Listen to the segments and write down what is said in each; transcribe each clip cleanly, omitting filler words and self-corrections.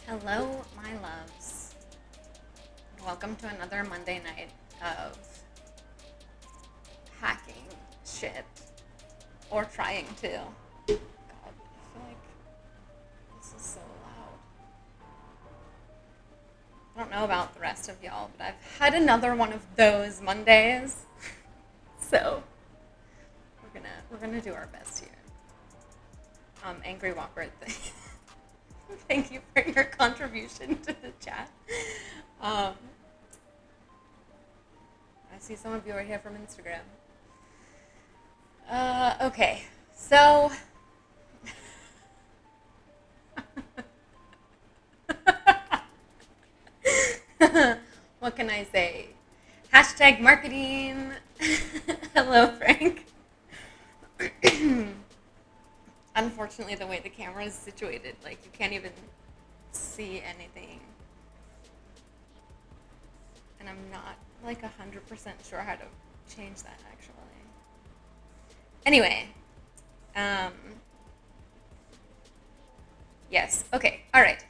Hello, my loves. Welcome to another Monday night of hacking shit or trying to. God, I feel like this is so loud. I don't know about the rest of y'all, but I've had another one of those Mondays. So we're gonna do our best here. Angry Whopper, thank you for your contribution to the chat. Um, I see some of you are here from Instagram. Okay, so what can I say? Hashtag marketing. Hello, Frank. Unfortunately, the way the camera is situated, like you can't even see anything. And I'm not like 100% sure how to change that actually. Anyway, yes, okay, all right.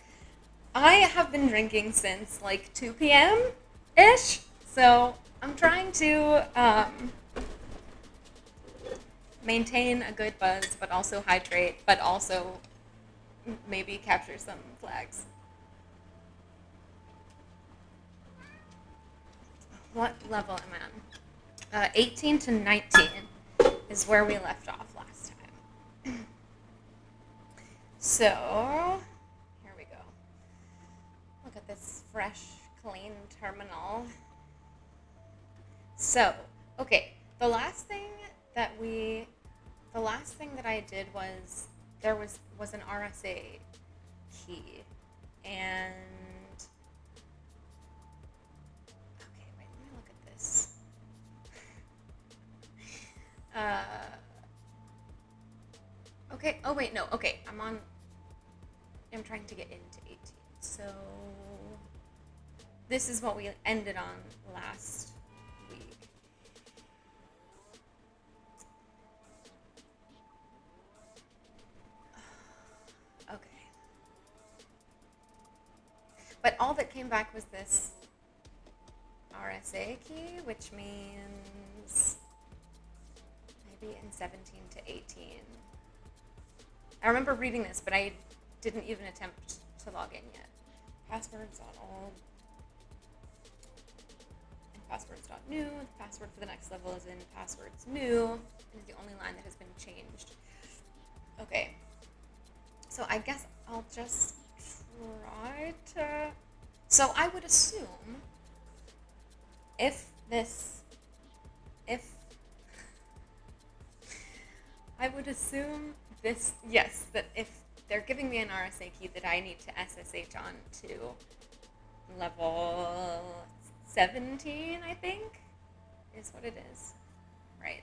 I have been drinking since like 2 p.m. ish, so I'm trying to maintain a good buzz, but also hydrate, but also maybe capture some flags. What level am I on? 18 to 19 is where we left off last time. So, here we go. Look at this fresh, clean terminal. So, okay, the last thing that I did was there was an RSA key, and okay, wait, let me look at this. Okay, oh wait, no, okay, I'm trying to get into 18. So this is what we ended on last week. Okay. But all that came back was this RSA key, which means maybe in 17 to 18. I remember reading this, but I didn't even attempt to log in yet. Passwords.old and passwords.new. The password for the next level is in passwords new. It is the only line that has been changed. Okay. So I guess I'll just try to... So I would assume that if they're giving me an RSA key that I need to SSH on to level 17, I think, is what it is. Right.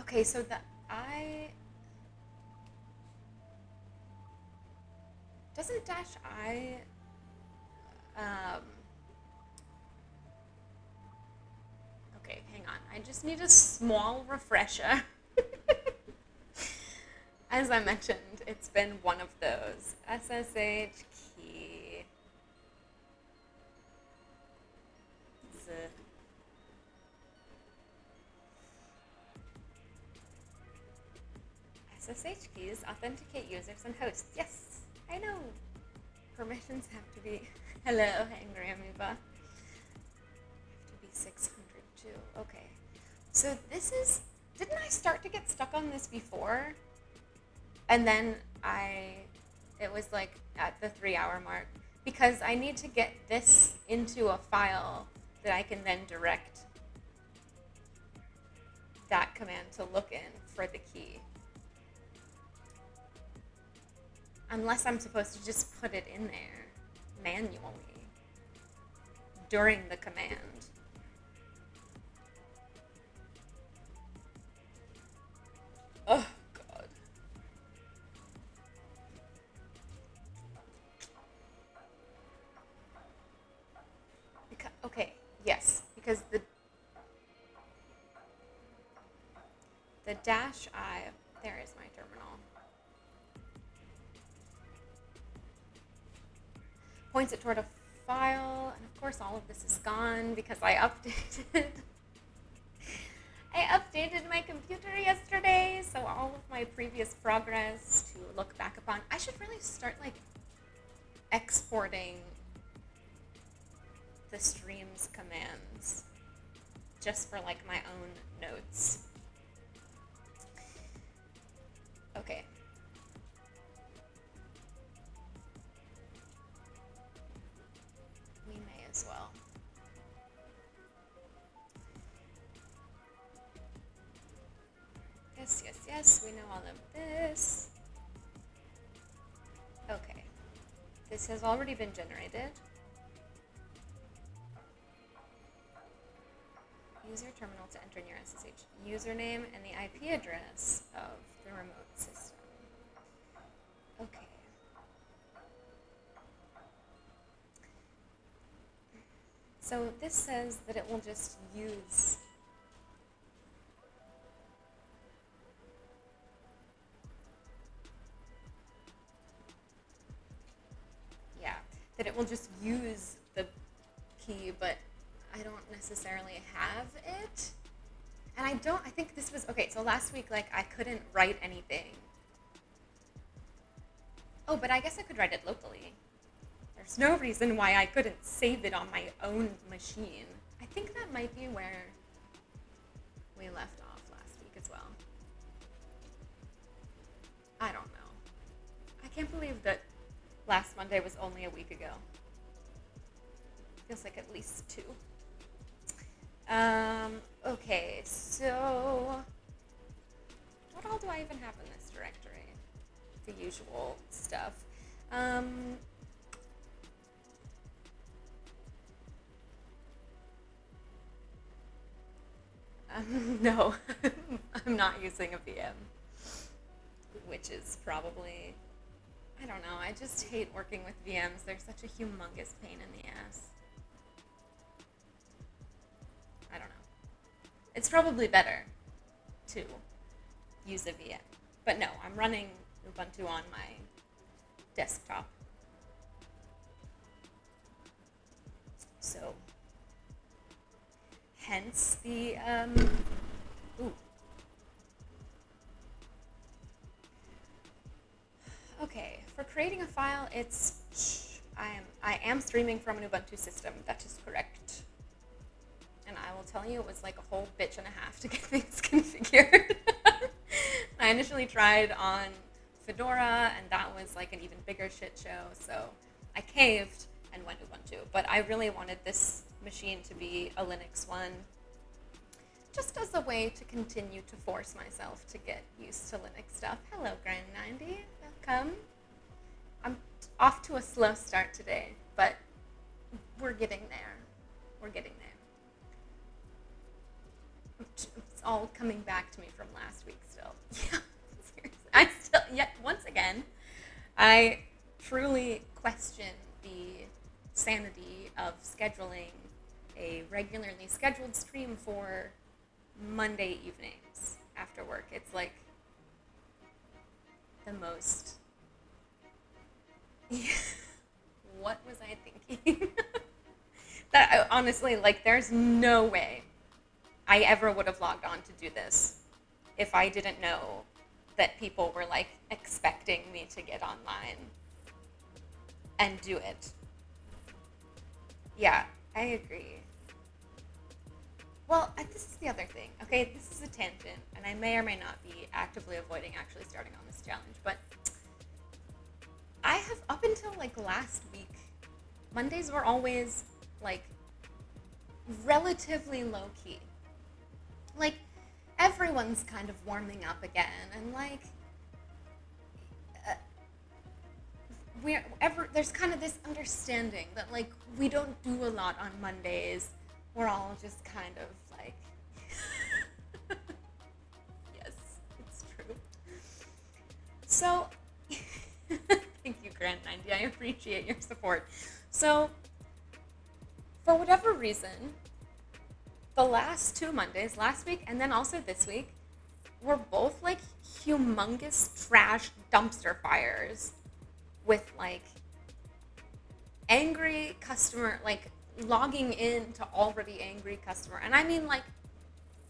Okay, so doesn't -I, okay, hang on. I just need a small refresher. As I mentioned, it's been one of those. SSH key. SSH keys authenticate users and hosts. Yes, I know. Permissions have to be... Hello, Angry Amoeba. Have to be 600 too. Okay. So this is... Didn't I start to get stuck on this before? And then it was like at the 3-hour mark. Because I need to get this into a file that I can then direct that command to look in for the key. Unless I'm supposed to just put it in there manually during the command. Oh, God. Okay, yes, because the -I points it toward a file, and of course all of this is gone because I updated my computer yesterday, so all of my previous progress to look back upon. I should really start like exporting the streams commands just for like my own notes. Okay. We may as well. Yes, yes, yes, we know all of this. Okay. This has already been generated. Use your terminal to enter in your SSH username and the IP address of the remote system. Okay. So this says that it will just use that it will just use the key, but I don't necessarily have it. And I think this was, okay, so last week, like, I couldn't write anything. Oh, but I guess I could write it locally. There's no reason why I couldn't save it on my own machine. I think that might be where we left off last week as well. I don't know. I can't believe that last Monday was only a week ago. Feels like at least 2. Okay, so what all do I even have in this directory? The usual stuff. No, I'm not using a VM, which is probably, I don't know, I just hate working with VMs. They're such a humongous pain in the ass. I don't know. It's probably better to use a VM. But no, I'm running Ubuntu on my desktop. So, hence the, ooh. Okay, for creating a file, I am streaming from an Ubuntu system. That is correct. And I will tell you, it was like a whole bitch and a half to get things configured. I initially tried on Fedora, and that was like an even bigger shit show. So I caved and went Ubuntu. But I really wanted this machine to be a Linux one, just as a way to continue to force myself to get used to Linux stuff. Hello, Grand90. Welcome. I'm off to a slow start today, but we're getting there. We're getting there. It's all coming back to me from last week still. Yeah, seriously. Yet once again, I truly question the sanity of scheduling a regularly scheduled stream for Monday evenings after work. It's like the most... What was I thinking? That honestly, like, there's no way I ever would have logged on to do this if I didn't know that people were, like, expecting me to get online and do it. Yeah, I agree. Well, this is the other thing, okay? This is a tangent, and I may or may not be actively avoiding actually starting on this challenge, but I have, up until, like, last week, Mondays were always, like, relatively low-key. Like, everyone's kind of warming up again, and, like, there's kind of this understanding that, like, we don't do a lot on Mondays. We're all just kind of, like, yes, it's true. So, thank you, Grand90. I appreciate your support. So, for whatever reason, the last 2 Mondays, last week and then also this week, were both, like, humongous trash dumpster fires with, like, angry customer, like logging in to already angry customer. And I mean, like,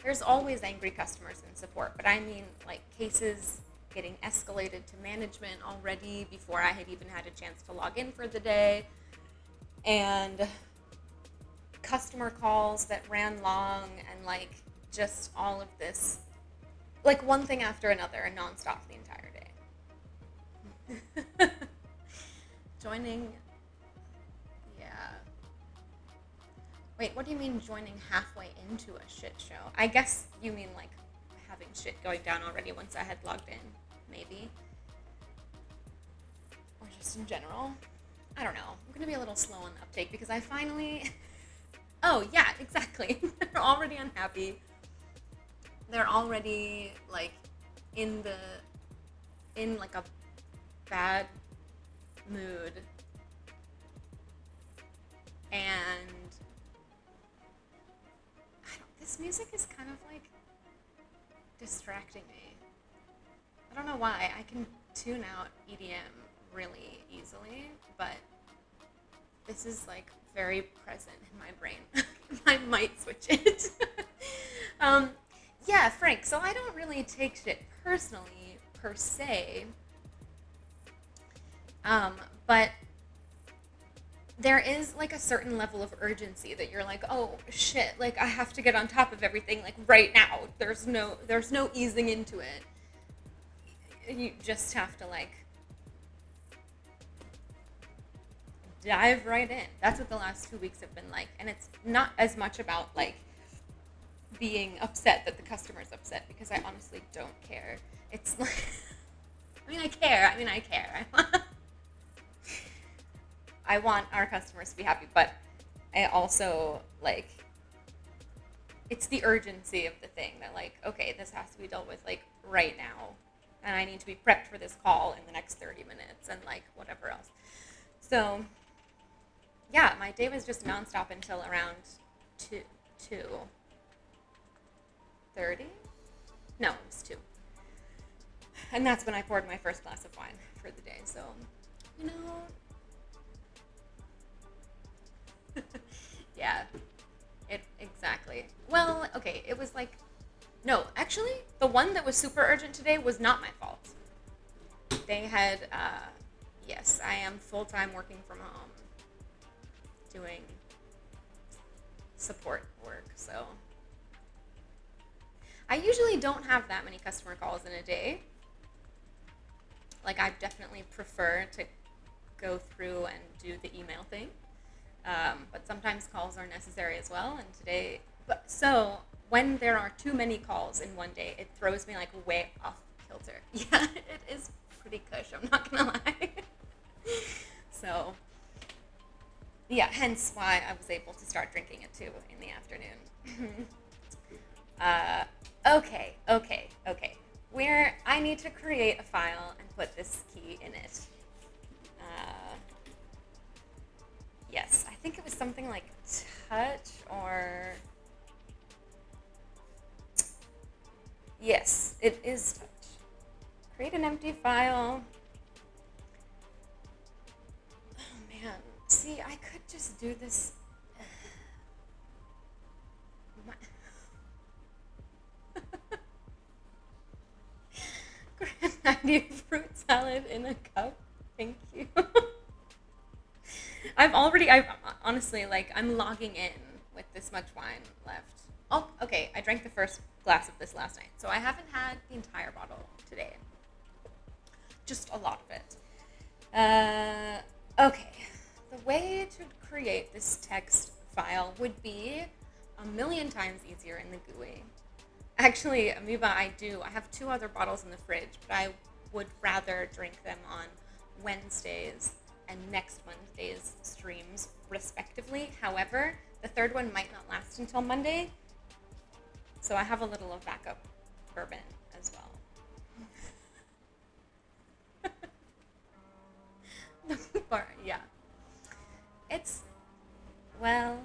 there's always angry customers in support, but I mean, like, cases getting escalated to management already before I had even had a chance to log in for the day, and customer calls that ran long, and like just all of this, like one thing after another and nonstop the entire day. Joining, yeah. Wait, what do you mean joining halfway into a shit show? I guess you mean like having shit going down already once I had logged in, maybe. Or just in general. I don't know. I'm going to be a little slow on the uptake because I finally... Oh, yeah, exactly. They're already unhappy. They're already, like, in like a bad mood. And this music is kind of, like, distracting me. I don't know why. I can tune out EDM really easily, but this is like very present in my brain. I might switch it. Yeah, Frank, so I don't really take shit personally, per se, but there is like a certain level of urgency that you're like, oh shit, like I have to get on top of everything like right now. There's no easing into it. You just have to like dive right in. That's what the last 2 weeks have been like. And it's not as much about like being upset that the customer's upset, because I honestly don't care. It's like, I care. I want our customers to be happy, but I also like, it's the urgency of the thing that like, okay, this has to be dealt with like right now. And I need to be prepped for this call in the next 30 minutes and like whatever else. So yeah, my day was just nonstop until around 2:30? No, it was 2. And that's when I poured my first glass of wine for the day. So, you know, yeah, exactly. Well, okay, it was like, no, actually, the one that was super urgent today was not my fault. They had, yes, I am full-time working from home, doing support work, so I usually don't have that many customer calls in a day. Like, I definitely prefer to go through and do the email thing, but sometimes calls are necessary as well, and today, so when there are too many calls in one day, it throws me like way off kilter. Yeah, it is pretty cush, I'm not gonna lie. So, yeah, hence why I was able to start drinking at 2 in the afternoon. Okay. I need to create a file and put this key in it. Yes, I think it was something like touch or... Yes, it is touch. Create an empty file. Oh man, see, I could just do this. Granddaddy fruit salad in a cup. Thank you. I've honestly, like, I'm logging in with this much wine left. Oh, okay, I drank the first glass of this last night, so I haven't had the entire bottle today. Just a lot of it. Okay, the way to create this text file would be a million times easier in the GUI. Actually, Amoeba, I have 2 other bottles in the fridge, but I would rather drink them on Wednesdays and next Wednesday's streams, respectively. However, the third one might not last until Monday, so I have a little of backup bourbon as well. Yeah. It's, well,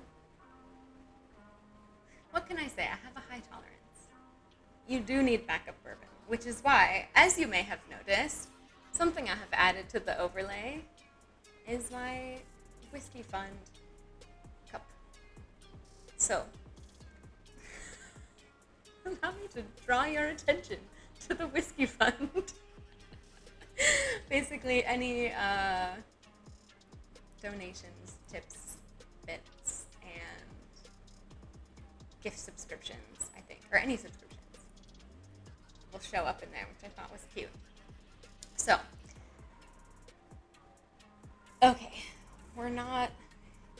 what can I say? I have a high tolerance. You do need backup bourbon, which is why, as you may have noticed, something I have added to the overlay is my Whiskey Fund cup. So, allow me to draw your attention to the Whiskey Fund. Basically, any donations, tips, bits, and gift subscriptions, I think, or any subscriptions will show up in there, which I thought was cute. So, okay, we're not,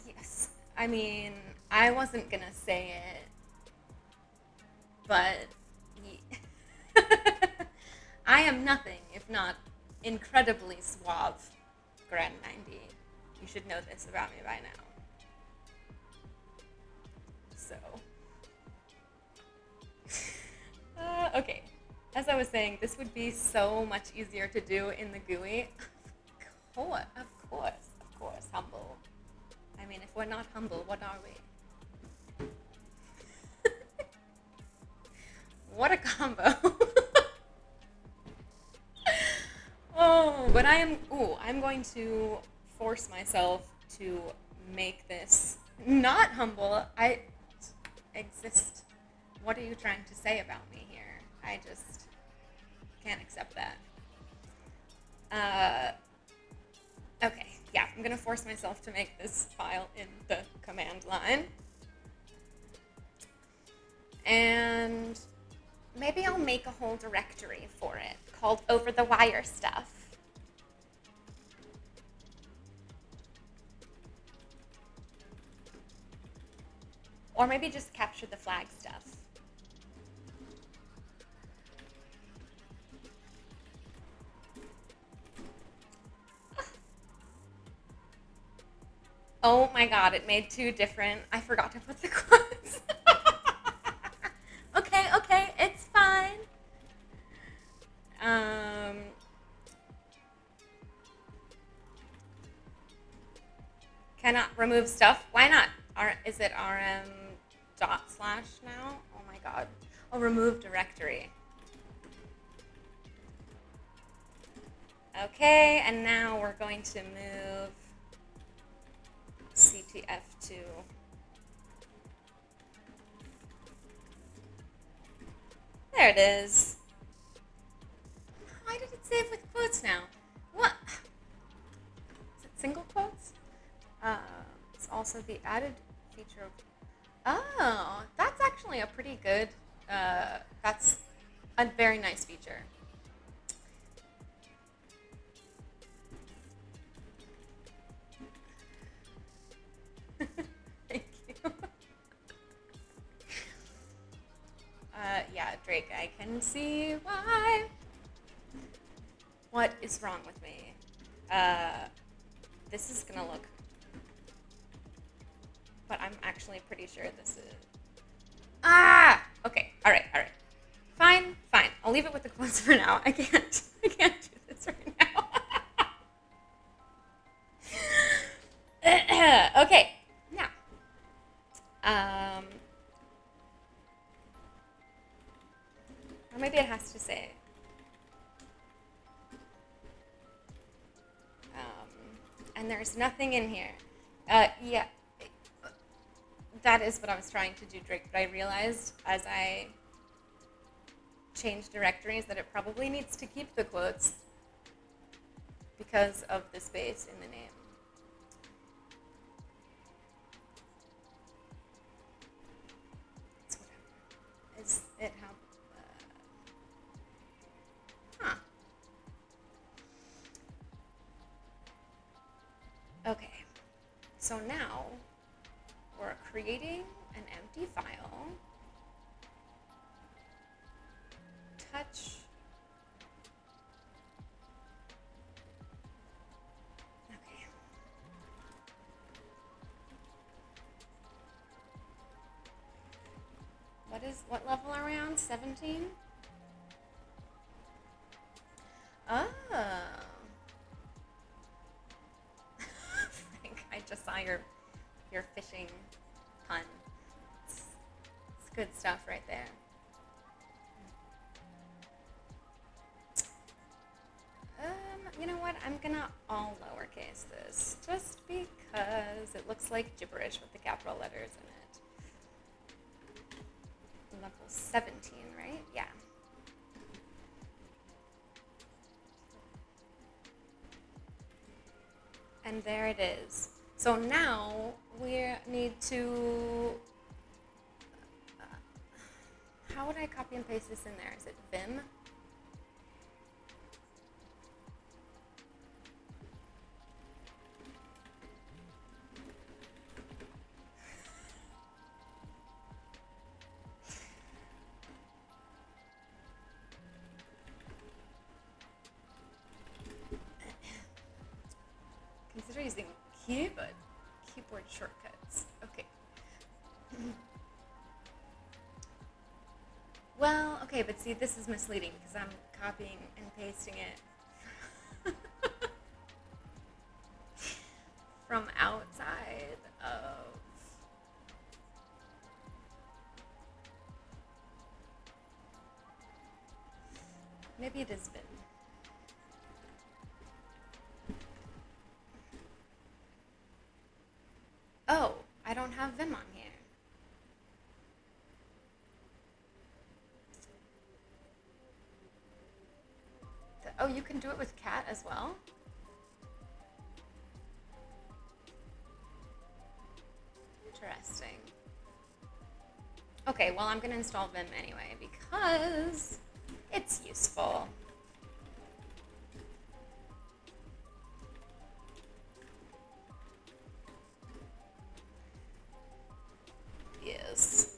yes, I mean, I wasn't gonna say it, but I am nothing if not incredibly suave, Grand 90. You should know this about me by now. So, okay. As I was saying, this would be so much easier to do in the GUI. Of course, humble. I mean, if we're not humble, what are we? What a combo. Oh, but I'm going to force myself to make this not humble. I exist. What are you trying to say about me here? I just can't accept that. Okay, yeah, I'm gonna force myself to make this file in the command line. And maybe I'll make a whole directory for it called OvertheWire stuff. Or maybe just capture the flag stuff. Oh my god, it made two different. I forgot to put the quotes. Okay, it's fine. Cannot remove stuff. Why not? Is it rm / now? Oh my god. Oh, remove directory. Okay, and now we're going to move CTF to there it is. Why did it save with quotes now? What? Is it single quotes? It's also the added feature of... Oh, that's actually a pretty good... that's a very nice feature. Thank you. Yeah, Drake, I can see why. What is wrong with me? This is gonna look... But I'm actually pretty sure this is... Ah! Okay, alright. Fine. I'll leave it with the quotes for now. I can't do this right now. Okay, now. Or maybe it has to say... and there's nothing in here. Yeah. That is what I was trying to do, Drake, but I realized as I changed directories that it probably needs to keep the quotes because of the space in the name. It's whatever. Is it how... Okay, so now we're creating an empty file. Touch. Okay. What level are we on? 17? Oh. Frank, I just saw your fishing pun. It's good stuff right there. You know what? I'm gonna all lowercase this just because. because it looks like gibberish with the capital letters in it. Level 17, right? Yeah. And there it is. So now we need to, how would I copy and paste this in there? Is it Vim? Consider using keyboard shortcuts. Okay. Well, okay, but see, this is misleading because I'm copying and pasting it from outside of. Maybe it is Vim. Oh, I don't have Vim on here. Oh, you can do it with cat as well? Interesting. Okay, well, I'm going to install Vim anyway because it's useful. Yes.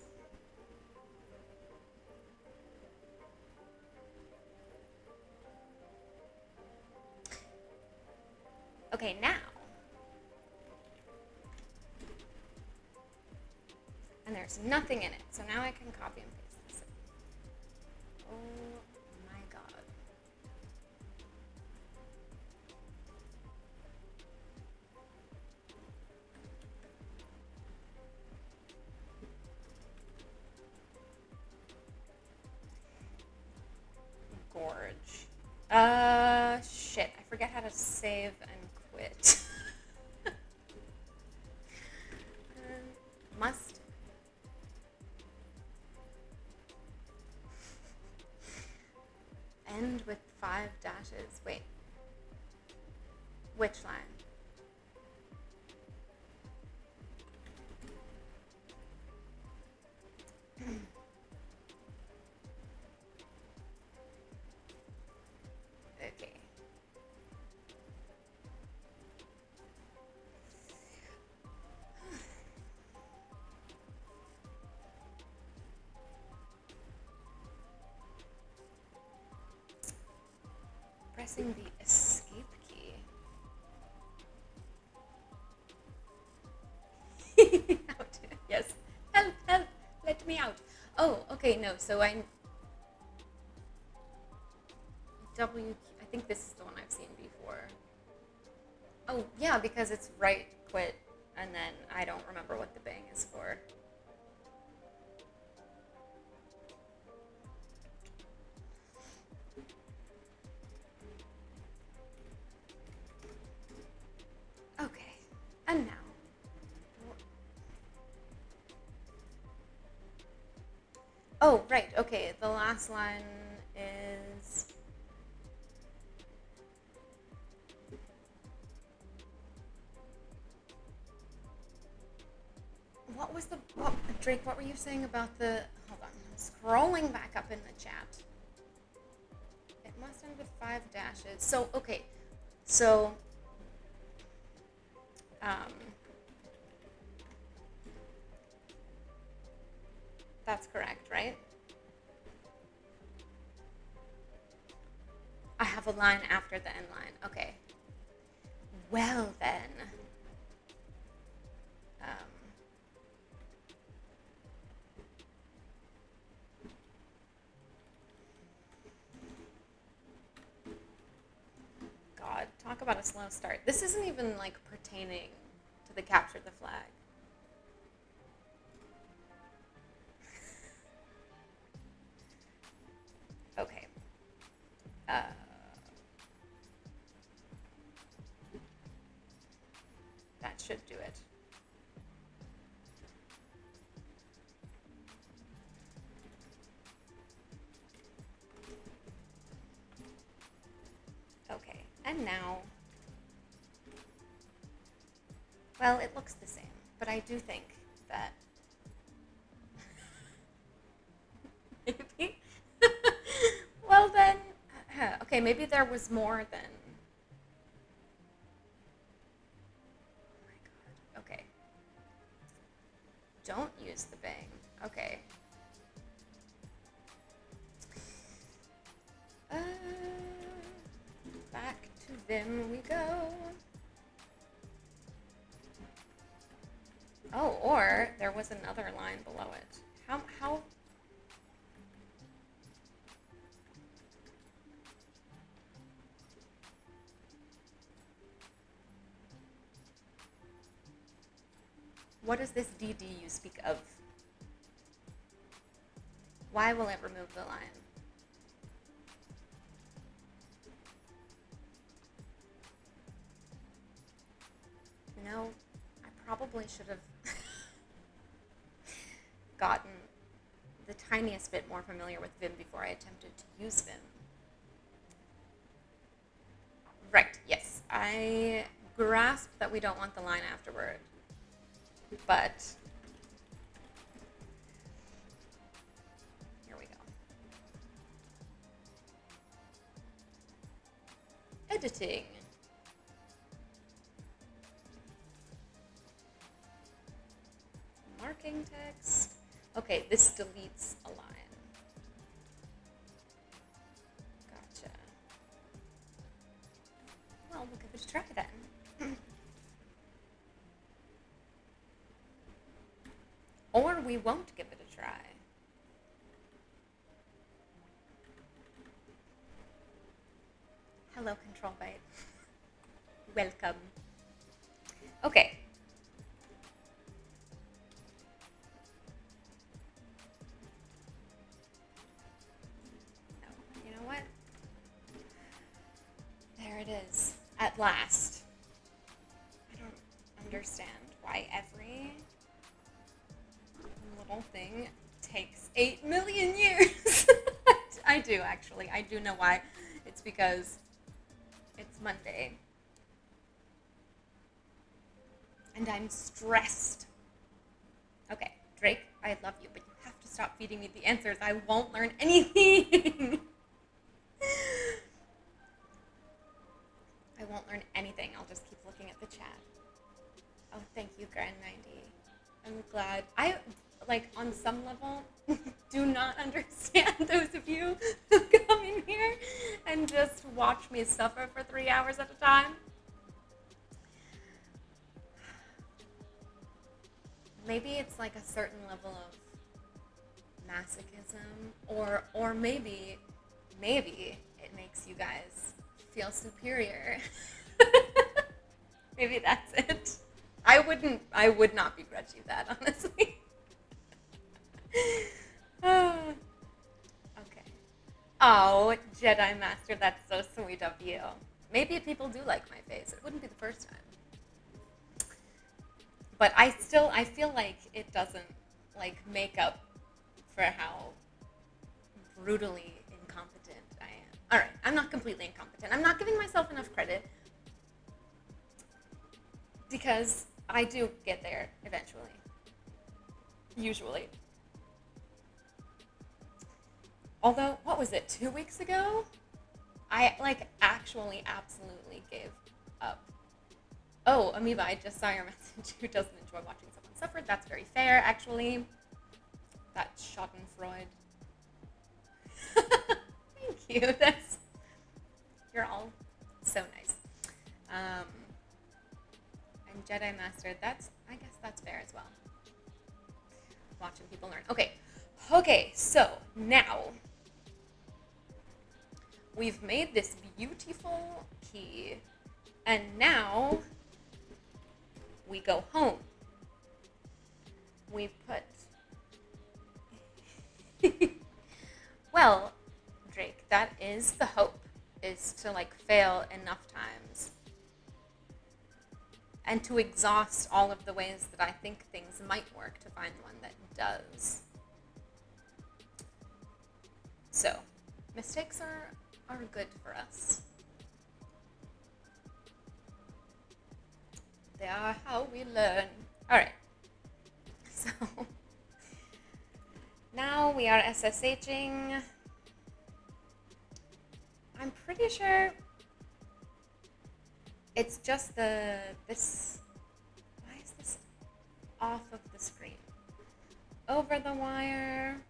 Okay, now. And there's nothing in it, so now I can copy and paste this in. Oh my god. Gorge. Shit, I forget how to save and quit. Must. End with 5 dashes. Wait. Which line? Okay. Pressing the escape key. Out. Yes. Help, help, let me out. Oh, okay, no, so I think this is the one I've seen before. Oh, yeah, because it's right quit, and then I don't remember what the bang is for. Okay, and now. Oh, right, okay, the last line is... What was the... Drake, what were you saying about the... Hold on, I'm scrolling back up in the chat. It must end with 5 dashes. So, okay, so... That's correct, right? I have a line after the end line. Okay. Well, then. God, talk about a slow start. This isn't even, like, pertaining to the capture the flag. Okay. That should do it. Okay, and now, well, it looks the same, but I do think that maybe, well then, okay, maybe there was more than, oh my god, okay. Don't use the bang, okay. Back to Vim we go. Oh, or there was another line below it. How? What is this DD you speak of? Why will it remove the line? You know, I probably should have gotten the tiniest bit more familiar with Vim before I attempted to use Vim. Right, yes. I grasp that we don't want the line afterward, but here we go. Editing. Marking text. Okay, this deletes a line. Gotcha. Well, we'll give it a try then. Or we won't give it a try. Hello, Control Byte. Welcome. Okay. There it is, at last. I don't understand why every little thing takes 8 million years. I do, actually. I do know why. It's because it's Monday. And I'm stressed. Okay, Drake, I love you, but you have to stop feeding me the answers. I won't learn anything. I won't learn anything. I'll just keep looking at the chat. Oh, thank you, Grand90. I'm glad. I, like, on some level, do not understand those of you who come in here and just watch me suffer for 3 hours at a time. Maybe it's like a certain level of masochism, or maybe it makes you guys feel superior. Maybe that's it. I would not begrudge you that, honestly. Okay. Oh, Jedi Master, that's so sweet of you. Maybe people do like my face. It wouldn't be the first time. But I feel like it doesn't, like, make up for how brutally incompetent I am. All right, I'm not completely incompetent. I'm not giving myself enough credit because I do get there eventually. Usually. Although, what was it, 2 weeks ago? I, like, actually absolutely gave up. Oh, Amoeba, I just saw your message. Who doesn't enjoy watching someone suffer? That's very fair, actually. That's Schadenfreude. Thank you. You're all so nice. And Jedi Master, I guess that's fair as well. Watching people learn. Okay, so now we've made this beautiful key, and now we go home. We put... Well, Drake, that is the hope, is to, like, fail enough times and to exhaust all of the ways that I think things might work to find one that does. So, mistakes are good for us. They are how we learn. All right. So, now we are SSHing. I'm pretty sure it's just this, why is this off of the screen? Over the wire,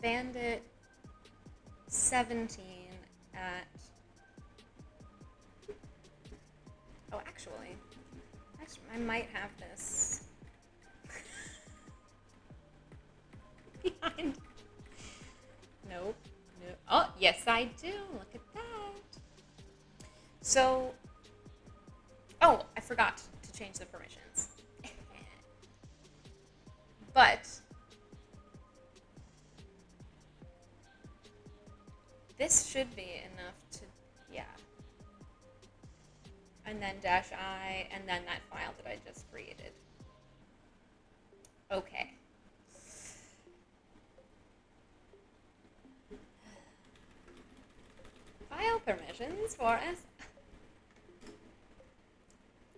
Bandit 17 at, oh, actually, I might have this behind. Nope. No. Oh, yes, I do. Look at that. So, oh, I forgot to change the permissions. But this should be enough to, yeah. And then -I, and then that file that I just created. Okay. File permissions for us.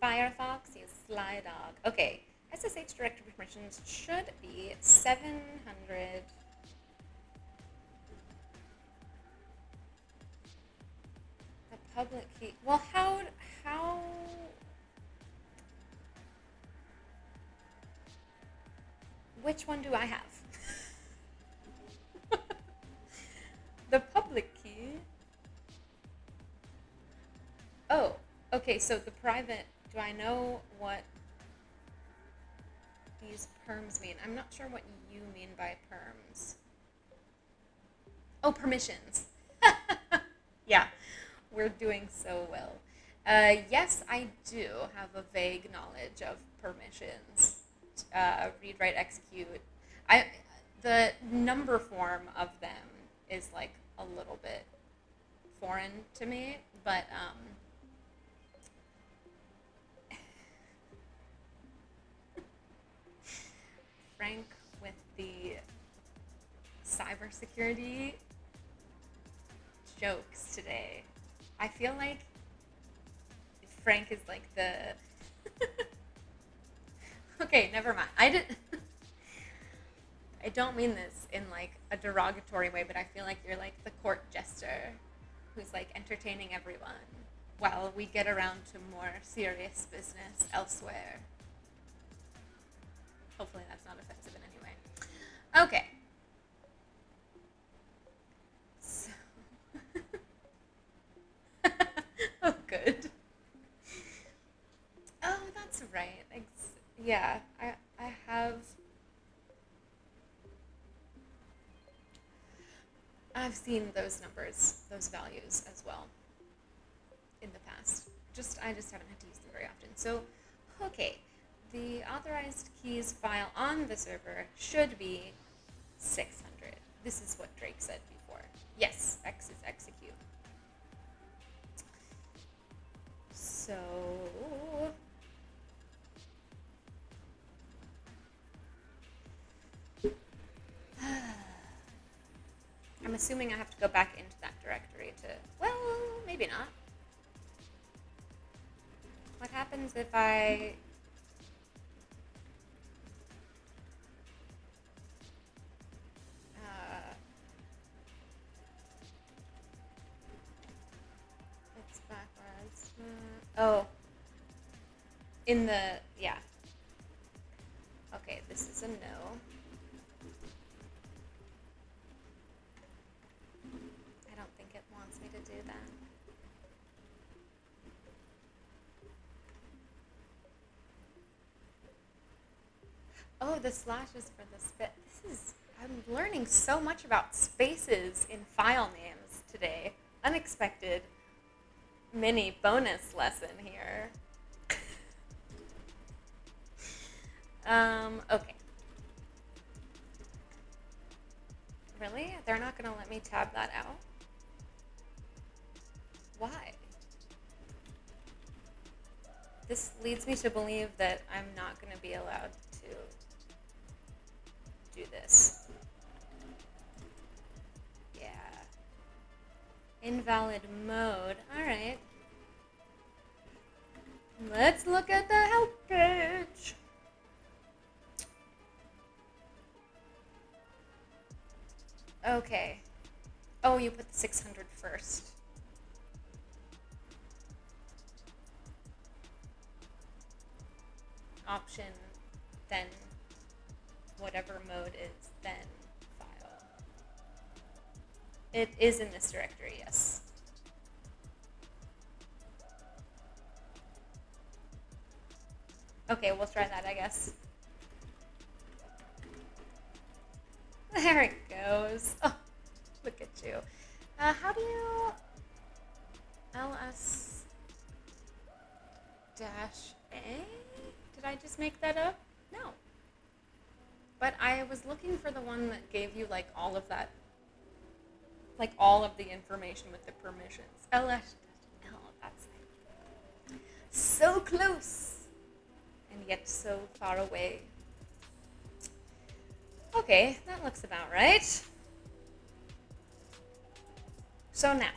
Firefox, you sly dog. Okay, SSH directory permissions should be 700. The public key. Well, how? Which one do I have? The public key. Oh, okay, so the private, do I know what these perms mean? I'm not sure what you mean by perms. Oh, permissions. Yeah, we're doing so well. Yes, I do have a vague knowledge of permissions. Read, write, execute. The number form of them is like a little bit foreign to me, but Frank with the cybersecurity jokes today. I feel like Frank is like the okay, never mind. I don't mean this in like a derogatory way, but I feel like you're like the court jester who's like entertaining everyone while we get around to more serious business elsewhere. Hopefully that's not offensive in any way. Okay. So oh, good. Oh, that's right. Yeah, I have. I've seen those numbers, those values as well in the past. I just haven't had to use them very often. So, okay, the authorized keys file on the server should be 600. This is what Drake said before. Yes, X is execute. So, I'm assuming I have to go back into that directory to, well, maybe not. What happens if I it's backwards. Oh, in the, yeah. Okay, this is a no. I don't think it wants me to do that. Oh, the slash is for the spit. I'm learning so much about spaces in file names today. Unexpected mini bonus lesson here. Okay. Really? They're not going to let me tab that out? Why? This leads me to believe that I'm not going to be allowed to do this. Yeah. Invalid mode. Alright. Let's look at the help page. Okay. Oh, you put the 600 first. Option, then whatever mode is, then file. It is in this directory, yes. Okay, we'll try that, I guess. There it goes. Oh, look at you. How do you ls dash a? Did I just make that up? No. But I was looking for the one that gave you like all of that, like all of the information with the permissions. ls l, that's so close and yet so far away. Okay, that looks about right. So now,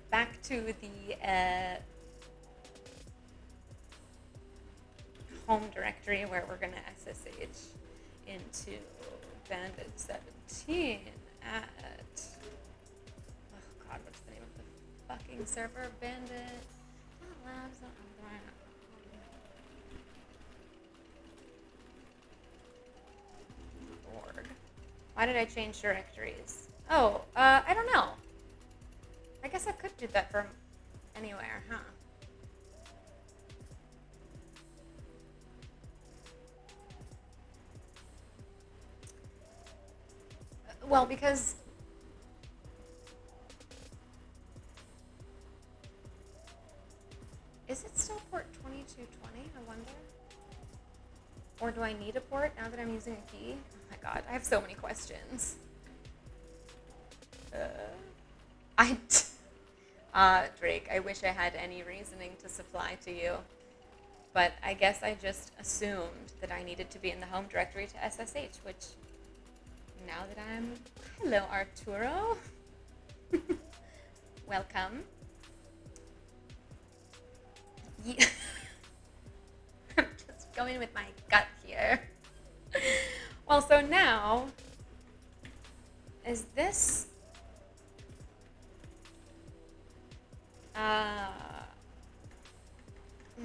back to the home directory where we're going to SSH into Bandit 17 at, oh god, what's the name of the fucking server? Bandit Labs. Lord. Why did I change directories? Oh, I don't know. I guess I could do that from anywhere, huh? Well, because is it still port 2220, I wonder? Or do I need a port now that I'm using a key? Oh my god, I have so many questions. Drake, I wish I had any reasoning to supply to you. But I guess I just assumed that I needed to be in the home directory to SSH, which now that I'm... Hello, Arturo. Welcome. Yeah. I'm just going with my gut here. Well, so now, is this...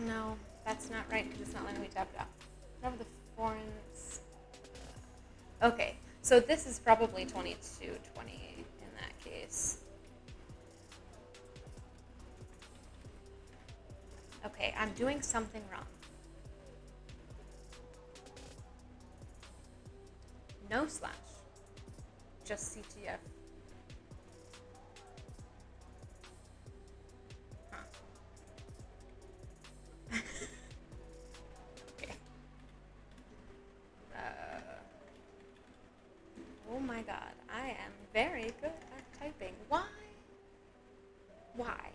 no, that's not right because it's not letting me tap it out. Whatever the foreign's... Okay, so this is probably 2220 in that case. Okay, I'm doing something wrong. No slash, just CTF. Huh. Okay. Oh my god, I am very good at typing. Why? Why?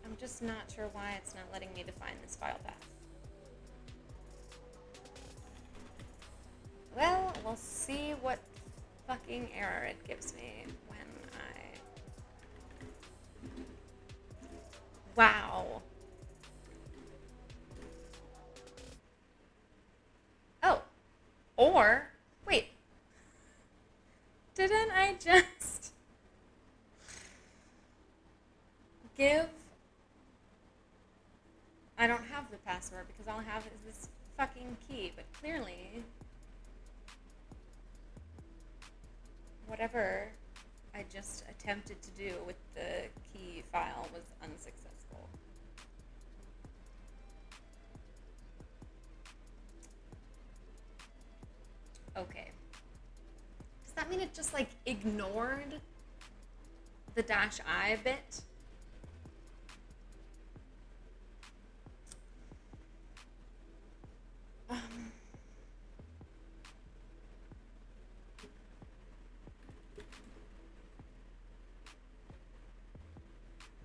I'm just not sure why it's not letting me define this file path. Well, we'll see what fucking error it gives me when I... Wow. Oh. Or, wait. Didn't I just give... I don't have the password because all I have is this fucking key, but clearly whatever I just attempted to do with the key file was unsuccessful. Okay. Does that mean it just like ignored the -I bit?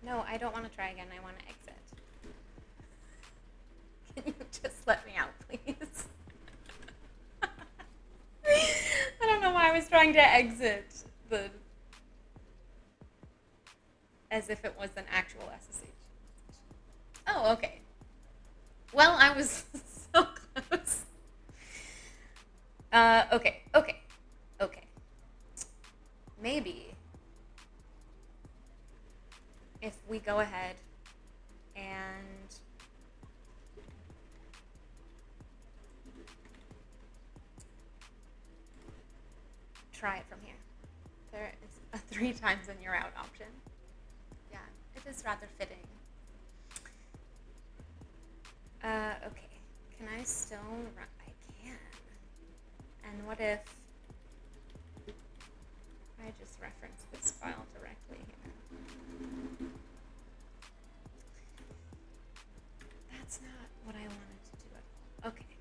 No, I don't want to try again. I want to exit. Can you just let me out, please? I don't know why I was trying to exit the... as if it was an actual SSH. Oh, okay. Well, I was so close. Okay. Maybe if we go ahead and try it from here. There is a 3 times and you're out option. Yeah, it is rather fitting. Okay. Can I still run? I can. And what if I just reference this file directly here? That's not what I wanted to do at all. Okay.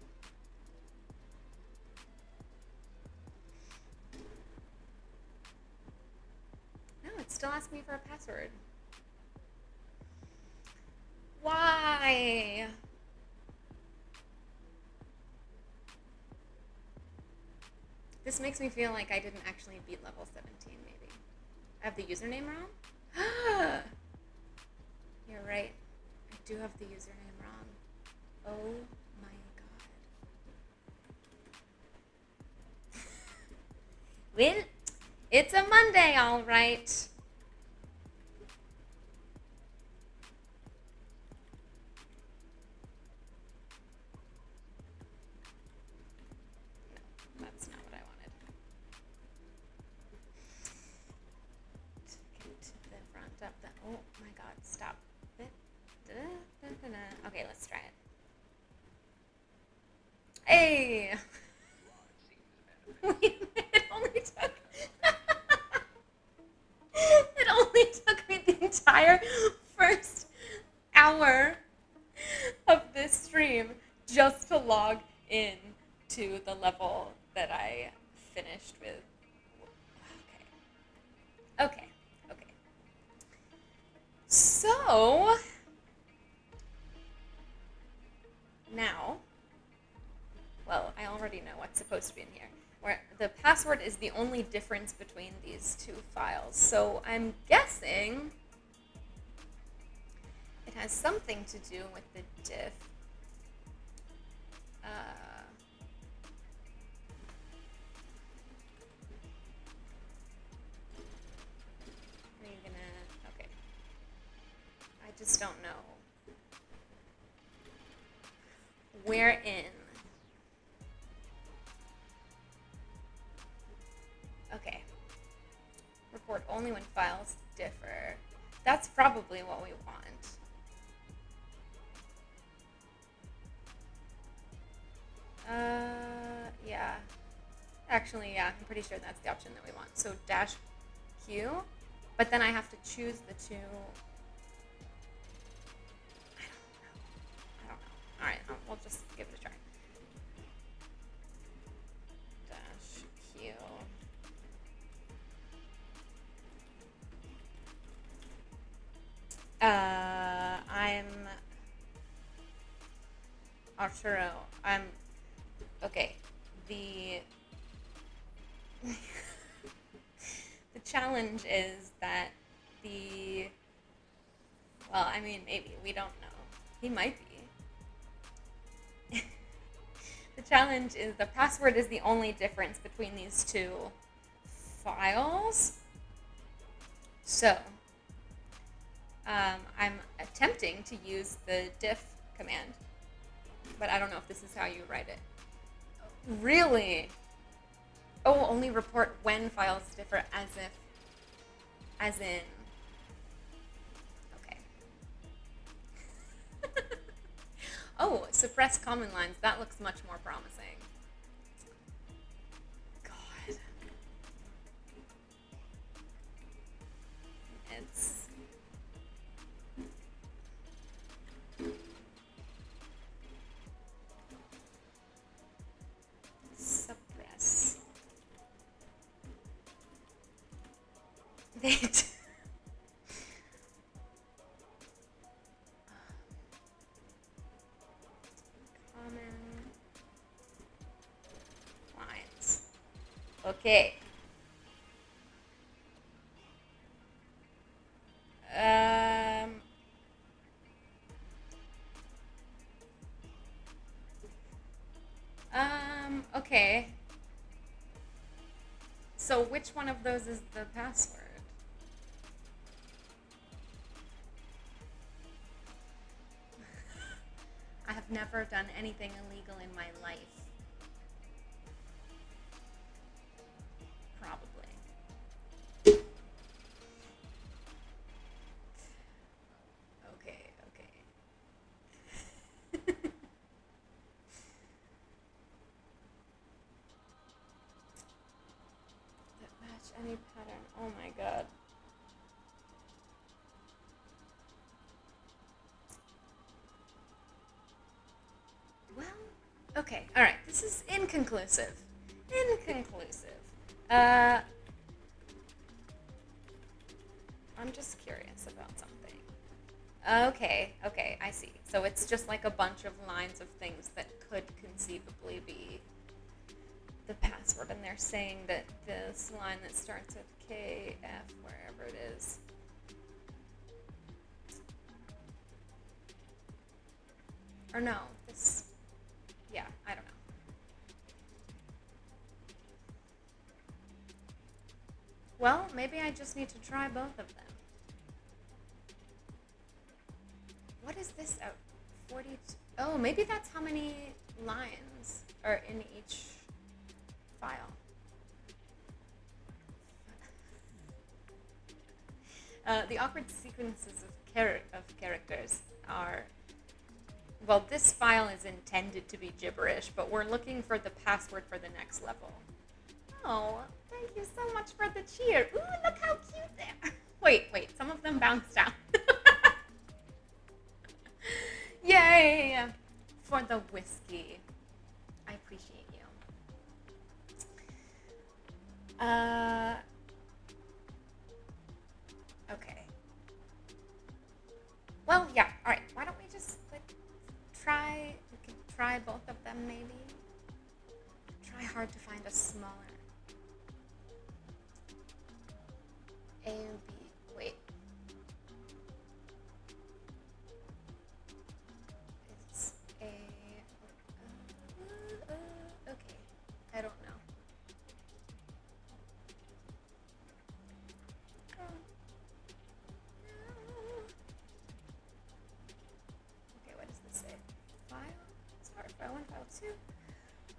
No, it's still asking me for a password. Why? This makes me feel like I didn't actually beat level 17, maybe. I have the username wrong? You're right. I do have the username wrong. Oh my god. Well, it's a Monday, all right. No, that's not what I wanted. To get to the front of the... Oh my god, stop. Okay, let's try it. Hey! It only took... It only took me the entire first hour of this stream just to log in to the level that I finished with. Okay. So, now, well, I already know what's supposed to be in here. Where the password is the only difference between these 2 files. So I'm guessing it has something to do with the diff. Are you gonna... Okay. I just don't know. Wherein... Okay. Report only when files differ. That's probably what we want. Yeah. Actually, yeah, I'm pretty sure that's the option that we want. So -Q, but then I have to choose the 2. I don't know. All right, we'll just give it a try. -Q. I'm Arturo. Okay. The challenge is that well, I mean, maybe, we don't know. He might be. The challenge is the password is the only difference between these 2 files. So, I'm attempting to use the diff command, but I don't know if this is how you write it. Really? Oh, only report when files differ as in. Okay. Oh, suppress common lines. That looks much more promising. God. It's... suppress. They do. Okay. Um, okay. So which one of those is the password? I have never done anything illegal in my life. Probably. Okay, okay. That match any pattern. Oh my god. Well, okay, alright. This is inconclusive. Inconclusive. I'm just curious about something. Okay, okay, I see. So it's just like a bunch of lines of things that could conceivably be the password, and they're saying that this line that starts with KF, wherever it is, or no, this, yeah, I don't know. Well, maybe I just need to try both of them. What is this? 42. Oh, maybe that's how many lines are in each file. The awkward sequences of characters are, well, this file is intended to be gibberish, but we're looking for the password for the next level. Oh, thank you so much for the cheer. Ooh, look how cute they are. Wait, some of them bounced out. Yay! For the whiskey. I appreciate you. Okay. Well, yeah, alright. Why don't we just, we could try both of them, maybe? Try hard to find a smaller. A or B. Wait. It's A. Okay. I don't know. Okay, what does this say? File? Sorry, file 1, file 2.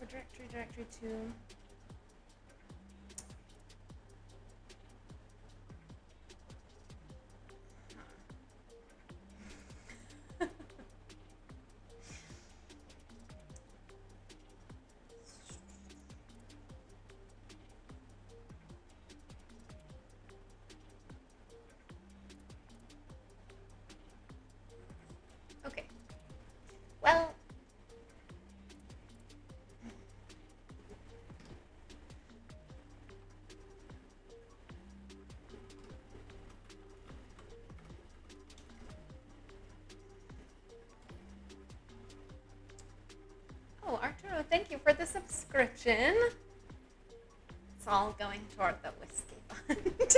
Or directory 2. Okay. Well, oh, Arturo, thank you for the subscription. It's all going toward the whiskey fund.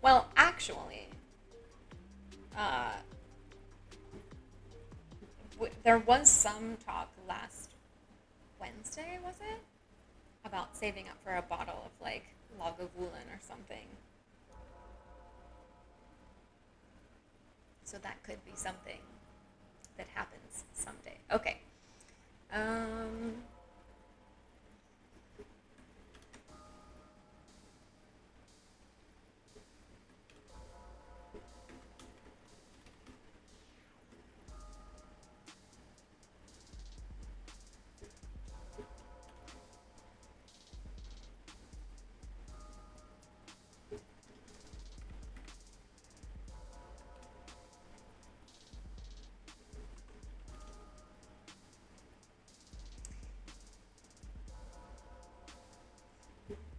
Well, actually, there was some talk last Wednesday, was it? About saving up for a bottle of, Lagavulin or something. So that could be something that happens someday. Okay.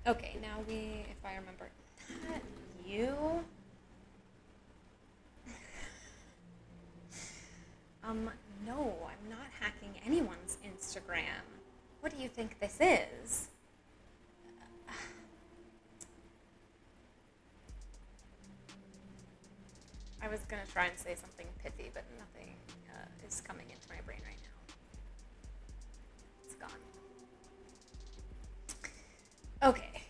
Okay, now if I remember, not you? No, I'm not hacking anyone's Instagram. What do you think this is? I was going to try and say something pithy, but nothing is coming into my brain right now. It's gone. Okay.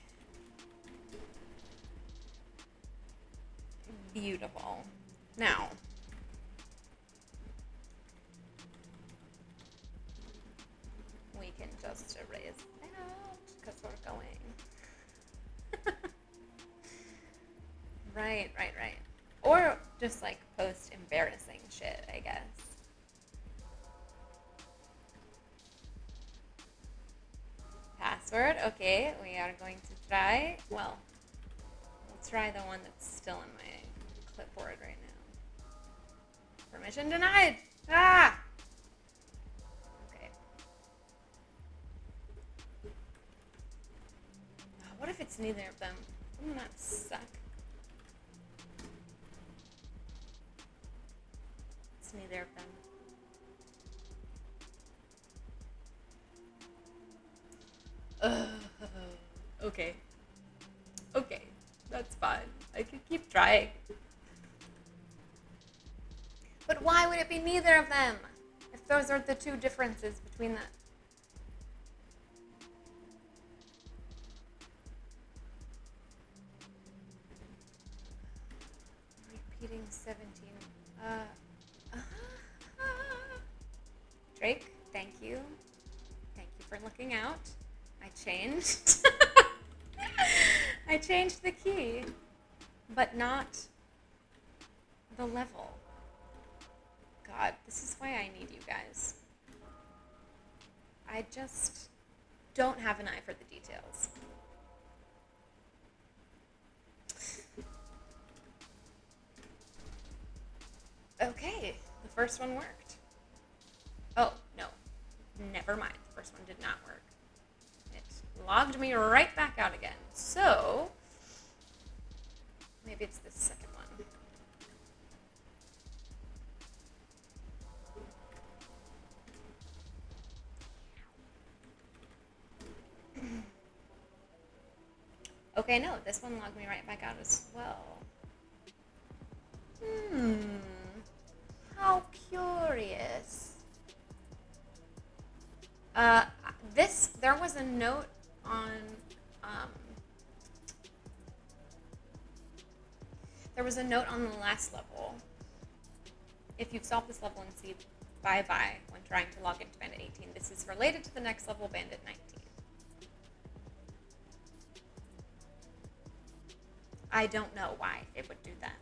Beautiful. Now, we can just erase that because we're going. Right. Or just like post embarrassing shit, I guess. Password, okay, we are going to try, well, we'll try the one that's still in my clipboard right now. Permission denied! Ah! Okay. What if it's neither of them? Wouldn't that suck? It's neither of them. Okay. Okay, that's fine. I could keep trying. But why would it be neither of them? If those are the two differences between the... Repeating 17. Drake, thank you. Thank you for looking out. I changed. I changed the key, but not the level. God, this is why I need you guys. I just don't have an eye for the details. Okay, the first one worked. Oh, no. Never mind. The first one did not work. It logged me right back out again. So, maybe it's the second one. Okay, no, this one logged me right back out as well. How curious. There was a note on, there was a note on the last level. If you've solved this level in C, bye-bye when trying to log into Bandit 18. This is related to the next level, Bandit 19. I don't know why it would do that.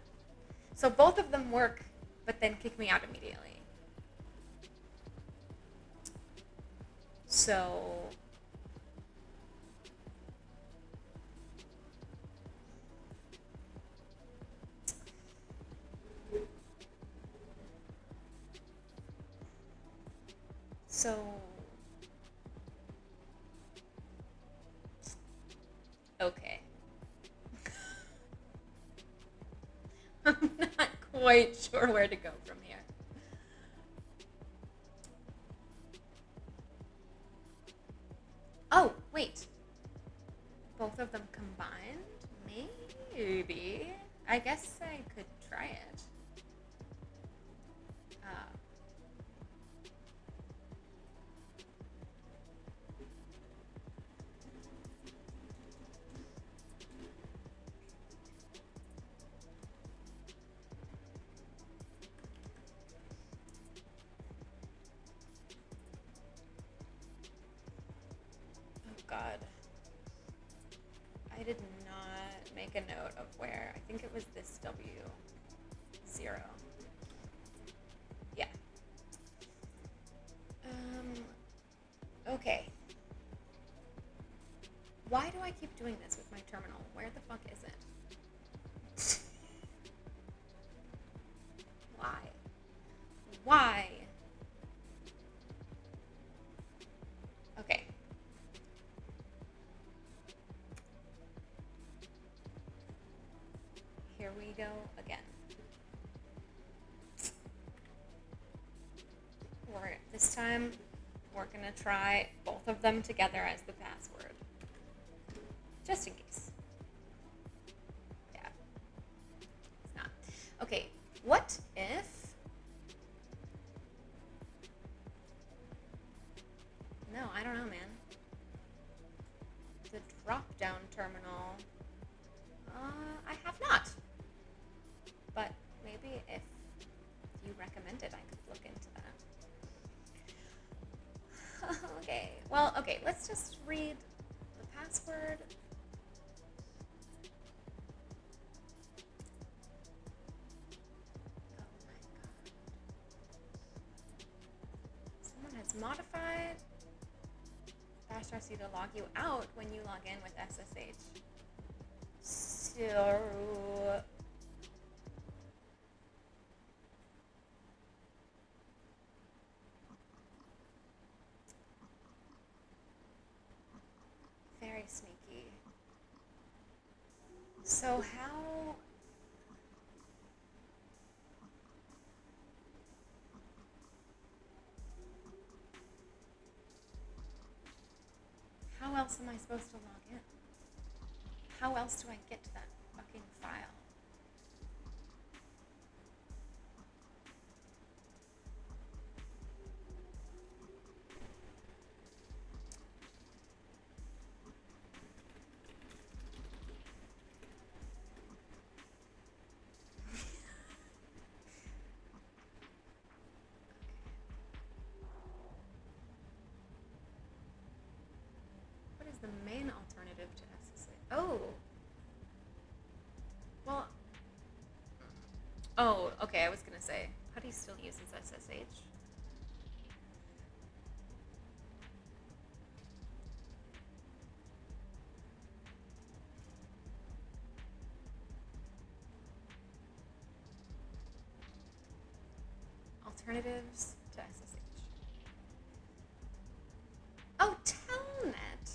So both of them work, but then kick me out immediately. So okay. I'm not quite sure where to go from here. Oh, wait. Both of them combined? Maybe. I guess I could try it. God. I did not make a note of where. I think it was this W0. Yeah. Okay. Why do I keep doing this with my terminal? Where the fuck is it? Why? Why? Okay. Here we go again. This time, we're gonna try both of them together as the password. Just in case. Yeah. It's not. Okay, What if... No, I don't know, man. The drop-down terminal... I have not. But maybe if you recommend it, I could look into that. Okay, well, okay, let's just read the password. Oh my god. Someone has modified #RC to log you out when you log in with SSH. So... very sneaky. So how else am I supposed to log in? How else do I get to that fucking file? What is the main alternative to SSH? Oh! Well... Oh, okay, I was gonna say, Putty still uses SSH. Alternatives to SSH. Oh, Telnet.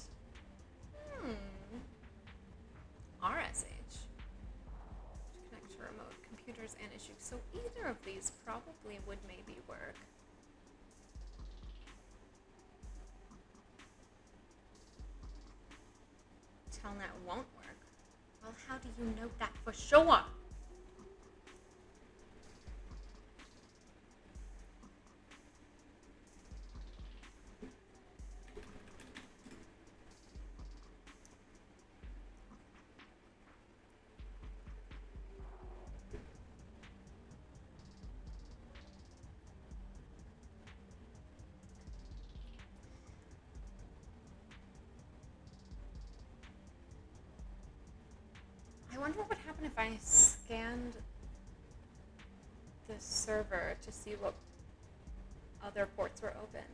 RSH. To connect to remote computers and issues. So either of these probably would maybe work. Telnet won't work. Well, how do you know that for sure? I wonder what would happen if I scanned the server to see what other ports were open.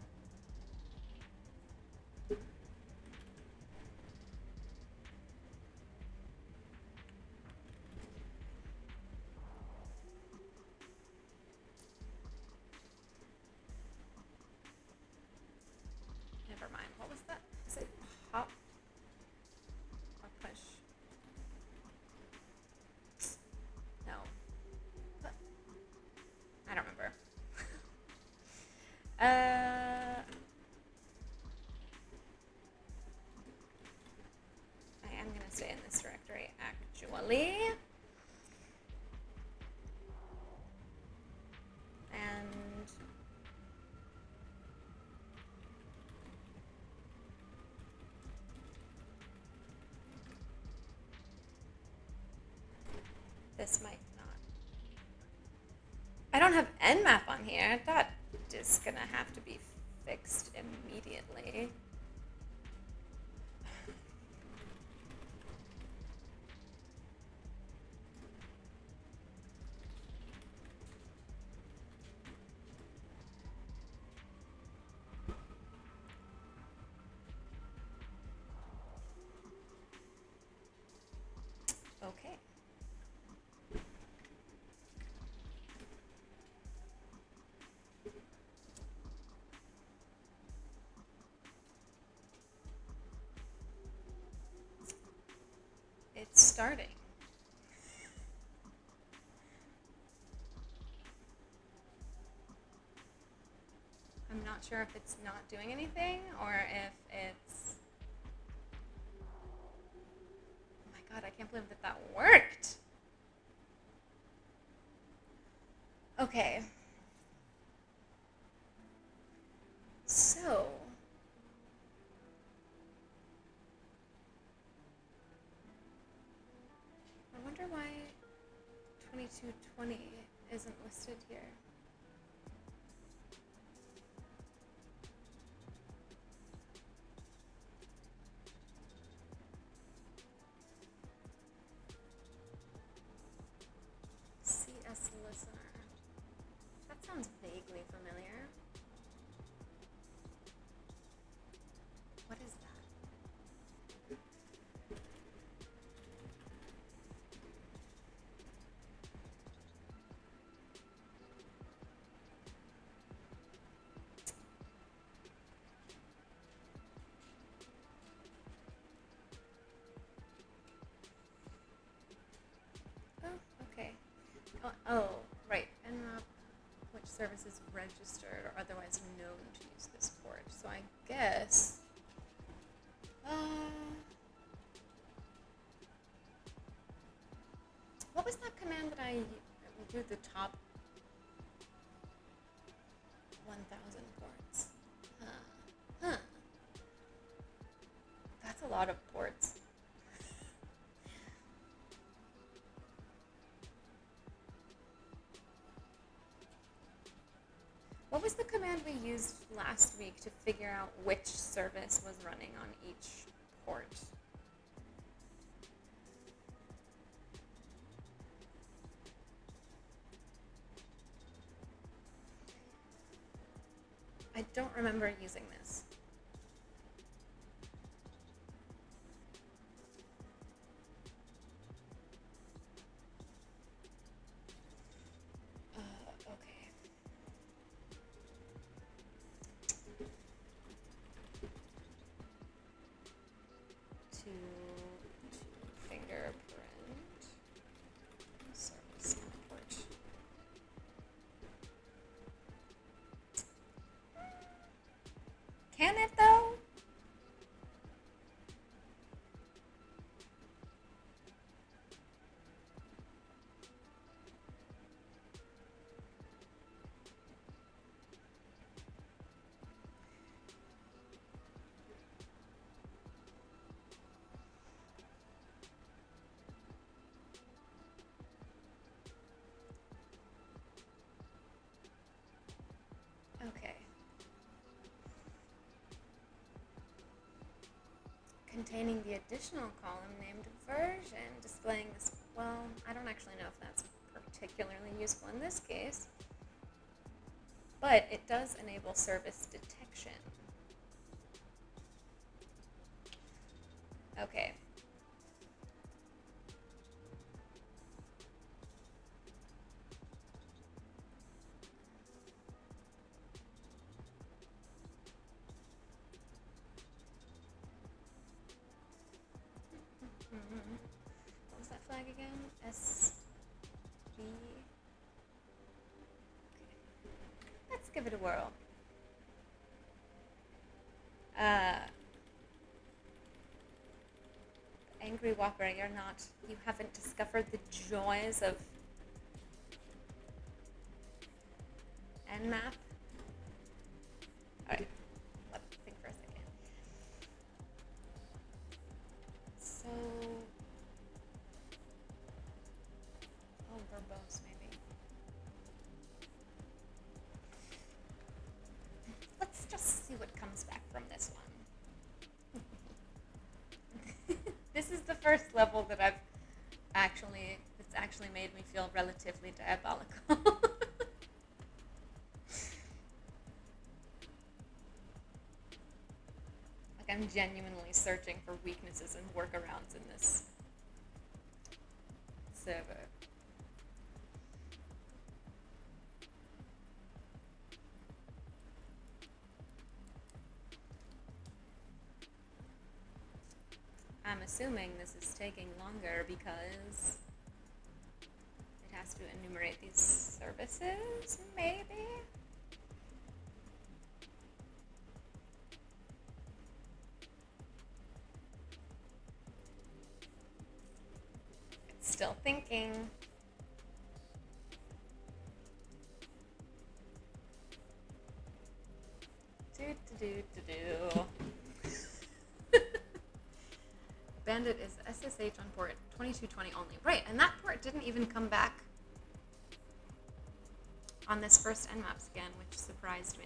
Never mind. What was that? Is it pop or push? No. What? I don't remember. I am going to stay in this directory, actually. And this might not. I don't have Nmap on here. That is going to have to be fixed immediately. Okay. It's starting. I'm not sure if it's not doing anything or if it's... Oh my god, I can't believe that that worked! Okay. So, I wonder why 2220 isn't listed here. CS listener. That sounds vaguely familiar. What is that? Oh, okay. Oh, right. NROP, which service is registered or otherwise known to use this port. So I guess... what was that command that I do the top 1,000 ports? Huh. That's a lot of ports. What was the command we used last week to figure out which service was running on each port? I don't remember using this. Okay. To fingerprint service port. Can it though? Okay. Containing the additional column named version, displaying this. Well, I don't actually know if that's particularly useful in this case, but it does enable service detection. Okay. What was that flag again? SB. Okay. Let's give it a whirl. Angry Walker, you haven't discovered the joys of Nmap? Alright, let's think for a second. So, verbose maybe. Let's just see what comes back from this one. This is the first level that it's actually made me feel relatively diabolical. Like I'm genuinely searching for weaknesses and workarounds in this server. I'm assuming this is taking longer because it has to enumerate these services, maybe? It's still thinking. Bandit is SSH on port 2220 only. Right, and that port didn't even come back on this first Nmap scan, which surprised me.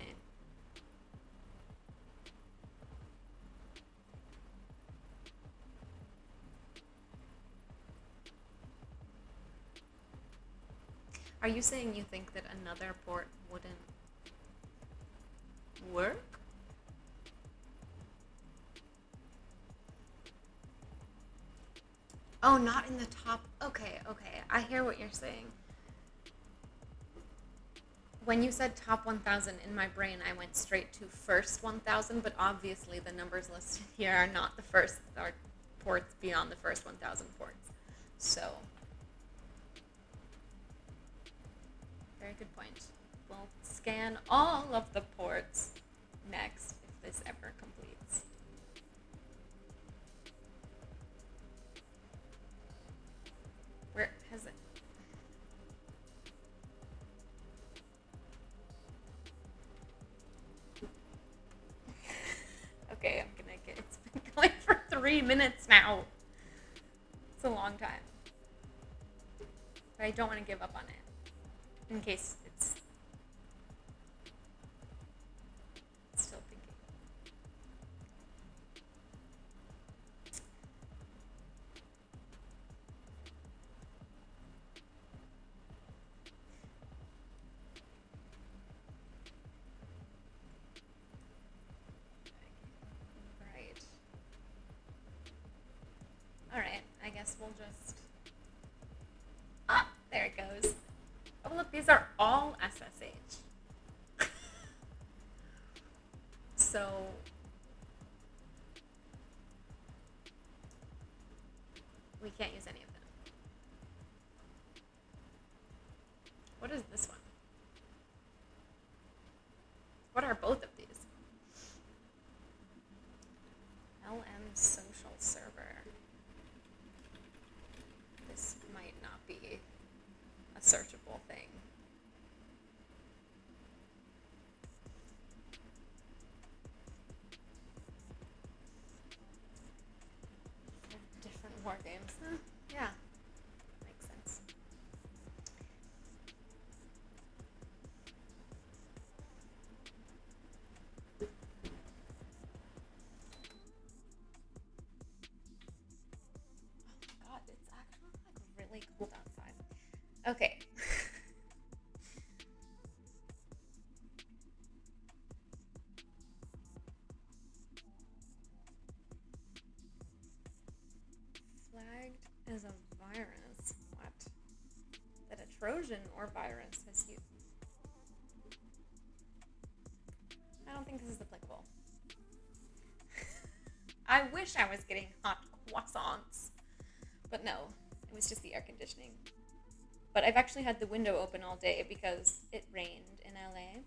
Are you saying you think that another port wouldn't work? Oh, not in the top. Okay, okay. I hear what you're saying. When you said top 1,000 in my brain, I went straight to first 1,000, but obviously the numbers listed here are not the first, are ports beyond the first 1,000 ports. So, very good point. We'll scan all of the ports next if this ever completes. Where has it? Okay, I'm gonna get, it's been going for 3 minutes now. It's a long time. But I don't want to give up on it, in case it's still thinking. Alright, I guess we'll just... Ah, there it goes. Oh, look, these are all SSH. So... we can't use any of them. What is this one? What are both of these? LM social server. This might not be a searchable thing. Different war games. Huh? Yeah, makes sense. God, it's actually like really cold outside. Okay. Flagged as a virus. What? That a Trojan or virus has you. I don't think this is applicable. I wish I was getting hot croissants. But no, it was just the air conditioning. But I've actually had the window open all day because it rained in LA.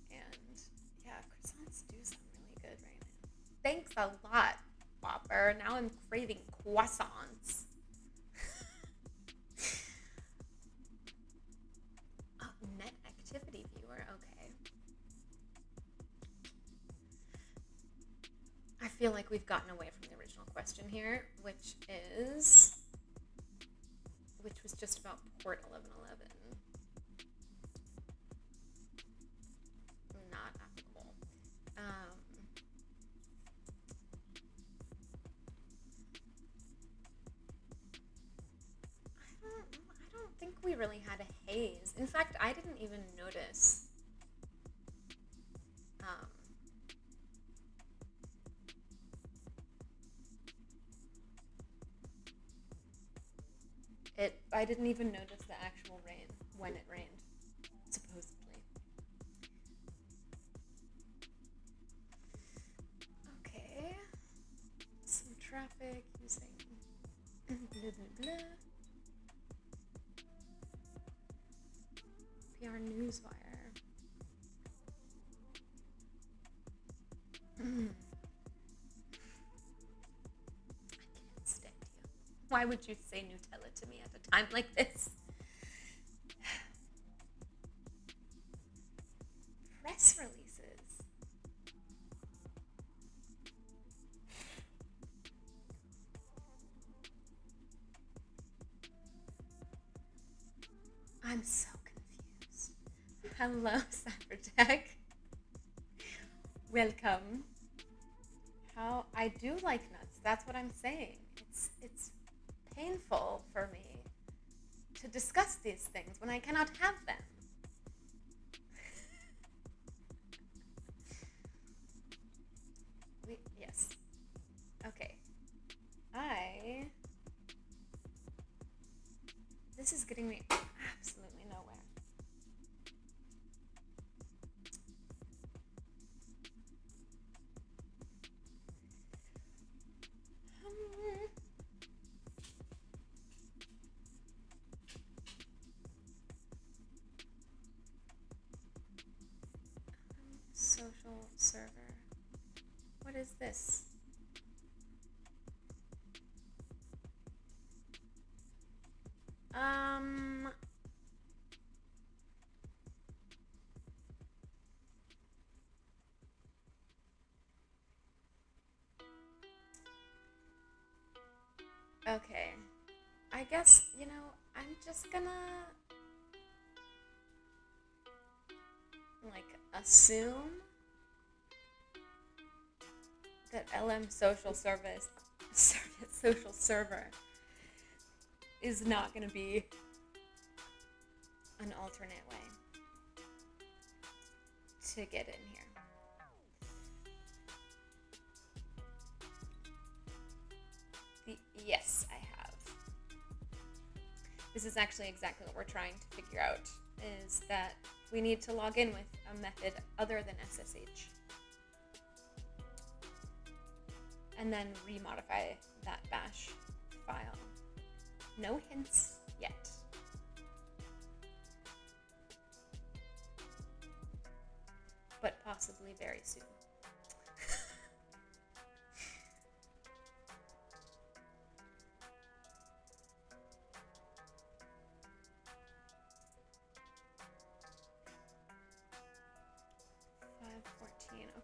And yeah, croissants do sound really good right now. Thanks a lot, Bopper. Now I'm craving croissants. Oh, net activity viewer, okay. I feel like we've gotten away from the original question here, which was just about port 1111. Not applicable. I don't think we really had a haze. In fact, I didn't even notice. I didn't even notice the actual rain when it rained, supposedly. Okay. Some traffic using blah blah blah. PR Newswire. I can't stand you. Why would you say Nutella to me at a time like this? Press press releases. I'm so confused. Hello, Cybertech. Welcome. How I do like nuts. That's what I'm saying. It's painful for me to discuss these things when I cannot have them. Yes. Okay. This is getting me absolutely nowhere. Social server. What is this? Okay. I guess, I'm just gonna assume that LM social server is not gonna be an alternate way to get in here. Yes, I have. This is actually exactly what we're trying to figure out, is that we need to log in with a method other than SSH. And then remodify that bash file. No hints yet. But possibly very soon.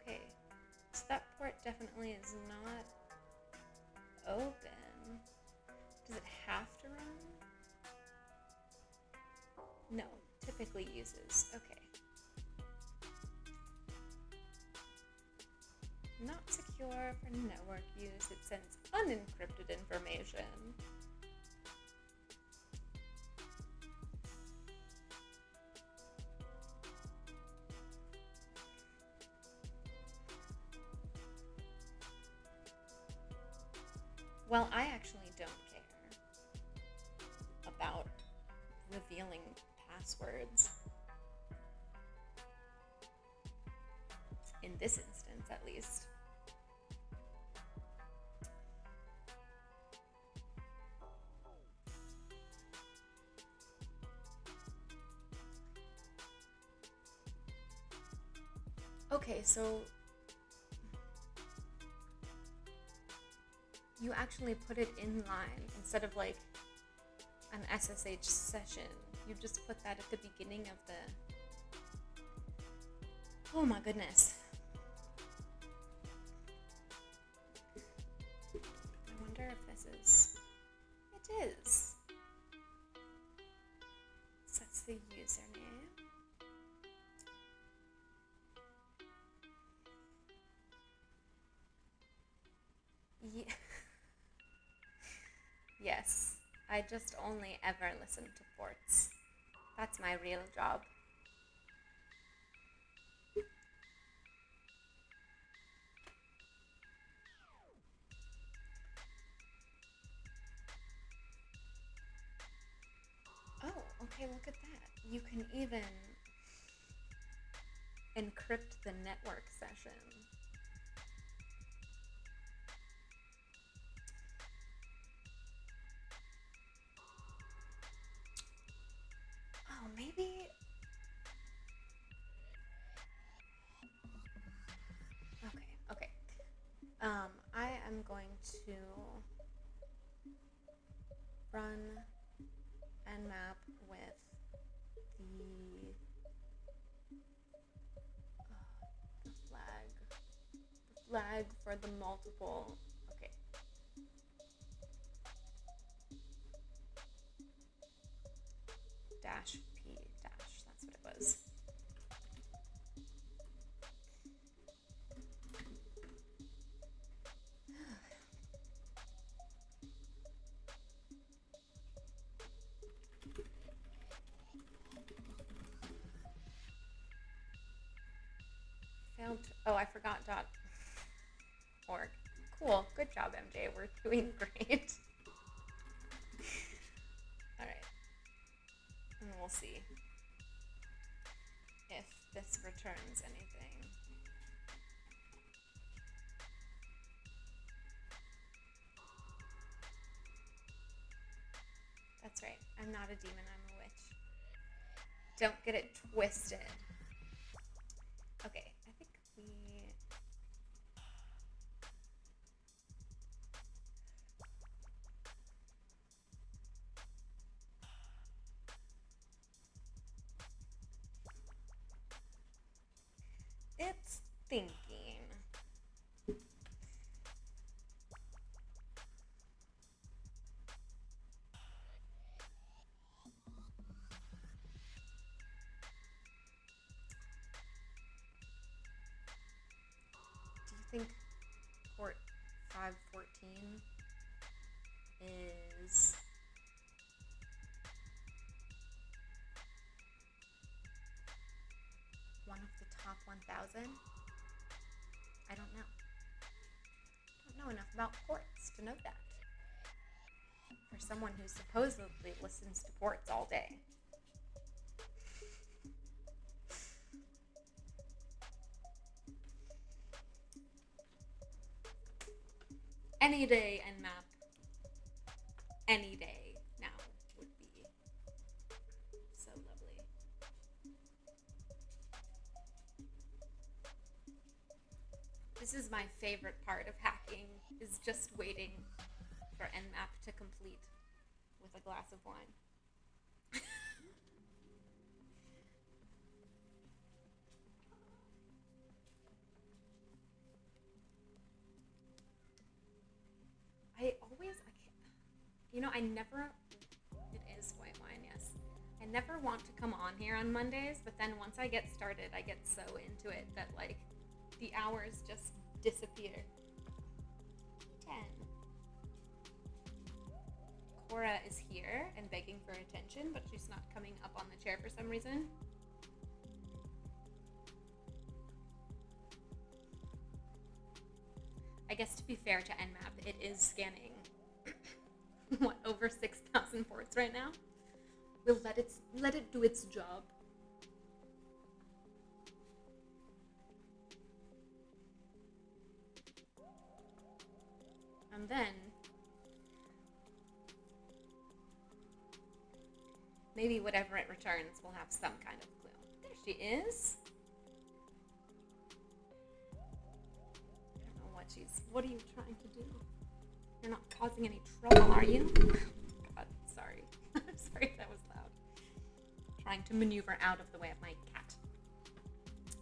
Okay, so that port definitely is not open. Does it have to run? No, typically uses. Okay. Not secure for network use. It sends unencrypted information. Well, I actually don't care about revealing passwords. In this instance, at least. Okay, so you actually put it in line instead of like an SSH session. You just put that at the beginning of the... Oh my goodness. I wonder if this is... It is. So that's the username. Yeah. Yes, I just only ever listen to ports. That's my real job. Oh, okay, look at that. You can even encrypt the network session. Oh, maybe... Okay. I am going to run nmap with the... flag for the multiple. Okay. Dash P dash, that's what it was. Oh, I forgot .org. Cool. Good job, MJ. We're doing great. All right. And we'll see if this returns anything. That's right. I'm not a demon. I'm a witch. Don't get it twisted. Okay. I think we... It's thinking. Do you think port 514 is one of the top 1,000? I don't know. I don't know enough about ports to know that. For someone who supposedly listens to ports all day. Any day Nmap, any day now would be so lovely. This is my favorite part of hacking, is just waiting for Nmap to complete with a glass of wine. I never, it is white wine, yes. I never want to come on here on Mondays, but then once I get started, I get so into it that, like, the hours just disappear. 10. Cora is here and begging for attention, but she's not coming up on the chair for some reason. I guess to be fair to Nmap, it is scanning what, over 6,000 ports right now? We'll let it do its job. And then maybe whatever it returns will have some kind of clue. There she is. I don't know what are you trying to do? You're not causing any trouble, are you? God, sorry. I'm sorry that was loud. Trying to maneuver out of the way of my cat.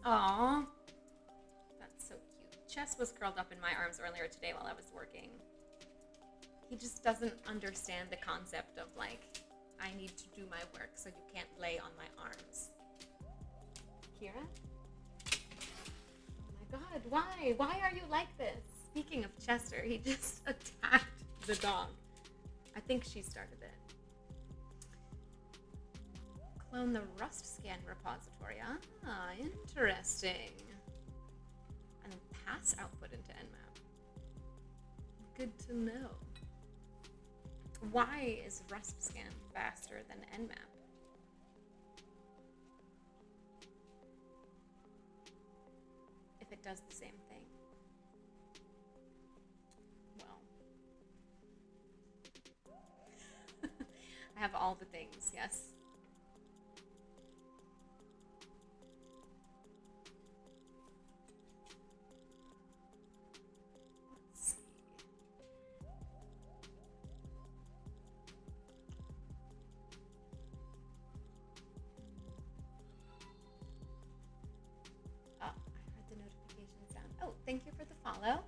Aww. That's so cute. Chess was curled up in my arms earlier today while I was working. He just doesn't understand the concept of, like, I need to do my work, so you can't lay on my arms. Kira? Oh my god, why? Why are you like this? Speaking of Chester, he just attacked the dog. I think she started it. Clone the Rust Scan repository. Ah, interesting. And pass output into Nmap. Good to know. Why is Rust Scan faster than Nmap? If it does the same thing. I have all the things, yes. Let's see. Oh, I heard the notification sound. Oh, thank you for the follow. Hello?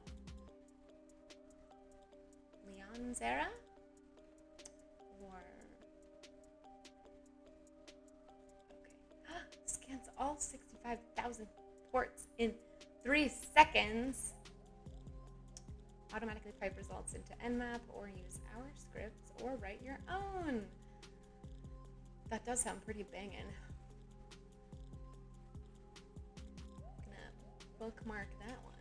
Leon Zara? Or... Okay. Scans all 65,000 ports in 3 seconds. Automatically pipe results into Nmap or use our scripts or write your own. That does sound pretty banging. Gonna bookmark that one.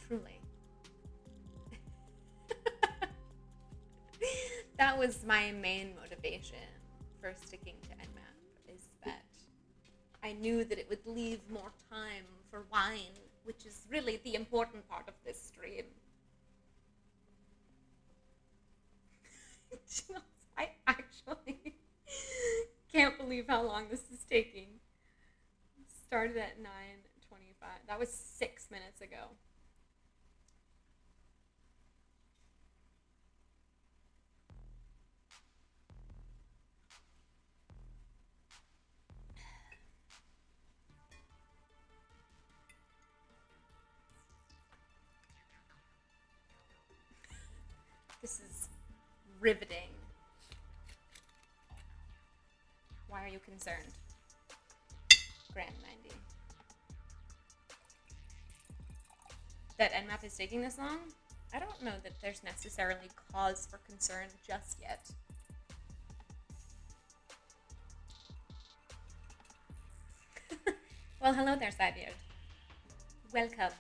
Truly. That was my main motivation for sticking to Nmap, is that I knew that it would leave more time for wine, which is really the important part of this stream. I actually can't believe how long this is taking. Started at 9:25. That was 6 minutes ago. This is riveting. Why are you concerned? Grand 90. That Nmap is taking this long? I don't know that there's necessarily cause for concern just yet. Well, hello there, Cybeard. Welcome.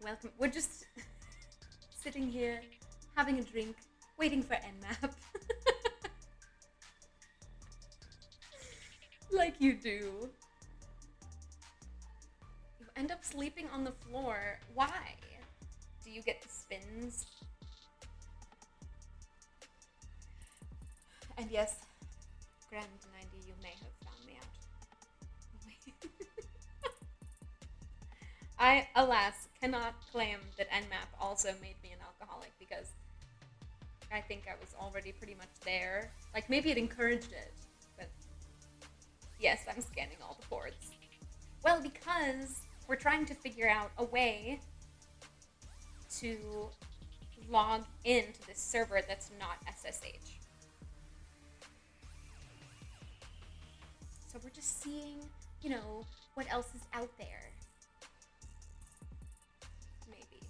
Welcome. We're just sitting here, having a drink, waiting for Nmap. Like you do. You end up sleeping on the floor. Why? Do you get the spins? And yes, Grand 90, you may have found me out. I, alas, cannot claim that Nmap also made me an alcoholic, because I think I was already pretty much there. Like, maybe it encouraged it, but yes, I'm scanning all the ports. Well, because we're trying to figure out a way to log into this server that's not SSH. So we're just seeing, you know, what else is out there. Maybe.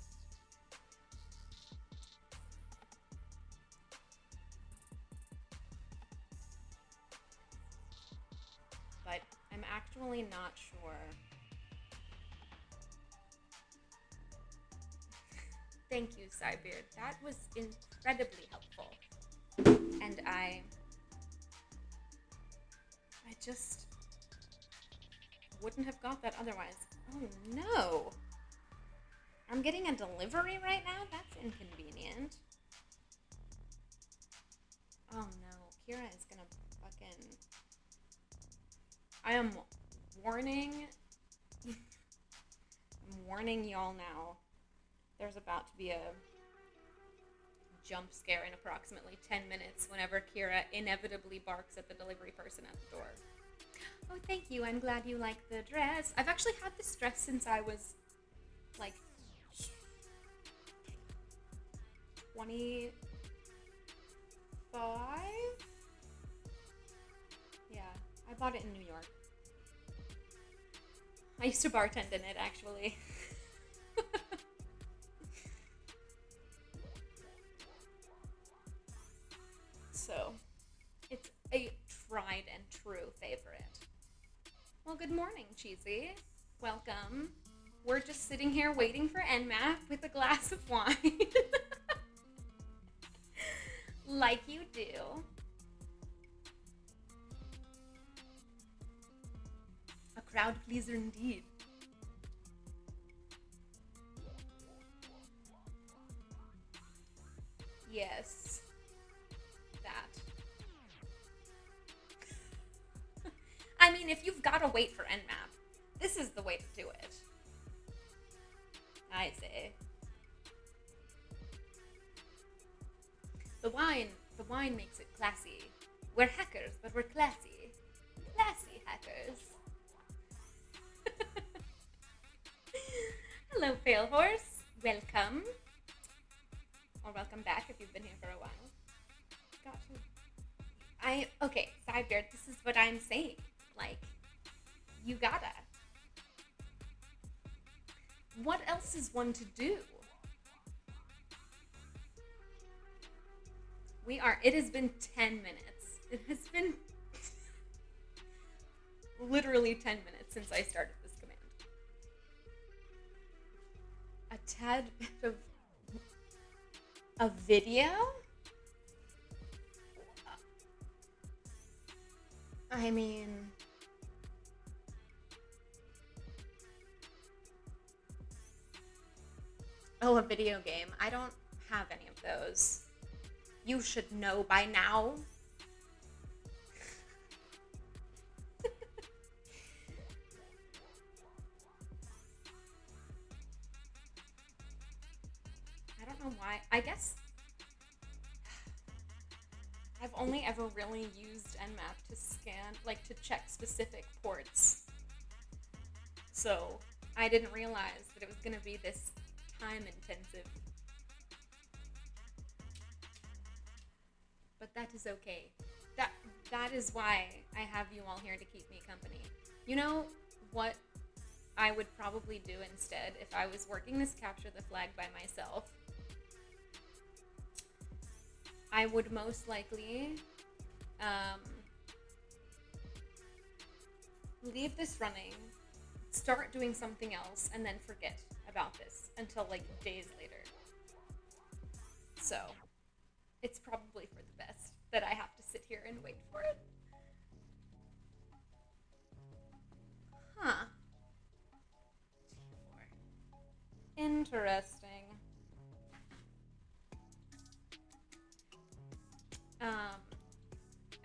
But I'm actually not sure. Thank you, Cybeard. That was incredibly helpful. And I just wouldn't have got that otherwise. Oh no! I'm getting a delivery right now? That's inconvenient. Oh no, Kira is gonna fucking... I am warning... I'm warning y'all now. There's about to be a jump scare in approximately 10 minutes whenever Kira inevitably barks at the delivery person at the door. Oh, thank you. I'm glad you like the dress. I've actually had this dress since I was, like, 25? Yeah, I bought it in New York. I used to bartend in it, actually. So, it's a tried and true favorite. Well, good morning, Cheesy. Welcome. We're just sitting here waiting for Nmap with a glass of wine. Like you do. A crowd pleaser indeed. Yes. I mean, if you've got to wait for Nmap, this is the way to do it. I say. The wine makes it classy. We're hackers, but we're classy. Classy hackers. Hello, Pale Horse. Welcome. Or welcome back if you've been here for a while. Gotcha. Okay, Sidebeard, this is what I'm saying. Like, you gotta. What else is one to do? It has been 10 minutes. It has been literally 10 minutes since I started this command. A tad bit of a video? I mean, oh, a video game. I don't have any of those. You should know by now. I don't know why. I guess I've only ever really used Nmap to scan, like to check specific ports. So I didn't realize that it was going to be this time intensive. But that is okay. That is why I have you all here to keep me company. You know what I would probably do instead if I was working this capture the flag by myself? I would most likely leave this running, start doing something else, and then forget about this until like days later. So it's probably for the best that I have to sit here and wait for it. Huh. Interesting.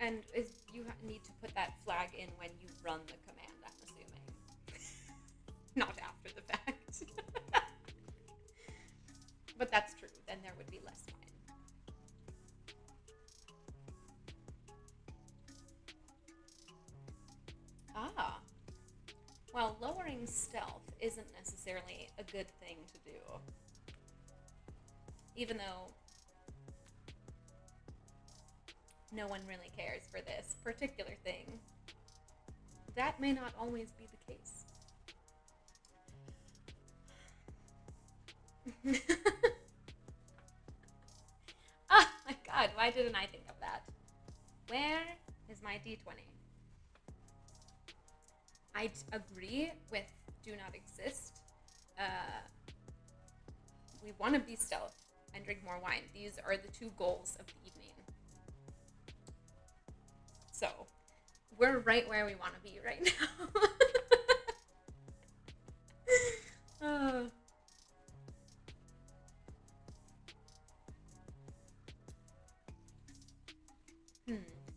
And you need to put that flag in when you run the command, I'm assuming. Not after the fact. But that's true, then there would be less time. Ah. Well, lowering stealth isn't necessarily a good thing to do. Even though no one really cares for this particular thing, that may not always be the case. Oh my god, why didn't I think of that? Where is my D20? I agree with do not exist. We want to be stealth and drink more wine. These are the two goals of the evening. So, we're right where we want to be right now.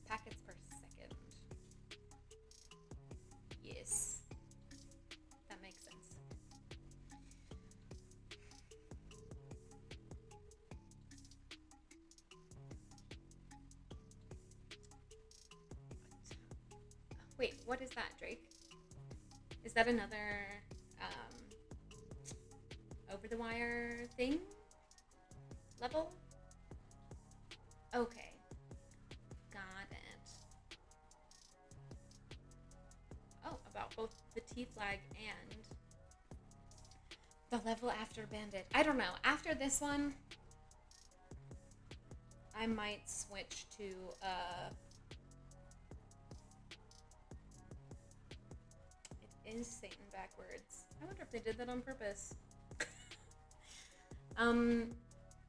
Packets per second. Yes. That makes sense. Wait, what is that, Drake? Is that another over the wire thing? Level? Okay. Got it. Oh, about both the T flag and the level after Bandit. I don't know. After this one, I might switch to it is Satan backwards. I wonder if they did that on purpose.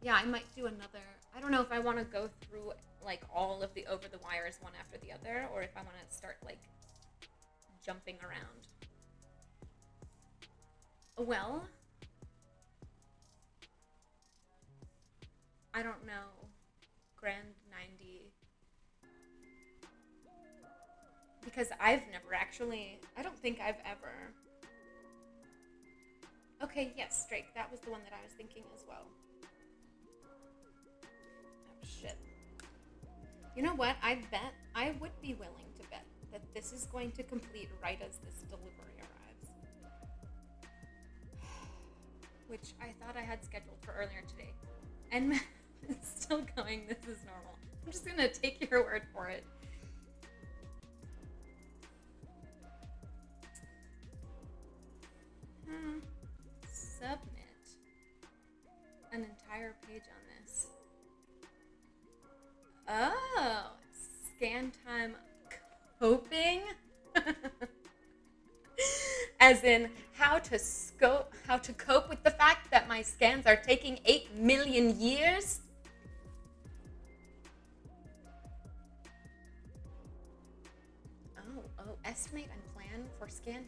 Yeah, I might do another. I don't know if I want to go through like all of the over the wires one after the other, or if I want to start like jumping around. Well, I don't know. Grand 90. Because I've never actually, I don't think I've ever. Okay, yes, Drake, that was the one that I was thinking as well. Oh, shit. You know what? I bet, I would be willing to bet that this is going to complete right as this delivery arrives. which I thought I had scheduled for earlier today. And it's still going. This is normal. I'm just going to take your word for it. Submit an entire page on this. Oh, scan time coping? As in how to cope with the fact that my scans are taking 8 million years? Oh, estimate and plan for scan time.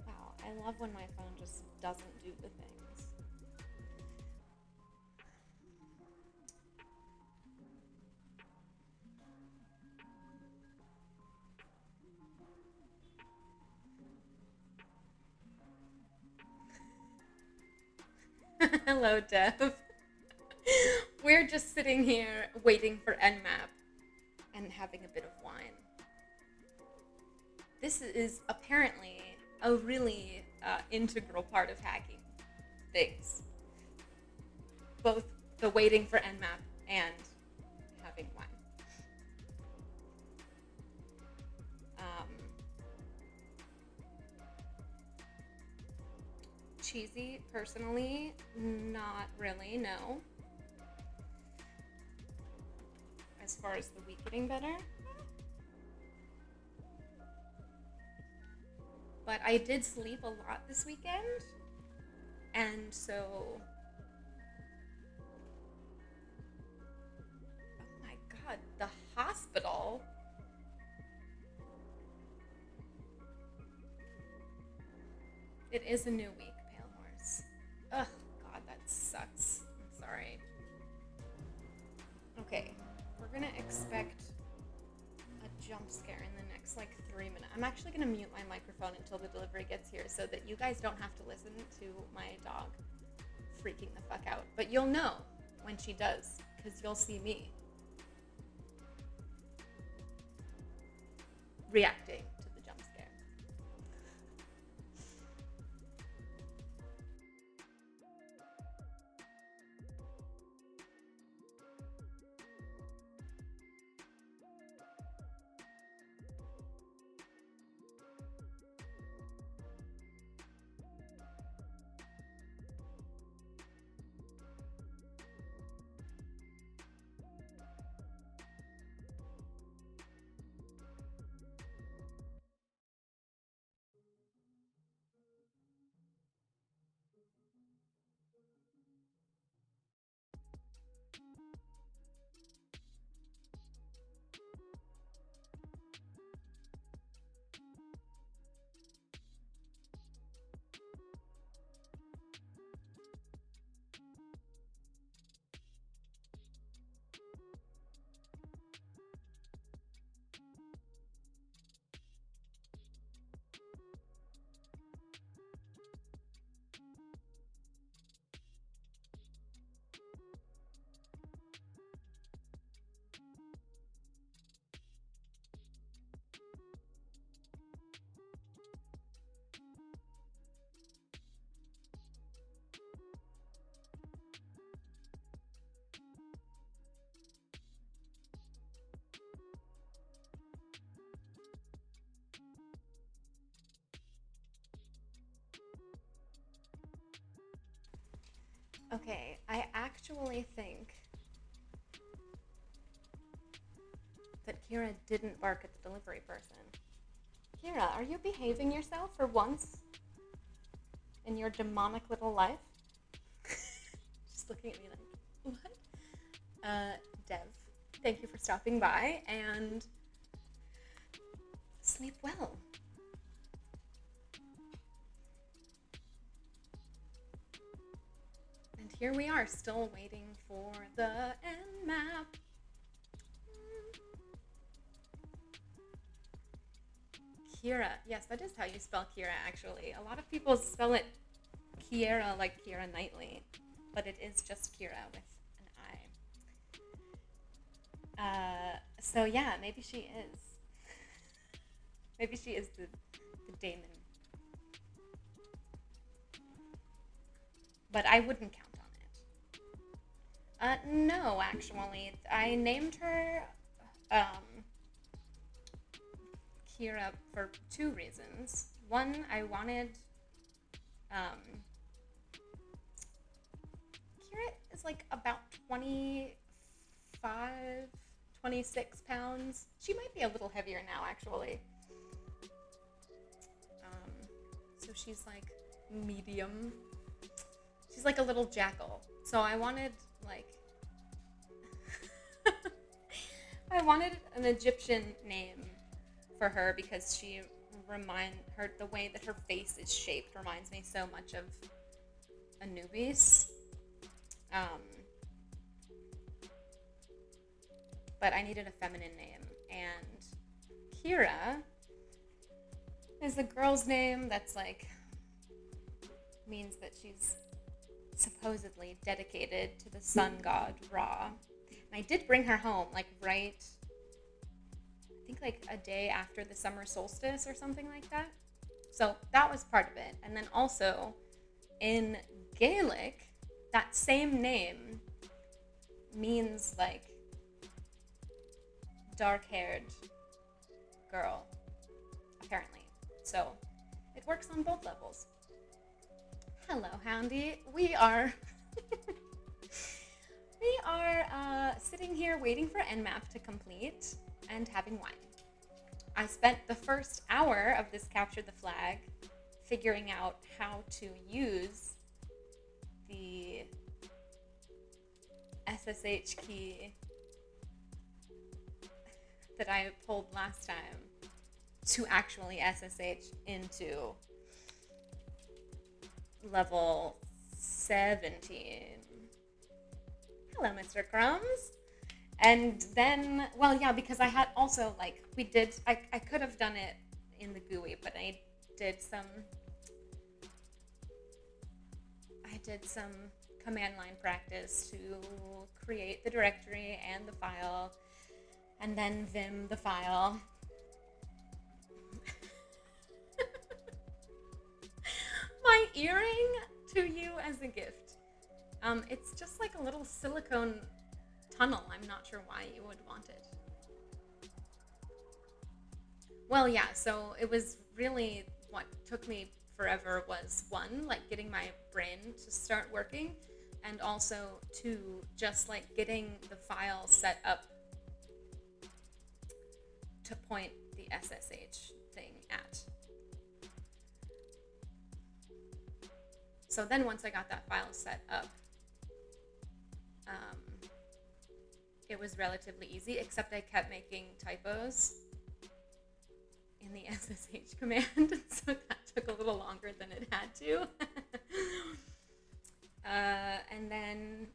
Wow, I love when my phone just doesn't do the things. Hello, Dev. We're just sitting here waiting for Nmap and having a bit of wine. This is apparently a really integral part of hacking things. Both the waiting for Nmap and having wine. Cheesy, personally, not really, no. As far as the week getting better. But I did sleep a lot this weekend, and so... Oh my god, the hospital? It is a new week. Ugh, God, that sucks. I'm sorry. Okay, we're gonna expect a jump scare in the next, 3 minutes. I'm actually gonna mute my microphone until the delivery gets here so that you guys don't have to listen to my dog freaking the fuck out. But you'll know when she does, because you'll see me reacting to the jump scare. Okay, I actually think that Kira didn't bark at the delivery person. Kira, are you behaving yourself for once in your demonic little life? Just looking at me like, what? Dev, thank you for stopping by, and sleep well. And here we are, still waiting for the Nmap. Kira, yes, that is how you spell Kira, actually. A lot of people spell it Kiera, like Keira Knightley, but it is just Kira with an I. So yeah, maybe she is. Maybe she is the Damon. But I wouldn't count on it. No, actually. I named her Kira for two reasons. One, I wanted... Kira is like about 25, 26 pounds. She might be a little heavier now, actually. So she's like medium. She's like a little jackal. So I wanted like I wanted an Egyptian name for her because the way that her face is shaped reminds me so much of Anubis. But I needed a feminine name, and Kira is a girl's name that's like means that she's supposedly dedicated to the sun god Ra. And I did bring her home I think like a day after the summer solstice or something like that. So that was part of it. And then also in Gaelic, that same name means like dark-haired girl, apparently. So it works on both levels. Hello, Houndy. We are sitting here waiting for Nmap to complete and having wine. I spent the first hour of this capture the flag figuring out how to use the SSH key that I pulled last time to actually SSH into level 17. Hello, Mr. Crumbs. And then, well, yeah, because I had also, I could have done it in the GUI, but I did some command line practice to create the directory and the file, and then vim the file. My earring to you as a gift. It's just like a little silicone tunnel. I'm not sure why you would want it. Well, yeah, so it was really what took me forever was one, like getting my brain to start working, and also two, just like getting the file set up to point the SSH thing at. So then once I got that file set up, it was relatively easy, except I kept making typos in the SSH command, so that took a little longer than it had to. And then,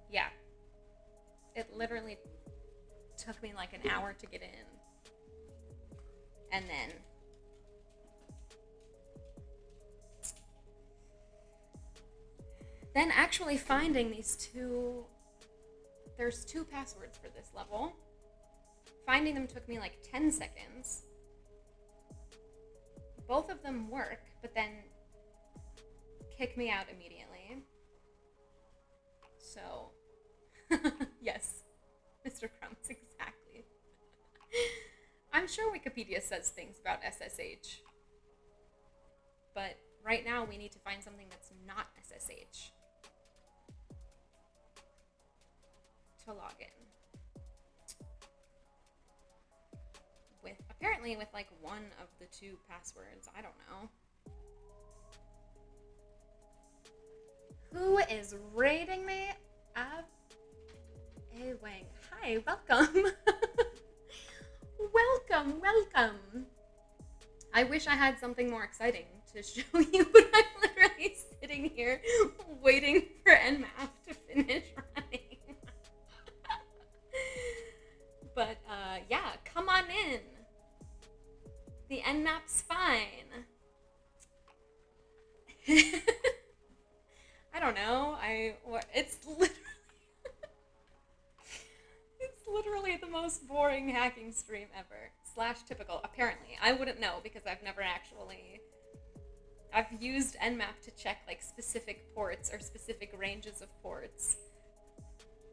yeah, it literally took me like an hour to get in. And then actually finding these there's two passwords for this level. Finding them took me like 10 seconds. Both of them work, but then kick me out immediately. So, yes, Mr. Crumbs, exactly. I'm sure Wikipedia says things about SSH. But right now we need to find something that's not SSH to log in. Apparently with like one of the two passwords. I don't know. Who is raiding me? Hey Wang. Hi, welcome. welcome. I wish I had something more exciting to show you, but I'm literally sitting here waiting for Nmap to finish running. But yeah, come on in. The Nmap's fine. I don't know. It's literally most boring hacking stream ever. / typical. Apparently. I wouldn't know because I've never actually... I've used Nmap to check like specific ports or specific ranges of ports.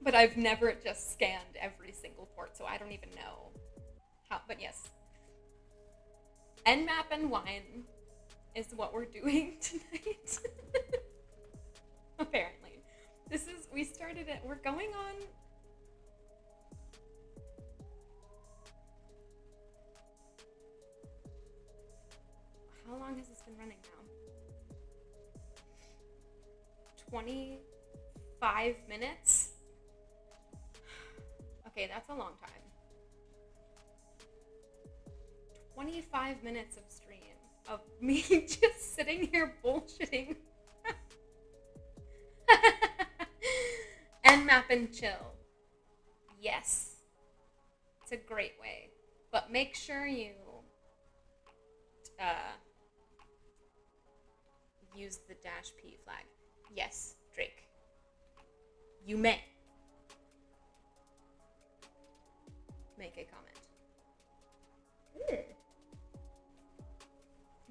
But I've never just scanned every single port, so I don't even know how. But yes. Nmap and wine is what we're doing tonight. Apparently. We started it, we're going on... How long has this been running now? 25 minutes? Okay, that's a long time. 25 minutes of stream of me just sitting here bullshitting. Nmap and chill. Yes. It's a great way. But make sure you use the -P flag. Yes, Drake. You may make a comment.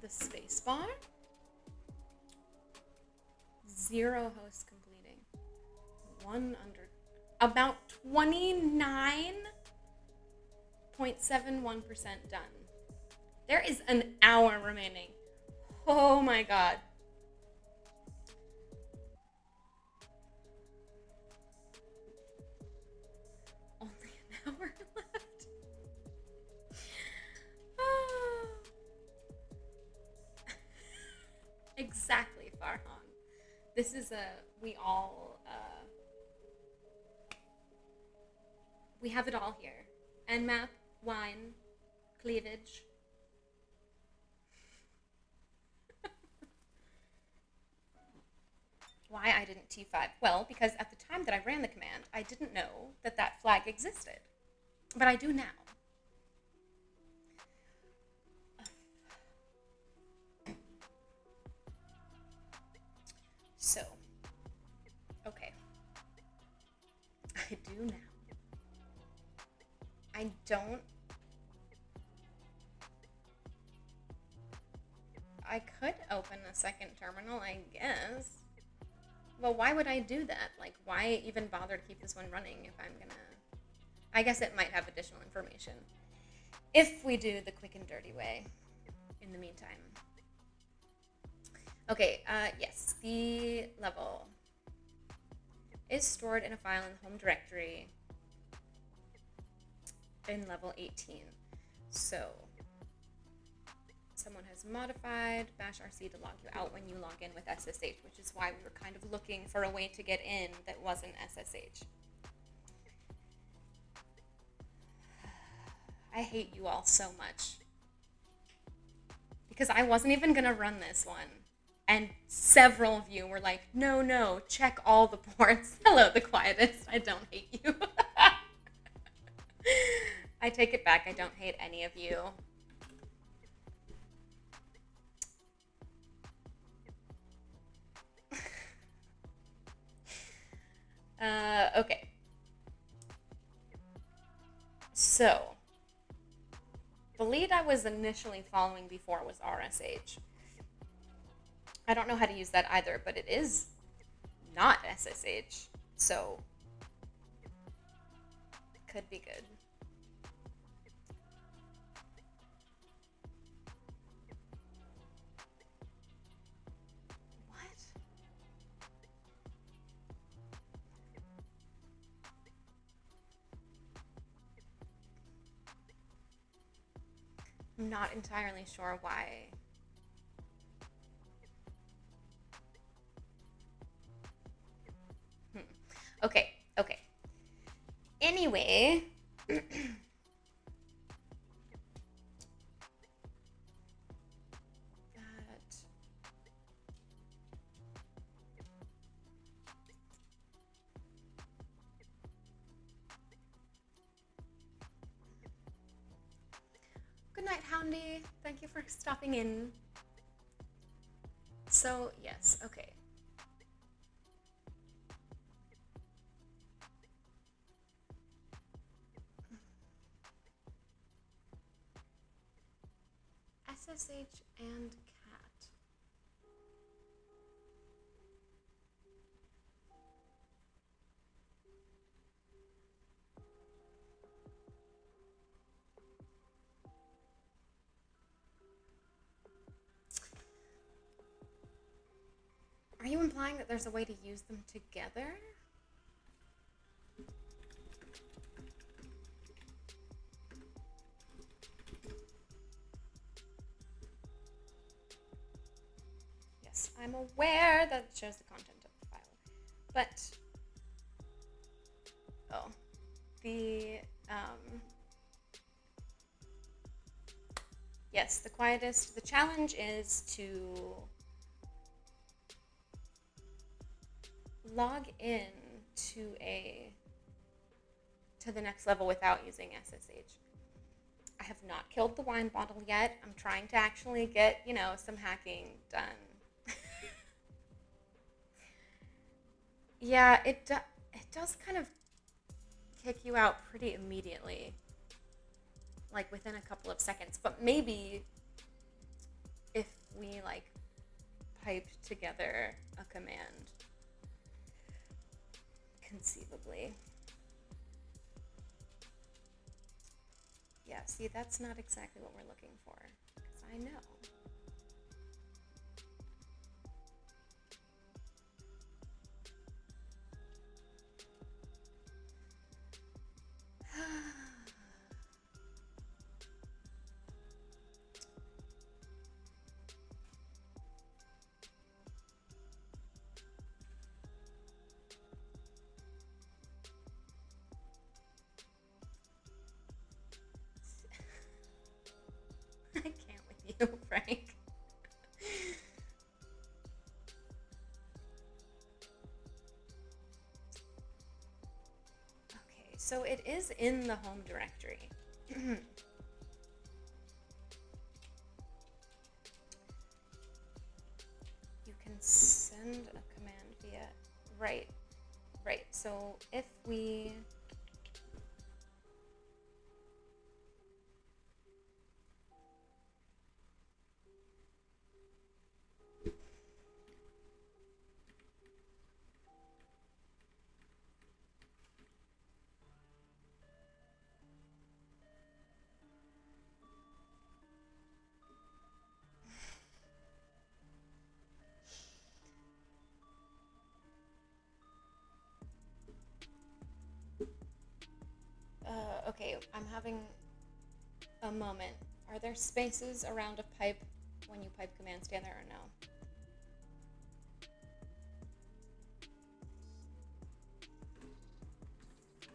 The spacebar? 0 hosts completing. 1 under. About 29.71% done. There is an hour remaining. Oh my god. Only an hour left. Exactly, Farhan. This is we have it all here. Nmap, wine, cleavage. Why I didn't T5? Well, because at the time that I ran the command, I didn't know that that flag existed. But I do now. So, okay. I do now. I don't... I could open a second terminal, I guess. Well, why would I do that? Like, why even bother to keep this one running if I'm gonna... I guess it might have additional information. If we do the quick and dirty way in the meantime. Okay, yes, the level is stored in a file in the home directory in level 18. So, someone has modified bash RC to log you out when you log in with SSH, which is why we were kind of looking for a way to get in that wasn't SSH. I hate you all so much. Because I wasn't even going to run this one. And several of you were like, no, check all the ports. Hello, the quietest. I don't hate you. I take it back. I don't hate any of you. Okay. So, the lead I was initially following before was RSH. I don't know how to use that either, but it is not SSH, so could be good. I'm not entirely sure why. Okay. Anyway. Good night, Houndy. Thank you for stopping in. So, yes, okay. SSH and cat. Are you implying that there's a way to use them together? Yes, I'm aware that it shows the content of the file, but yes, the quietest. The challenge is to log in to the next level without using SSH. I have not killed the wine bottle yet. I'm trying to actually get, some hacking done. Yeah, it does kind of kick you out pretty immediately, like within a couple of seconds. But maybe if we piped together a command, conceivably. Yeah, see, that's not exactly what we're looking for, because I know. I can't with you, Frank. Okay, so it is in the home directory. You can send a command via, right. So if we okay, I'm having a moment. Are there spaces around a pipe when you pipe commands together or no?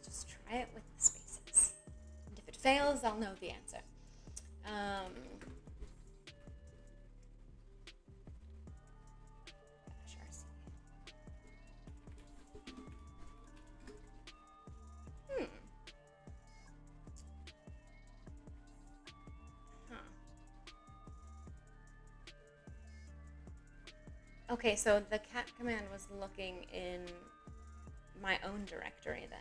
Just try it with the spaces. And if it fails, I'll know the answer. Okay, so the cat command was looking in my own directory then.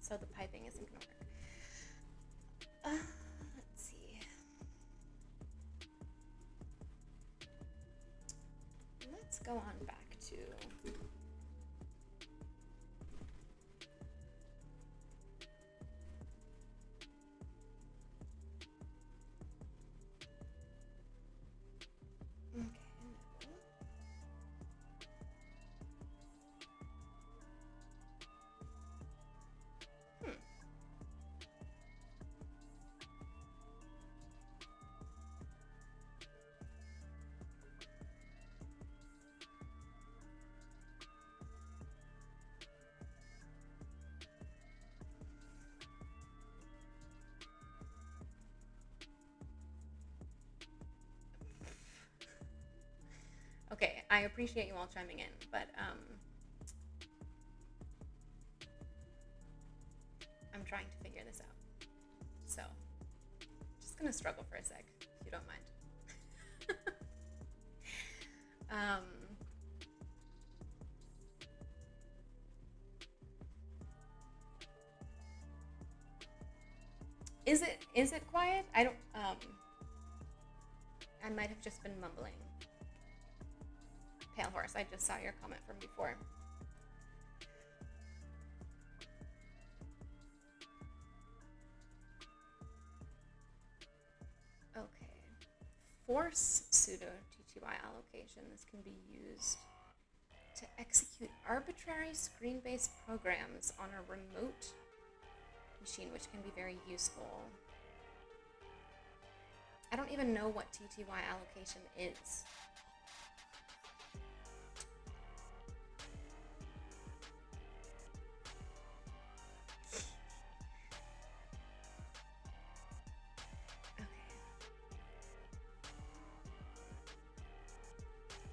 So the piping isn't going to work. Let's see. Let's go on back to... Okay, I appreciate you all chiming in, but I'm trying to figure this out. So, just gonna struggle for a sec, if you don't mind. Is it quiet? I don't, I might have just been mumbling. Pale Horse, I just saw your comment from before. Okay. Force pseudo TTY allocation. This can be used to execute arbitrary screen-based programs on a remote machine, which can be very useful. I don't even know what TTY allocation is.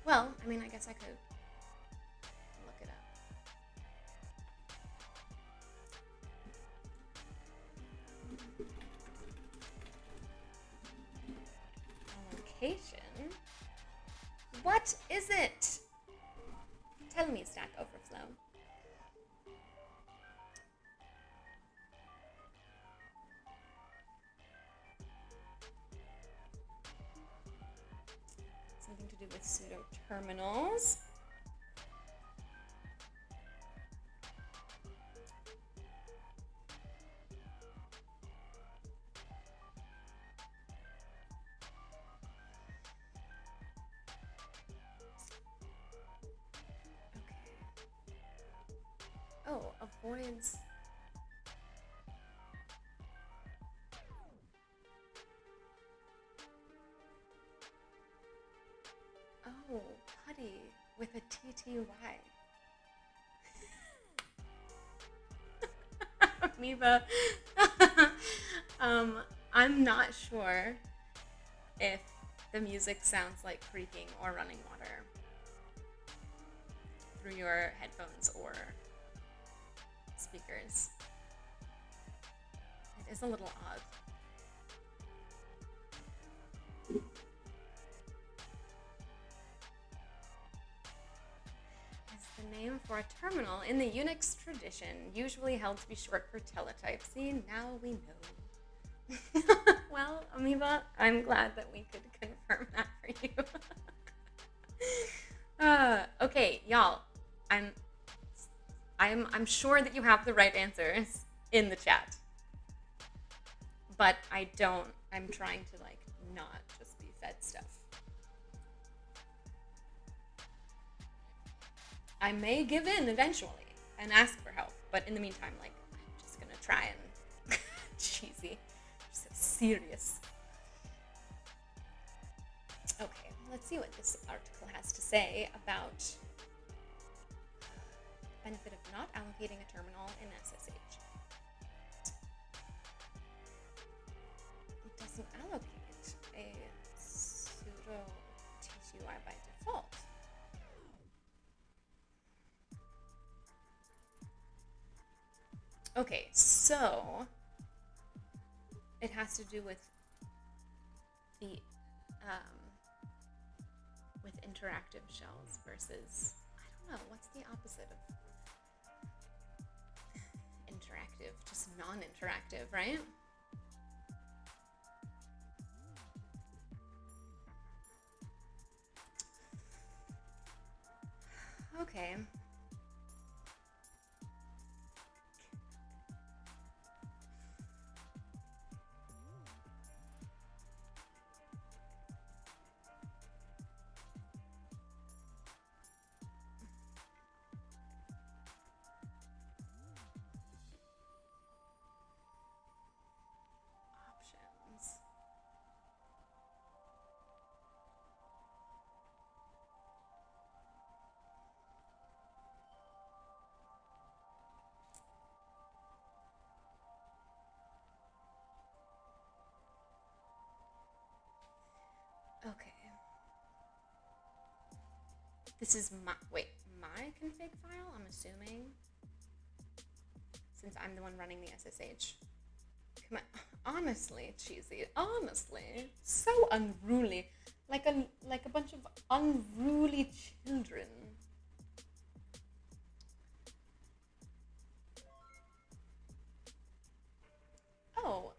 Well, I mean, I guess I could look it up. Allocation? What is it? Tell me, Stack Overflow. Something to do with pseudo terminals. Oh, avoids. Oh, putty with a TTY. Amoeba. I'm not sure if the music sounds like creaking or running water through your headphones or speakers. It is a little odd. The name for a terminal in the Unix tradition, usually held to be short for teletype. See, now we know. Well, Amoeba, I'm glad that we could confirm that for you. Okay, y'all, I'm sure that you have the right answers in the chat, but I'm trying to like not just be fed stuff. I may give in eventually and ask for help, but in the meantime, like, I'm just gonna try and cheesy, just so serious. Okay, let's see what this article has to say about the benefit of not allocating a terminal in SSH. It doesn't allocate a pseudo TTY by default. Okay, so it has to do with the with interactive shells versus, I don't know, what's the opposite of interactive? Just non-interactive, right? Okay. Okay. This is my config file, I'm assuming. Since I'm the one running the SSH. Come on. Honestly, cheesy. Honestly. So unruly. Like a bunch of unruly children. Oh,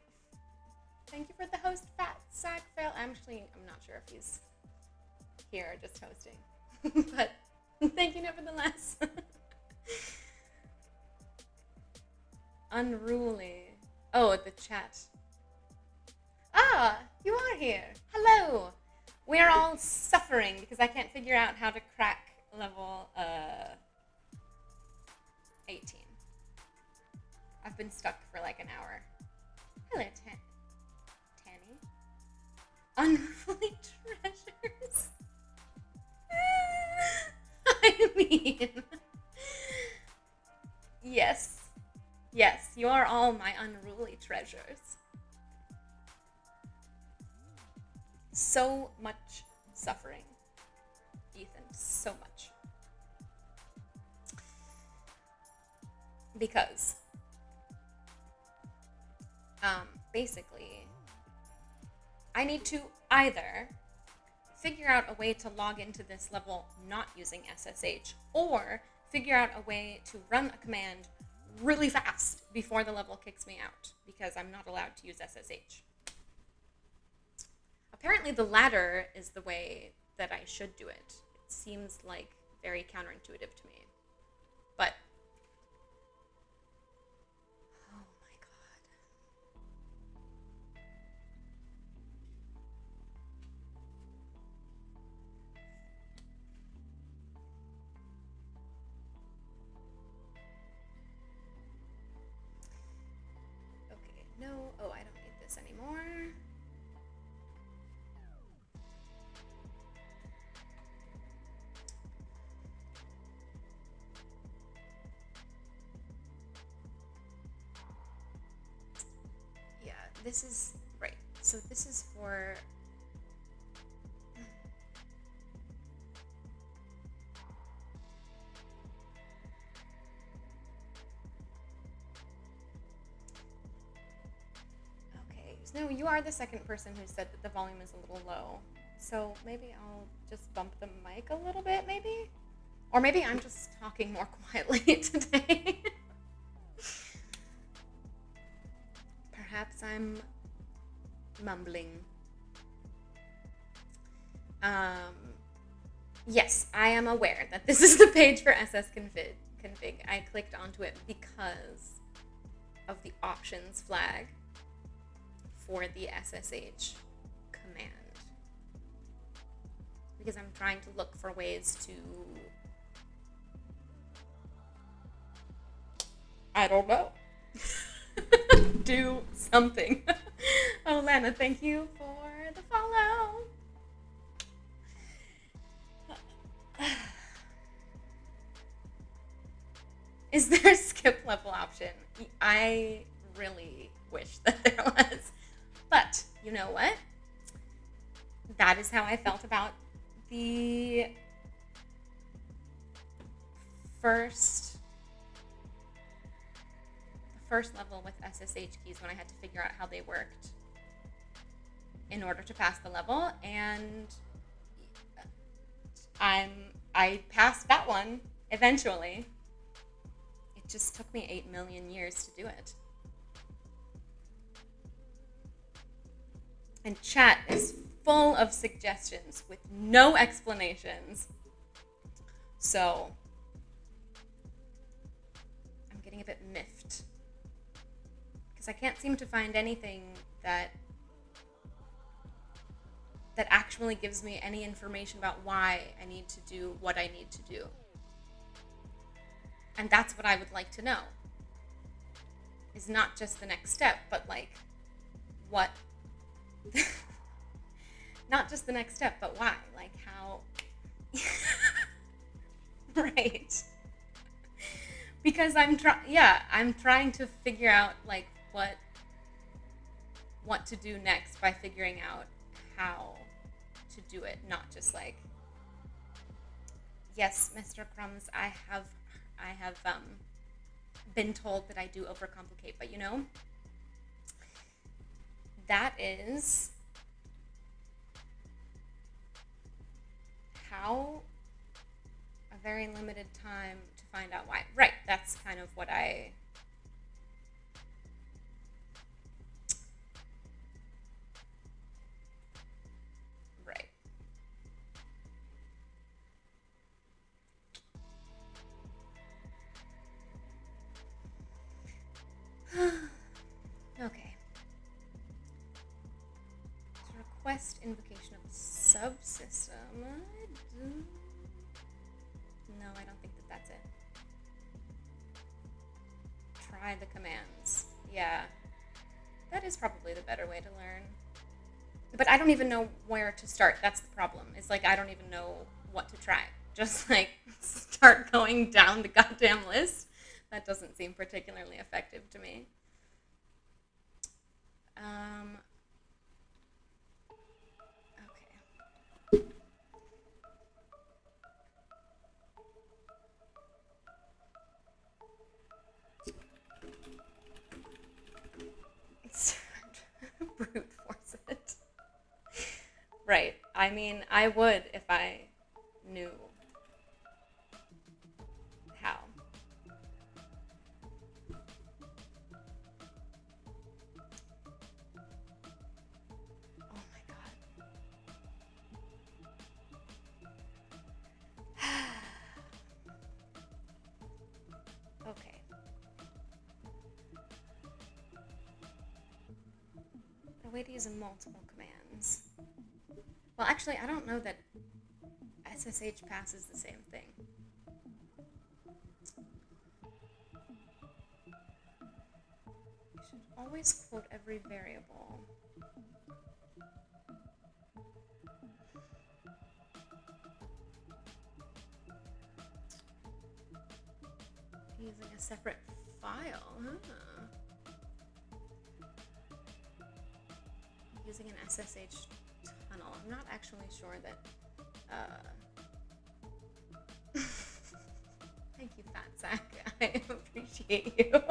fail. I'm not sure if he's here or just hosting. But thank you nevertheless. Unruly. Oh, the chat. Ah, you are here. Hello. We're all suffering because I can't figure out how to crack level 18. I've been stuck for like an hour. Hello, Tanny. Unruly treasures. I mean, yes, you are all my unruly treasures. So much suffering, Ethan, so much. Because, basically, I need to either figure out a way to log into this level not using SSH, or figure out a way to run a command really fast before the level kicks me out, because I'm not allowed to use SSH. Apparently the latter is the way that I should do it. It seems like very counterintuitive to me. But, oh my god. Okay, no, oh, I don't need this anymore. This is, right, so this is for, okay, no, you are the second person who said that the volume is a little low, so maybe I'll just bump the mic a little bit, maybe? Or maybe I'm just talking more quietly today. Perhaps I'm mumbling. Yes, I am aware that this is the page for ssconfig. I clicked onto it because of the options flag for the SSH command. Because I'm trying to look for ways to, I don't know, do something. Oh, Lana, thank you for the follow. Is there a skip level option? I really wish that there was. But you know what? That is how I felt about the first level with SSH keys, when I had to figure out how they worked in order to pass the level, and I passed that one eventually. It just took me 8 million years to do it. And chat is full of suggestions with no explanations. So I'm getting a bit miffed, because I can't seem to find anything that actually gives me any information about why I need to do what I need to do. And that's what I would like to know. Is not just the next step, but like what not just the next step, but why? Like how right. Because I'm trying to figure out like what to do next by figuring out how to do it, not just like, yes, Mr. Crumbs, I have been told that I do overcomplicate, but you know, that is how a very limited time to find out why. Right, that's kind of what I request invocation of a subsystem. No, I don't think that that's it. Try the commands. Yeah. That is probably the better way to learn. But I don't even know where to start. That's the problem. It's like I don't even know what to try. Just like start going down the goddamn list. That doesn't seem particularly effective to me. Okay. Brute force it. Right. I mean, I would if I knew how. Oh my god. Okay. A way to use multiple commands. Well, actually, I don't know that SSH pass is the same thing. You should always quote every variable. Using a separate file, huh? Using an SSH tunnel. I'm not actually sure that. Thank you, Fat Sack. I appreciate you.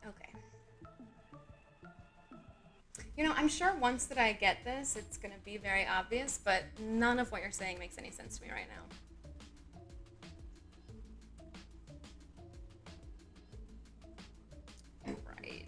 Okay. You know, I'm sure once that I get this, it's going to be very obvious, but none of what you're saying makes any sense to me right now. Right.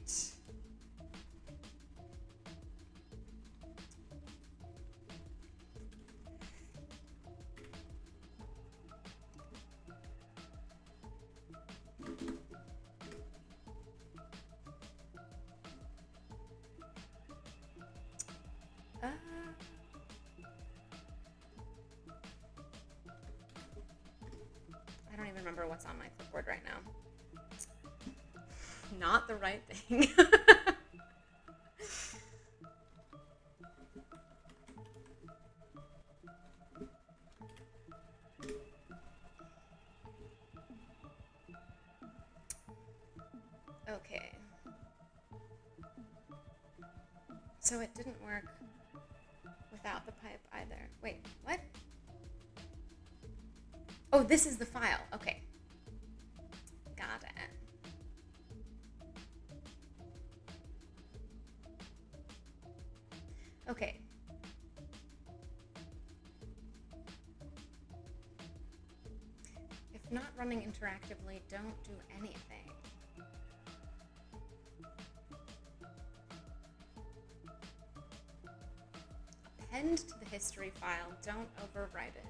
I don't even remember what's on my clipboard right now. Not the right thing. Okay. So it didn't work without the pipe either. Wait, what? Oh, this is the file. Okay. Got it. Okay. If not running interactively, don't do anything. Append to the history file, don't overwrite it.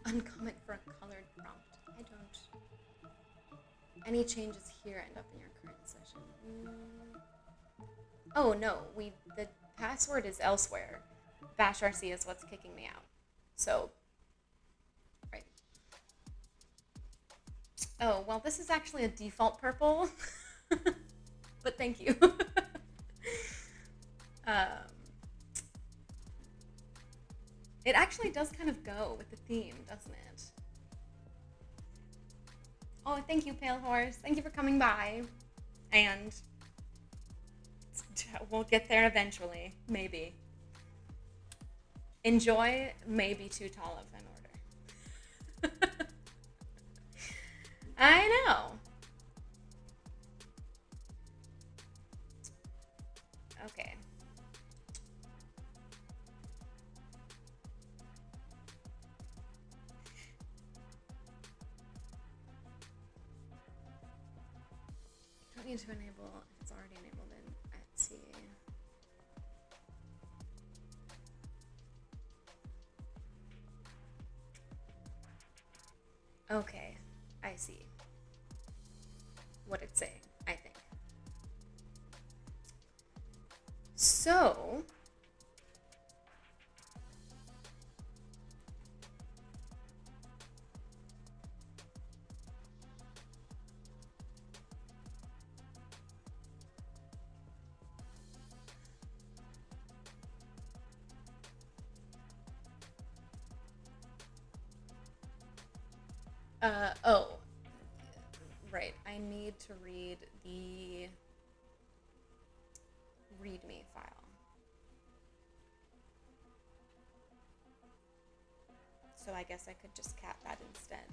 Uncomment for a colored prompt. I don't. Any changes here end up in your current session. Oh no, the password is elsewhere. BashRC is what's kicking me out. So, right. Oh, well, this is actually a default purple. But thank you. It actually does kind of go with the theme, doesn't it? Oh, thank you, Pale Horse. Thank you for coming by. And we'll get there eventually, maybe. Enjoy may be too tall of an order. I know. Okay. Don't need to enable if it's already enabled in Etsy. Okay, I see what it's saying, I think. So, oh, right, I need to read the README file. So I guess I could just cat that instead.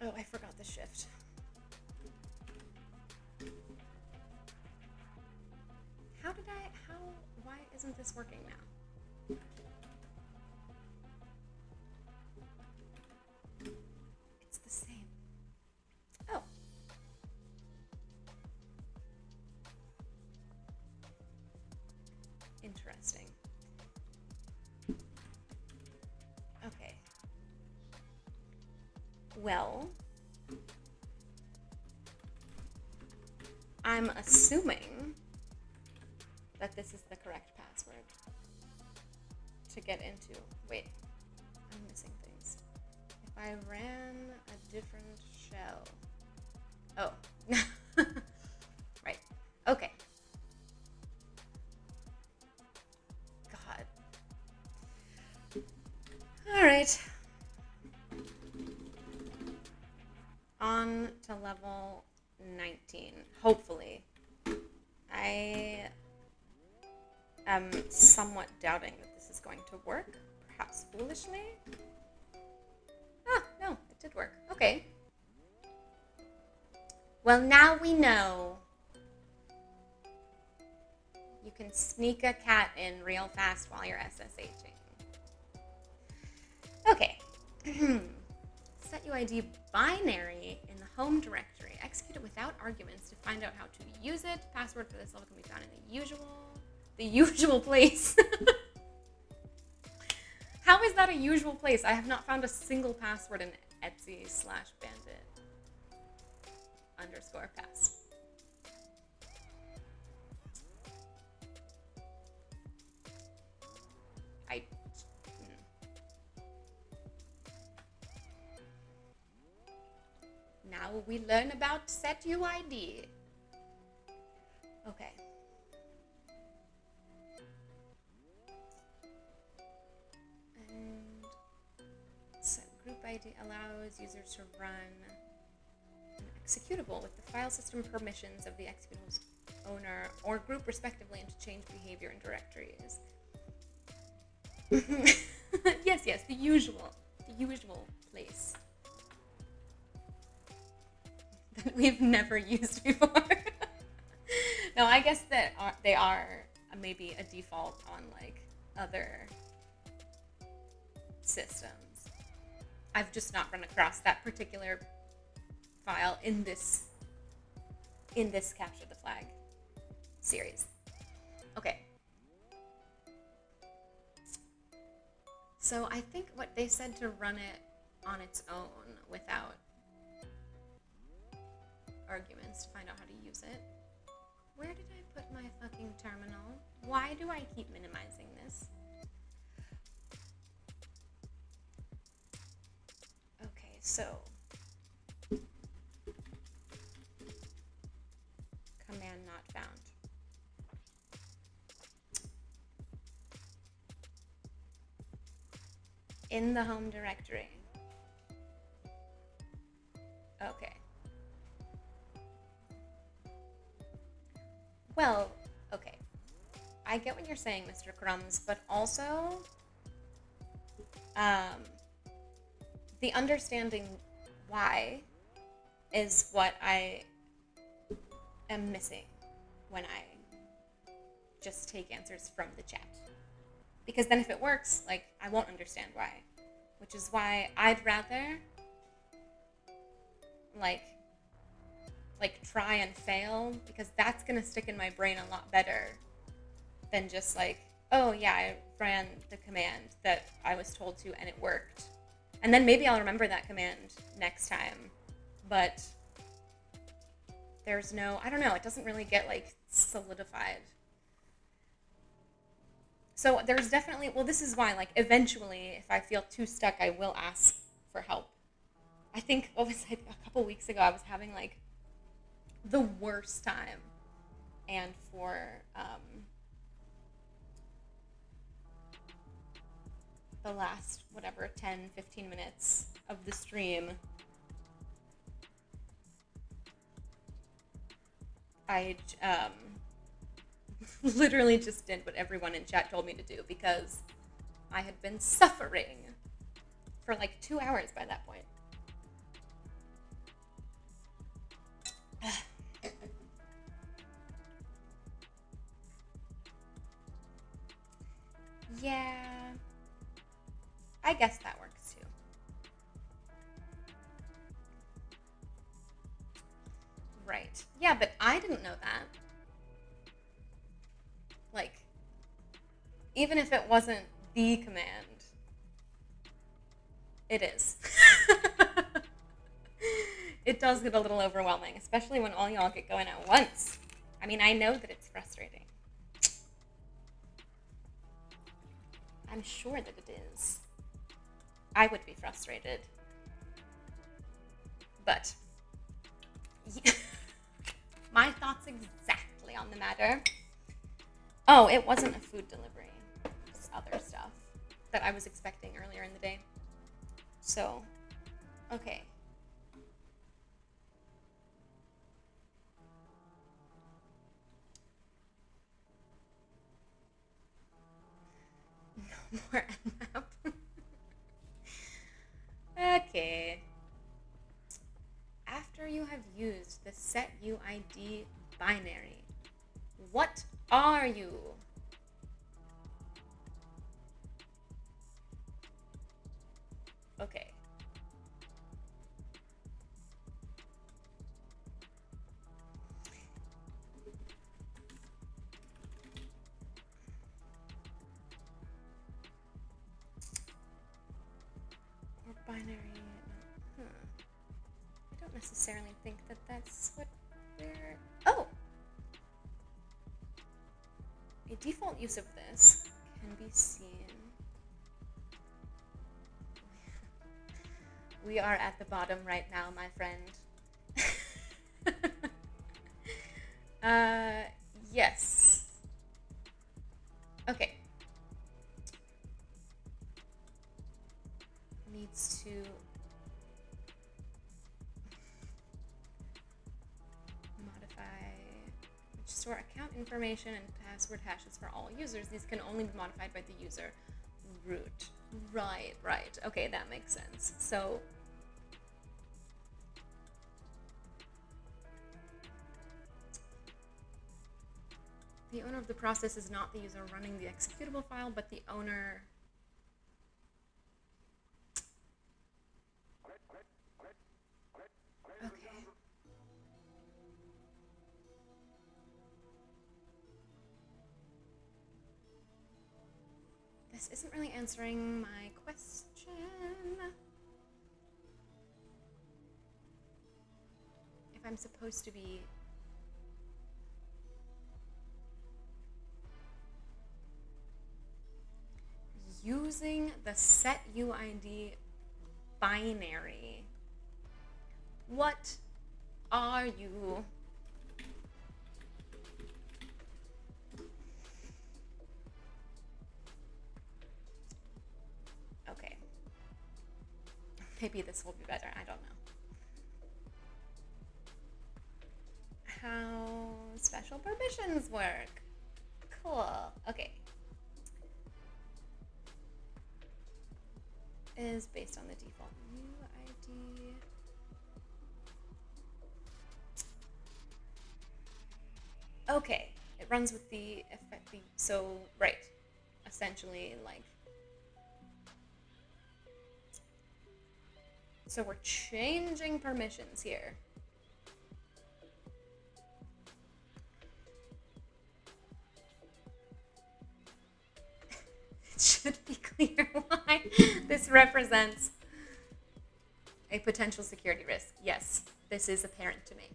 Oh, I forgot the shift. Why isn't this working now? It's the same. Oh. Interesting. Okay. Well, I'm assuming that this is the correct password to get into. Wait, I'm missing things. If I ran a different shell. Oh, right. Okay. God. All right. On to level 19, hopefully. I am somewhat doubting that this is going to work, perhaps foolishly. Ah, no, it did work. Okay. Well, now we know you can sneak a cat in real fast while you're SSHing. Okay. Set UID binary in the home directory. Execute it without arguments to find out how to use it. Password for this level can be found in the usual place. How is that a usual place? I have not found a single password in Etsy/Bandit _pass. Now we learn about set UID. Okay. And set group ID allows users to run an executable with the file system permissions of the executable's owner or group respectively, and to change behavior in directories. Yes, the usual place that we've never used before. No, I guess that they are maybe a default on like other systems. I've just not run across that particular file in this Capture the Flag series. Okay. So I think what they said to run it on its own without arguments to find out how to use it. Where did I put my fucking terminal? Why do I keep minimizing this? Okay, so command not found. In the home directory. Okay. Well, okay. I get what you're saying, Mr. Crumbs, but also the understanding why is what I am missing when I just take answers from the chat. Because then if it works, like, I won't understand why. Which is why I'd rather, like try and fail, because that's going to stick in my brain a lot better than just like, oh yeah, I ran the command that I was told to and it worked. And then maybe I'll remember that command next time. But there's no, I don't know, it doesn't really get like solidified. So there's definitely, well, this is why, like, eventually, if I feel too stuck, I will ask for help. I think, what was it, a couple weeks ago, I was having, like, the worst time. And for, the last, whatever, 10, 15 minutes of the stream, I, literally just did what everyone in chat told me to do, because I had been suffering for like 2 hours by that point. Yeah, I guess that works too. Right. Yeah, but I didn't know that. Like, even if it wasn't the command, it is. It does get a little overwhelming, especially when all y'all get going at once. I mean, I know that it's frustrating. I'm sure that it is. I would be frustrated. But my thoughts exactly on the matter. Oh, it wasn't a food delivery. It's other stuff that I was expecting earlier in the day. So, okay. No more nmap. Okay. After you have used the setUID binary, what are you? Okay. Or binary. I don't necessarily think that that's what we're... Oh! A default use of this can be seen. We are at the bottom right now, my friend. Yes. Okay. Needs to modify, store account information and password hashes for all users. These can only be modified by the user root. Right. Okay, that makes sense. So the owner of the process is not the user running the executable file, but the owner. Okay. This isn't really answering my question. If I'm supposed to be using the setUID binary, what are you? Okay. Maybe this will be better. I don't know. How special permissions work. Cool. Okay. Is based on the default UID. Okay. It runs with the effect. So, right. Essentially, like. So we're changing permissions here. It should be clear why this represents a potential security risk. Yes, this is apparent to me.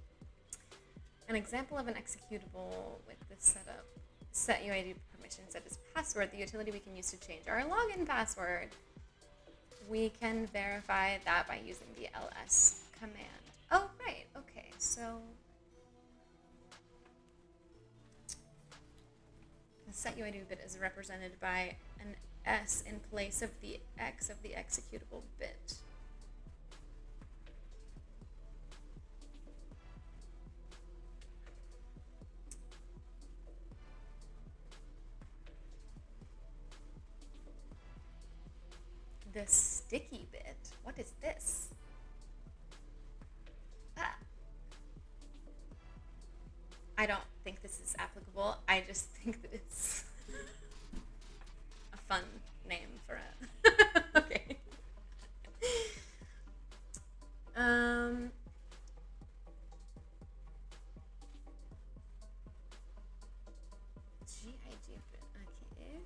An example of an executable with this setup, set UID permission set as password, the utility we can use to change our login password. We can verify that by using the ls command. Oh, right, okay, so the set UID bit is represented by an S in place of the X of the executable bit. The sticky bit? What is this? Ah. I don't think this is applicable. I just think that it's a fun name for it. Okay. GID bit. Okay.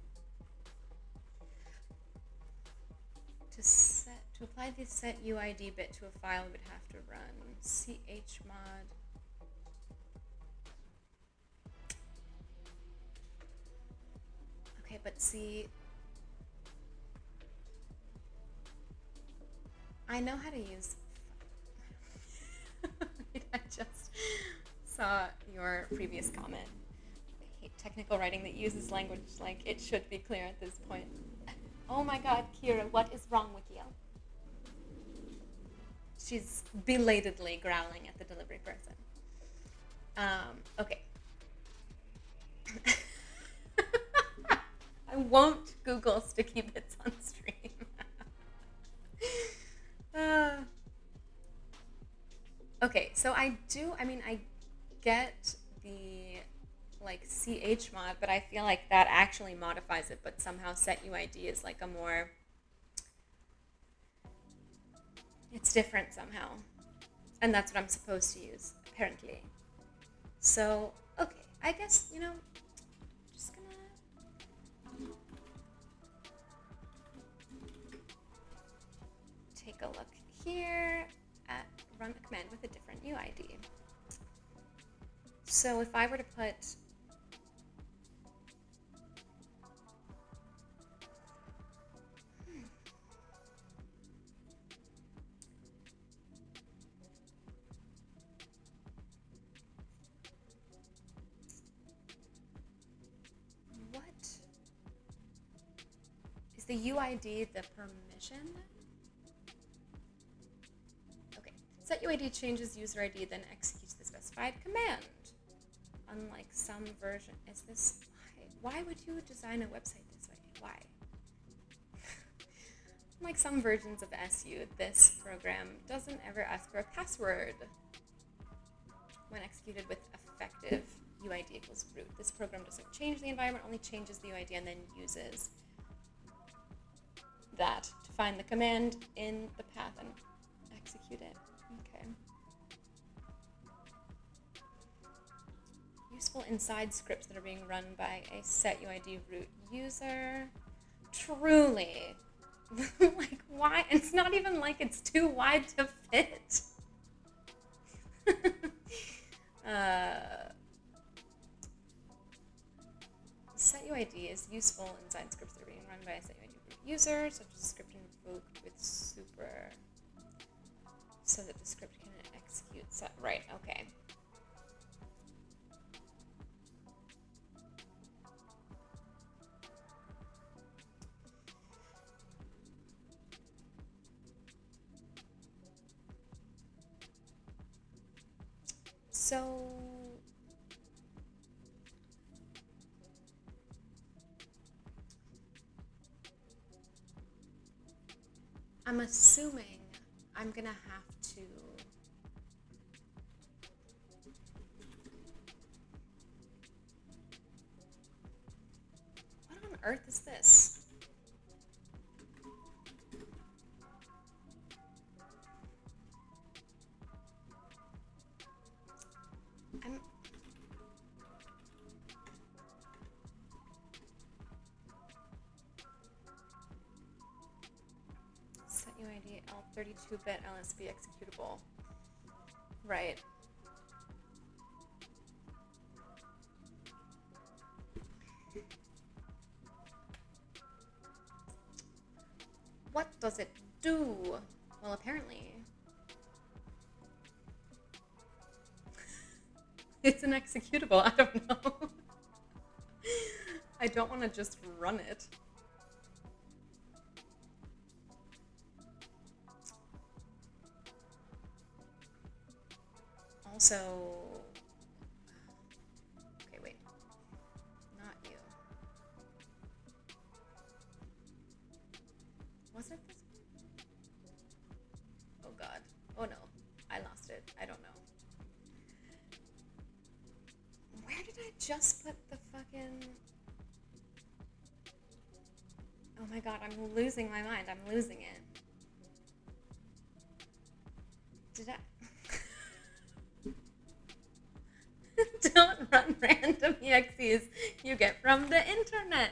To apply the set UID bit to a file, we would have to run chmod. Okay, but see, I know how to use. I just saw your previous comment. I hate technical writing that uses language like it should be clear at this point. Oh my God, Kira, what is wrong with you? She's belatedly growling at the delivery person. Okay. I won't Google sticky bits on stream. Okay, so I get the like chmod, but I feel like that actually modifies it, but somehow set UID is like a more, it's different somehow. And that's what I'm supposed to use, apparently. So, okay, I guess, I'm just gonna take a look here at run a command with a different UID. So if I were to put what is the UID the permission? Okay, set UID changes user ID, then executes the specified command. Unlike some version, is this, why would you design a website this way? Why? Unlike some versions of SU, this program doesn't ever ask for a password when executed with effective UID equals root. This program doesn't change the environment, only changes the UID and then uses that to find the command in the path and execute it. Okay. Useful inside scripts that are being run by a set UID root user. Truly. Like, why? It's not even like it's too wide to fit. Set UID is useful inside scripts that are being run by a set UID root user, such as a script invoked with super, so that the script can execute set. Right, okay. So I'm assuming I'm gonna have to what on earth is this? Set UID L32-bit LSB executable. Right. What does it do? Well, apparently it's an executable. I don't know. I don't want to just run it. Also, okay, wait, not you. Was it this one? Oh God. Oh no, I lost it. I don't know. Where did I just put the fucking... Oh my God, I'm losing my mind. I'm losing it. Did I... Don't run random EXEs you get from the internet.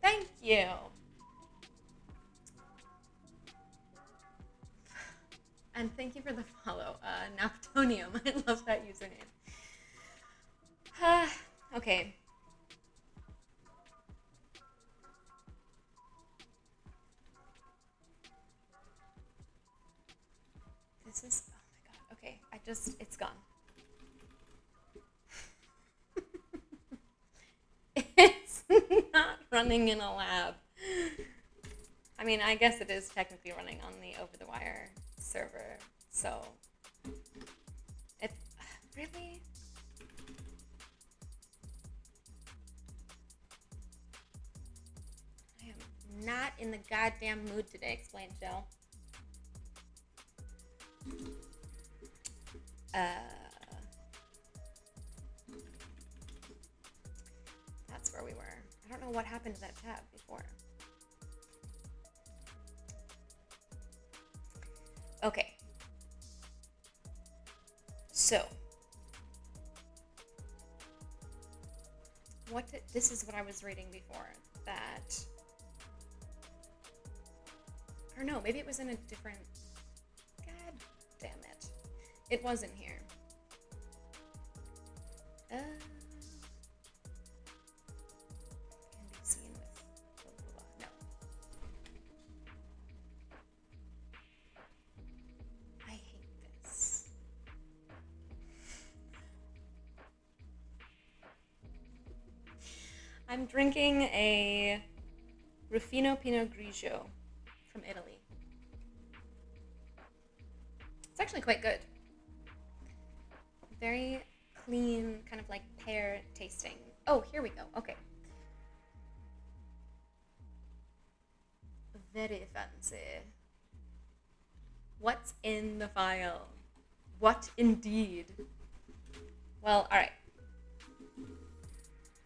Thank you. And thank you for the follow, Naptonium. I love that username. Okay. This is, oh my God. Okay, it's gone. It's not running in a lab. I mean, I guess it is technically running on the OvertheWire server, so it really. I am not in the goddamn mood today. Explain, Jill. That's where we were. I don't know what happened to that tab before. Okay. So, this is what I was reading before, that, or no, maybe it was in a different, God damn it. It was in here. Can be seen with blah, blah, blah. No. I hate this. I'm drinking a Ruffino Pinot Grigio from Italy. It's actually quite good. Very clean, kind of like pear tasting. Oh, here we go. Okay. Very fancy. What's in the file? What indeed? Well, all right.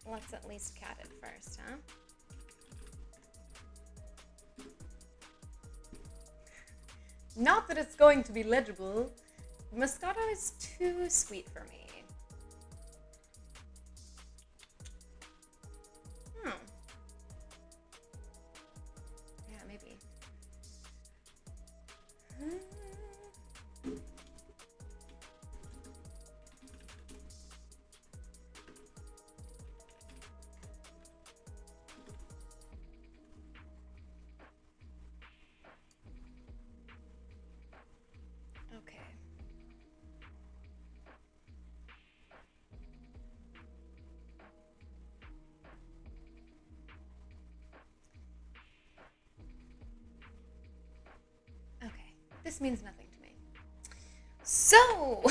Let's at least cat it first, huh? Not that it's going to be legible. Moscato is too sweet for me. Yeah, maybe. Okay. This means nothing to me. So,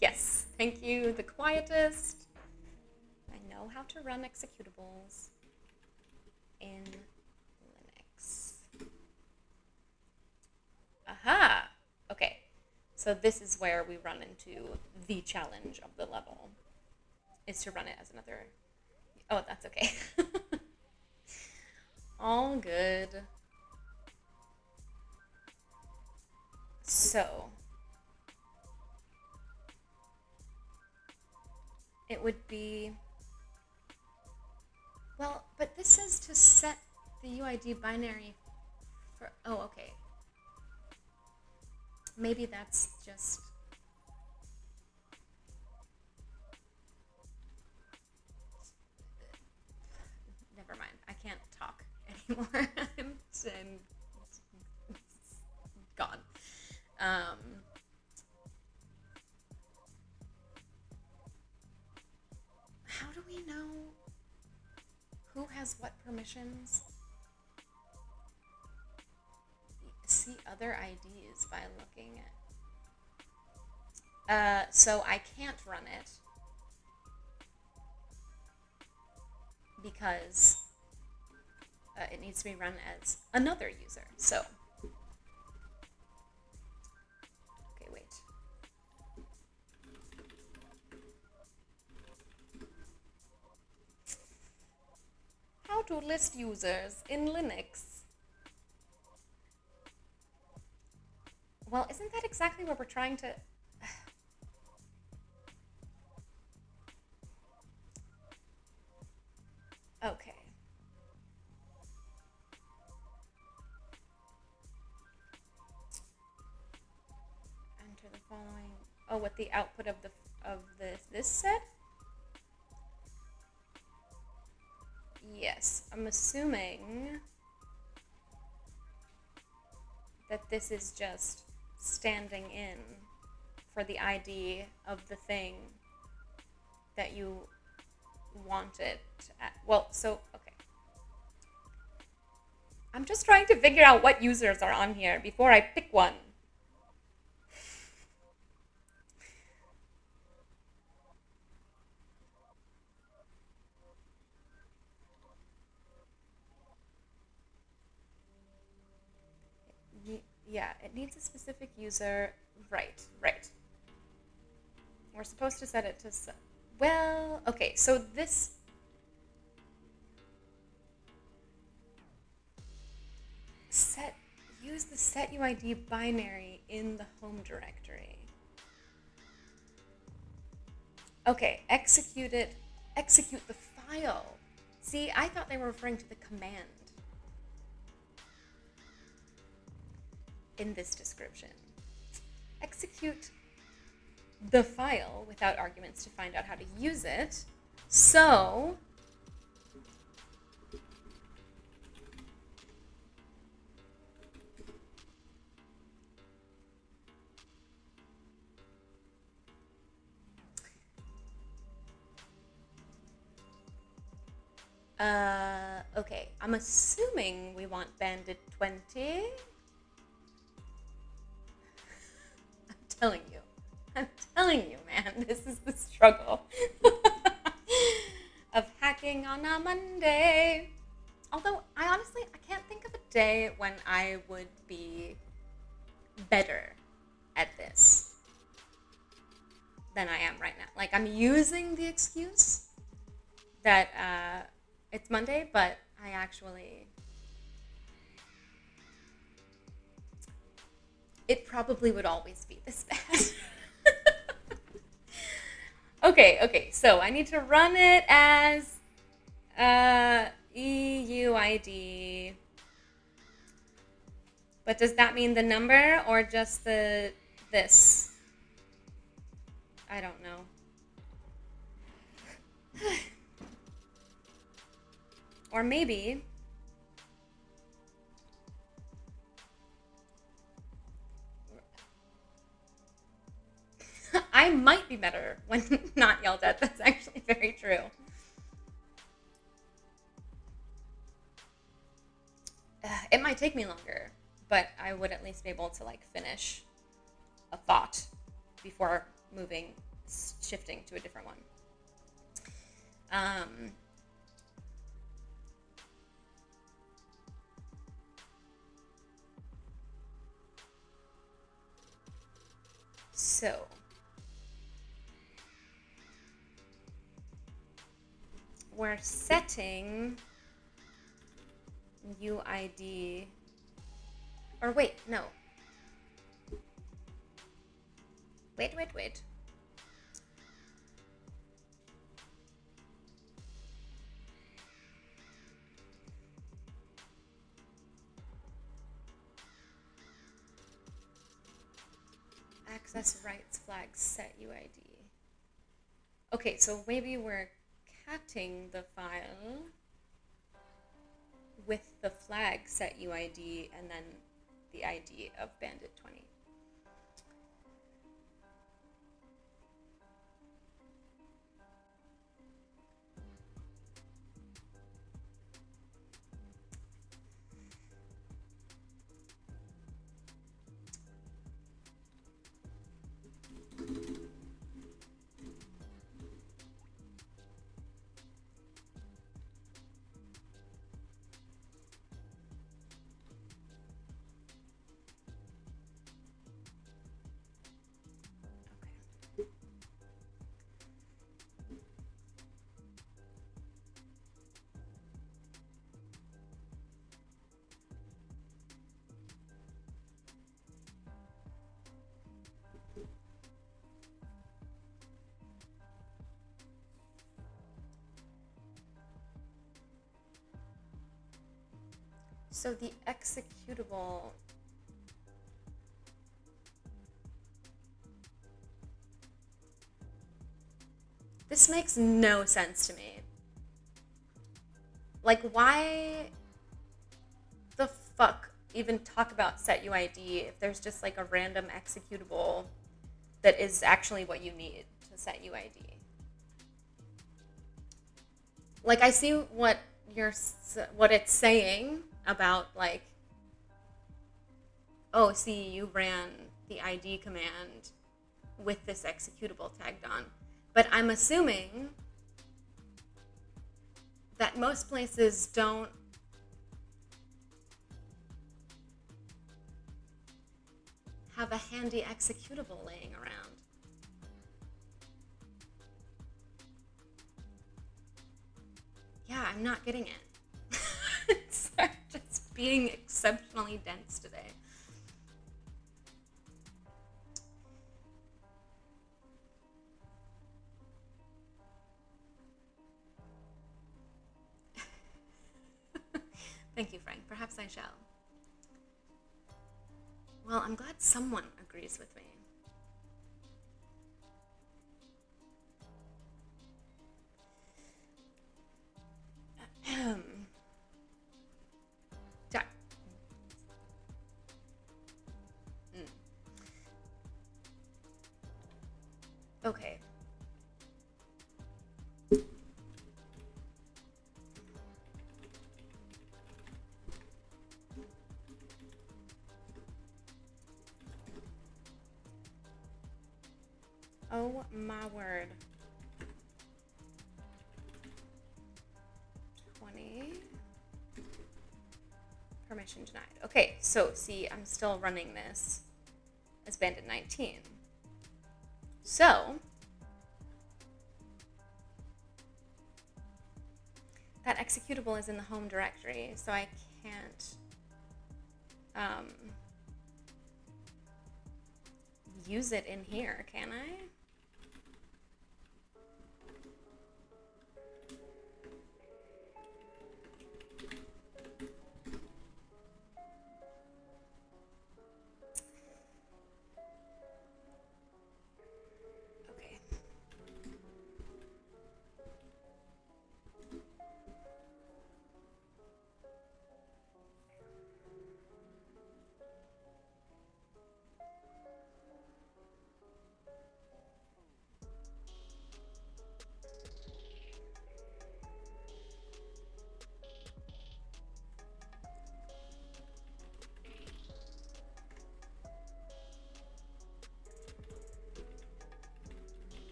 yes, thank you, the quietest. I know how to run executables in Linux. Aha! Okay, so this is where we run into the challenge of the level, is to run it as another... Oh, that's okay. All good. So, it would be... Well, but this says to set the UID binary for... Oh, okay. Maybe that's just... Never mind. I can't talk anymore. I'm gone. How do we know who has what permissions? See other IDs by looking at... so I can't run it because it needs to be run as another user. So, okay, wait. How to list users in Linux? Well, isn't that exactly what we're trying to... Okay. Enter the following... Oh, what the output of this said? Yes, I'm assuming that this is just standing in for the ID of the thing that you want it at. Well, so, okay. I'm just trying to figure out what users are on here before I pick one. Yeah, it needs a specific user. Right. We're supposed to set it to... Well, okay, so this... Use the set UID binary in the home directory. Okay, execute the file. See, I thought they were referring to the command in this description. Execute the file without arguments to find out how to use it. So, okay, I'm assuming we want Bandit 20. I'm telling you, man, this is the struggle of hacking on a Monday. Although, I can't think of a day when I would be better at this than I am right now. Like, I'm using the excuse that it's Monday, but I actually... It probably would always be this bad. Okay, so I need to run it as EUID. But does that mean the number or just this? I don't know. Or maybe... I might be better when not yelled at. That's actually very true. It might take me longer, but I would at least be able to like finish a thought before shifting to a different one. So we're setting UID, or wait, no. Wait. Access rights flag set UID. Okay, so maybe we're catting the file with the flag set UID and then the ID of Bandit 20. So the executable, this makes no sense to me. Like, why the fuck even talk about set UID if there's just like a random executable that is actually what you need to set UID? Like, I see what it's saying about, like, oh, see, you ran the ID command with this executable tagged on. But I'm assuming that most places don't have a handy executable laying around. Yeah, I'm not getting it. It's just being exceptionally dense today. Thank you, Frank. Perhaps I shall. Well, I'm glad someone agrees with me. Okay. Oh my word. 20. Permission denied. Okay, so see, I'm still running this as Bandit 19. So that executable is in the home directory, so I can't use it in here, can I?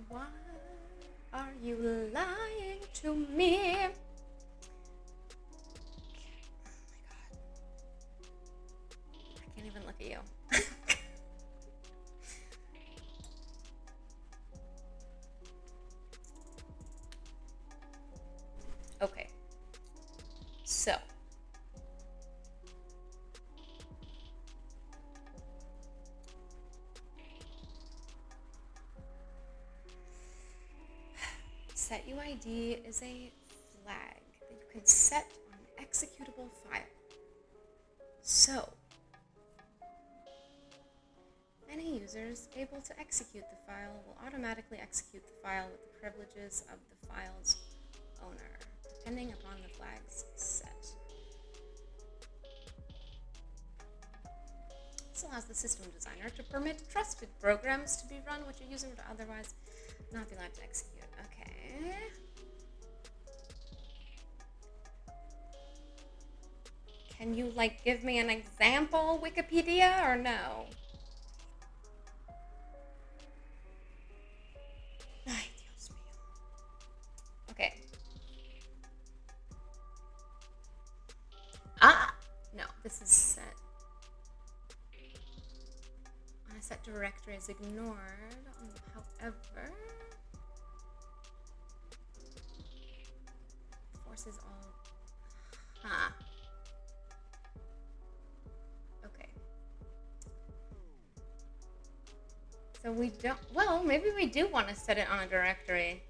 What? Are you lying to me? Okay. Oh my god. I can't even look at you. Okay. So. Set UID is a flag that you can set on an executable file. So, any users able to execute the file will automatically execute the file with the privileges of the file's owner, depending upon the flag's set. This allows the system designer to permit trusted programs to be run which a user would otherwise not be allowed to execute. Okay. Can you, like, give me an example, Wikipedia, or no? Ay, Dios mío. Okay. Ah! No, this is set. A set directory is ignored. However, forces all. Huh. Okay. So we don't. Well, maybe we do want to set it on a directory.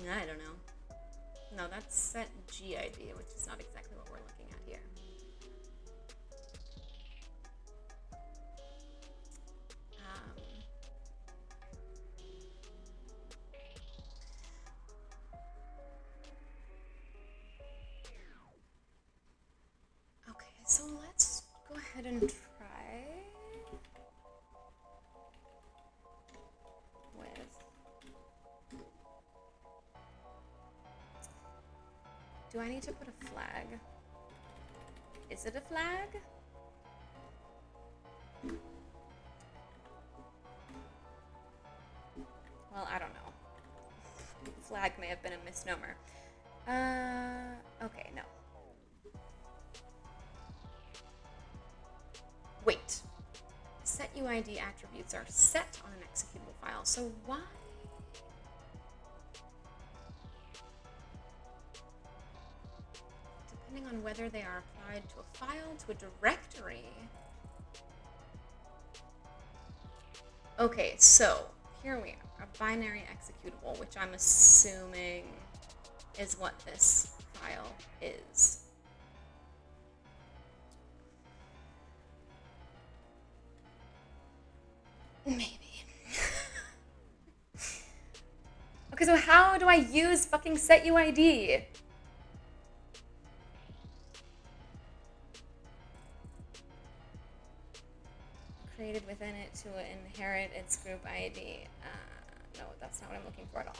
I don't know. No, that's set GID, which is not exactly what we're looking at here. Okay, so let's go ahead and try with. Do I need to put a flag? Is it a flag? Well, I don't know. Flag may have been a misnomer. Okay, no. Wait. Set UID attributes are set on an executable file, so why? Depending on whether they are applied to a file, to a directory. Okay, so here we are, a binary executable, which I'm assuming is what this file is. Maybe. Okay, so how do I use fucking set UID? Created within it to inherit its group ID. No, that's not what I'm looking for at all.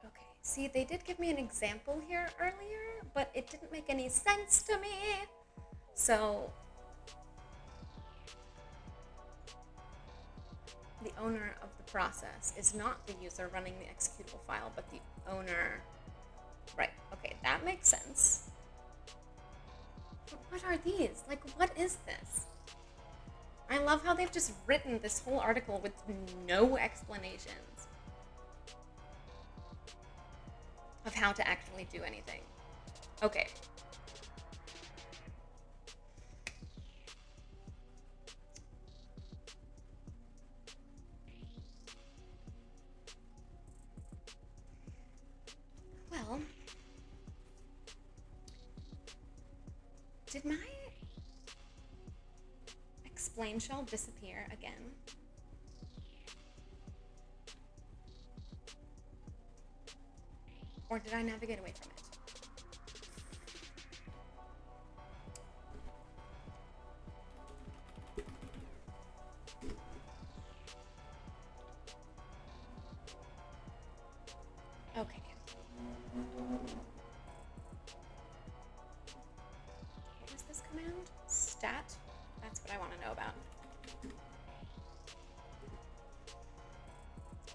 Okay, see, they did give me an example here earlier, but it didn't make any sense to me. So the owner of the process is not the user running the executable file, but the owner. Right, okay, that makes sense. But what are these? Like, what is this? I love how they've just written this whole article with no explanations of how to actually do anything. Okay. Well, did my explain shell disappear again? Or did I navigate away from it? Okay. What was this command? Stat? That's what I want to know about.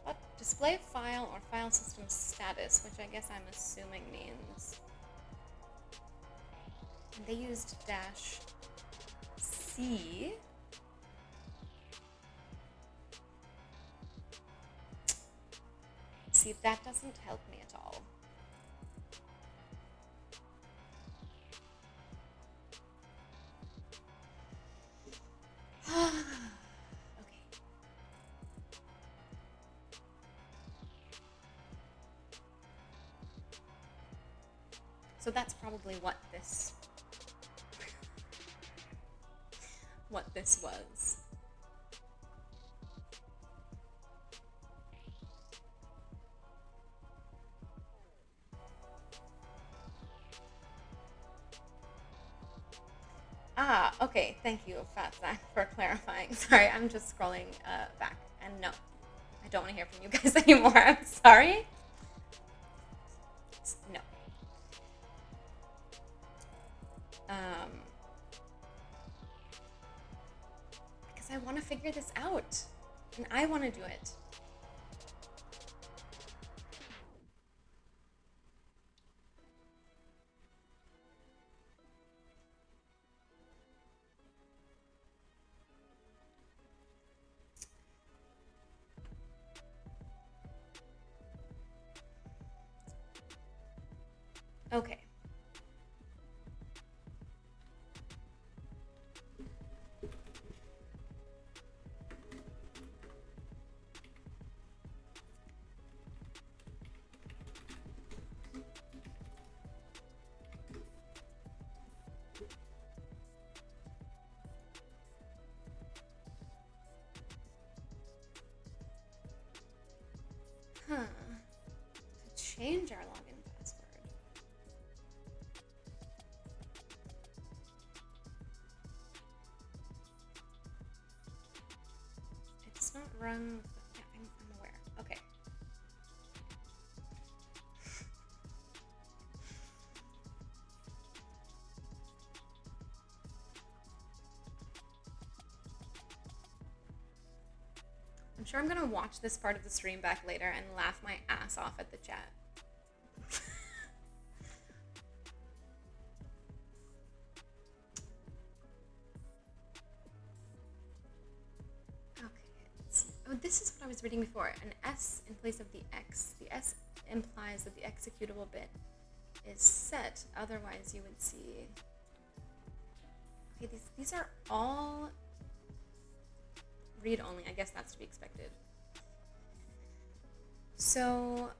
What? Display file or file system status, which I guess I'm assuming means. And they used -C. See, that doesn't help me at all. Okay. So that's probably what this was. Ah, okay. Thank you, Fat Zach, for clarifying. Sorry, I'm just scrolling back. And no, I don't want to hear from you guys anymore. I'm sorry. No. Because I want to figure this out. And I want to do it. Okay. To change our login password. It does not run. Yeah, I'm aware. Okay. I'm sure I'm gonna watch this part of the stream back later and laugh my ass off at the chat. Oh, this is what I was reading before. An S in place of the X. The S implies that the executable bit is set. Otherwise, you would see... Okay, these are all read-only. I guess that's to be expected. So...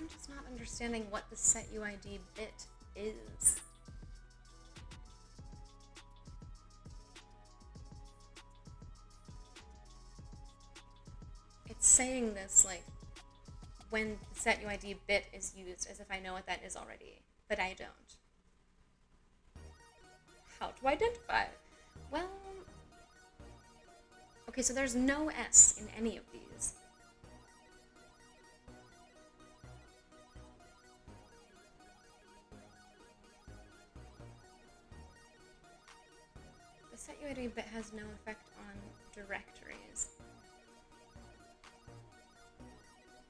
I'm just not understanding what the setUID bit is. It's saying this like when the setUID bit is used as if I know what that is already, but I don't. How to identify? Well, okay, so there's no S in any of these. SetUID bit has no effect on directories.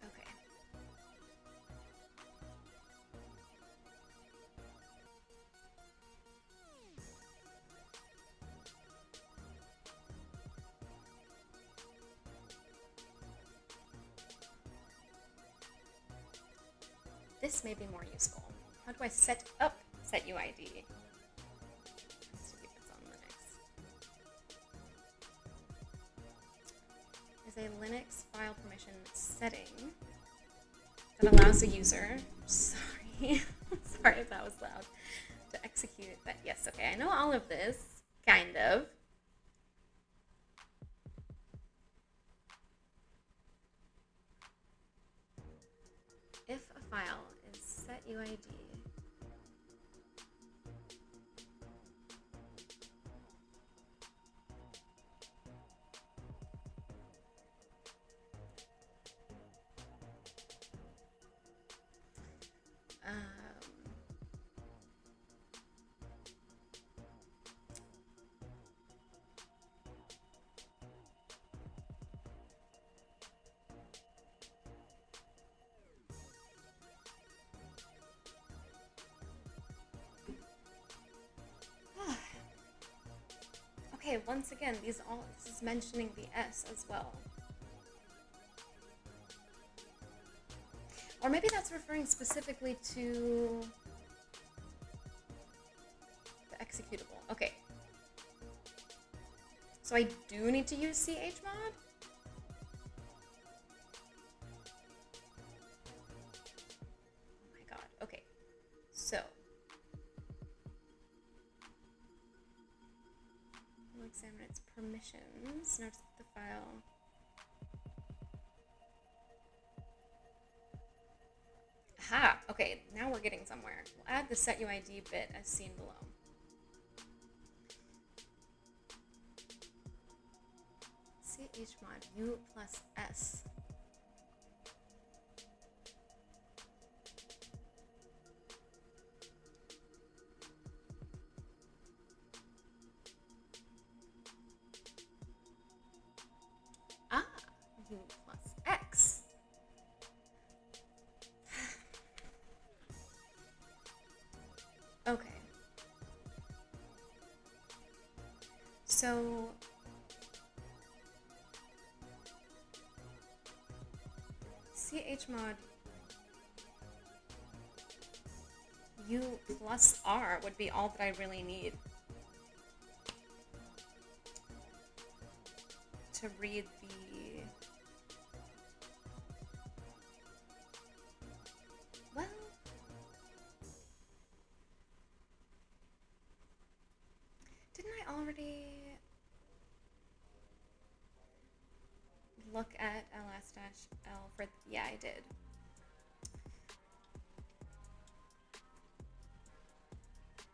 Okay. This may be more useful. How do I set up setUID? A Linux file permission setting that allows the user, sorry if that was loud, to Yes, okay, I know all of this, kind of. If a file is set UID, okay, once again, this is mentioning the S as well. Or maybe that's referring specifically to the executable. Okay. So I do need to use chmod? Oh my god. Okay. So we'll examine its permissions. Notice the file. Aha! Okay, now we're getting somewhere. We'll add the setUID bit as seen below. chmod u plus s. Ah, u plus x. Okay. So chmod u plus r would be all that I really need to read the, well, didn't I already look at ls-l for, yeah, I did.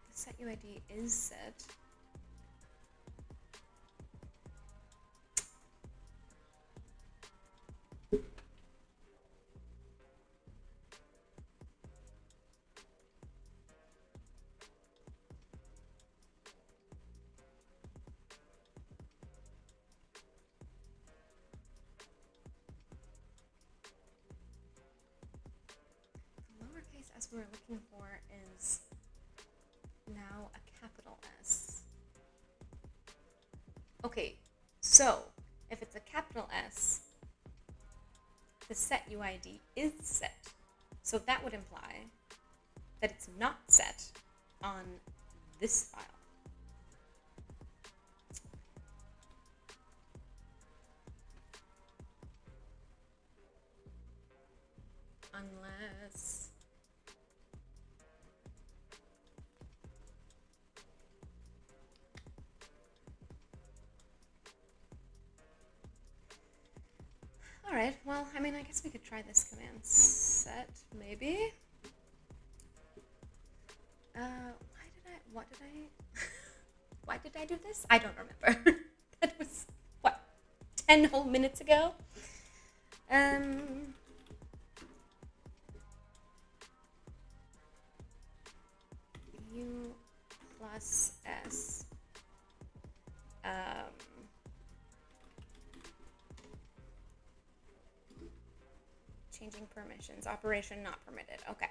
The set UID is set. S we're looking for is now a capital S. Okay, so if it's a capital S, the set UID is set. So that would imply that it's not set on this file. Unless alright, well, I mean, I guess we could try this command set, maybe. Why did I do this? I don't remember. That was, what, 10 whole minutes ago? U plus S. Changing permissions. Operation not permitted. Okay.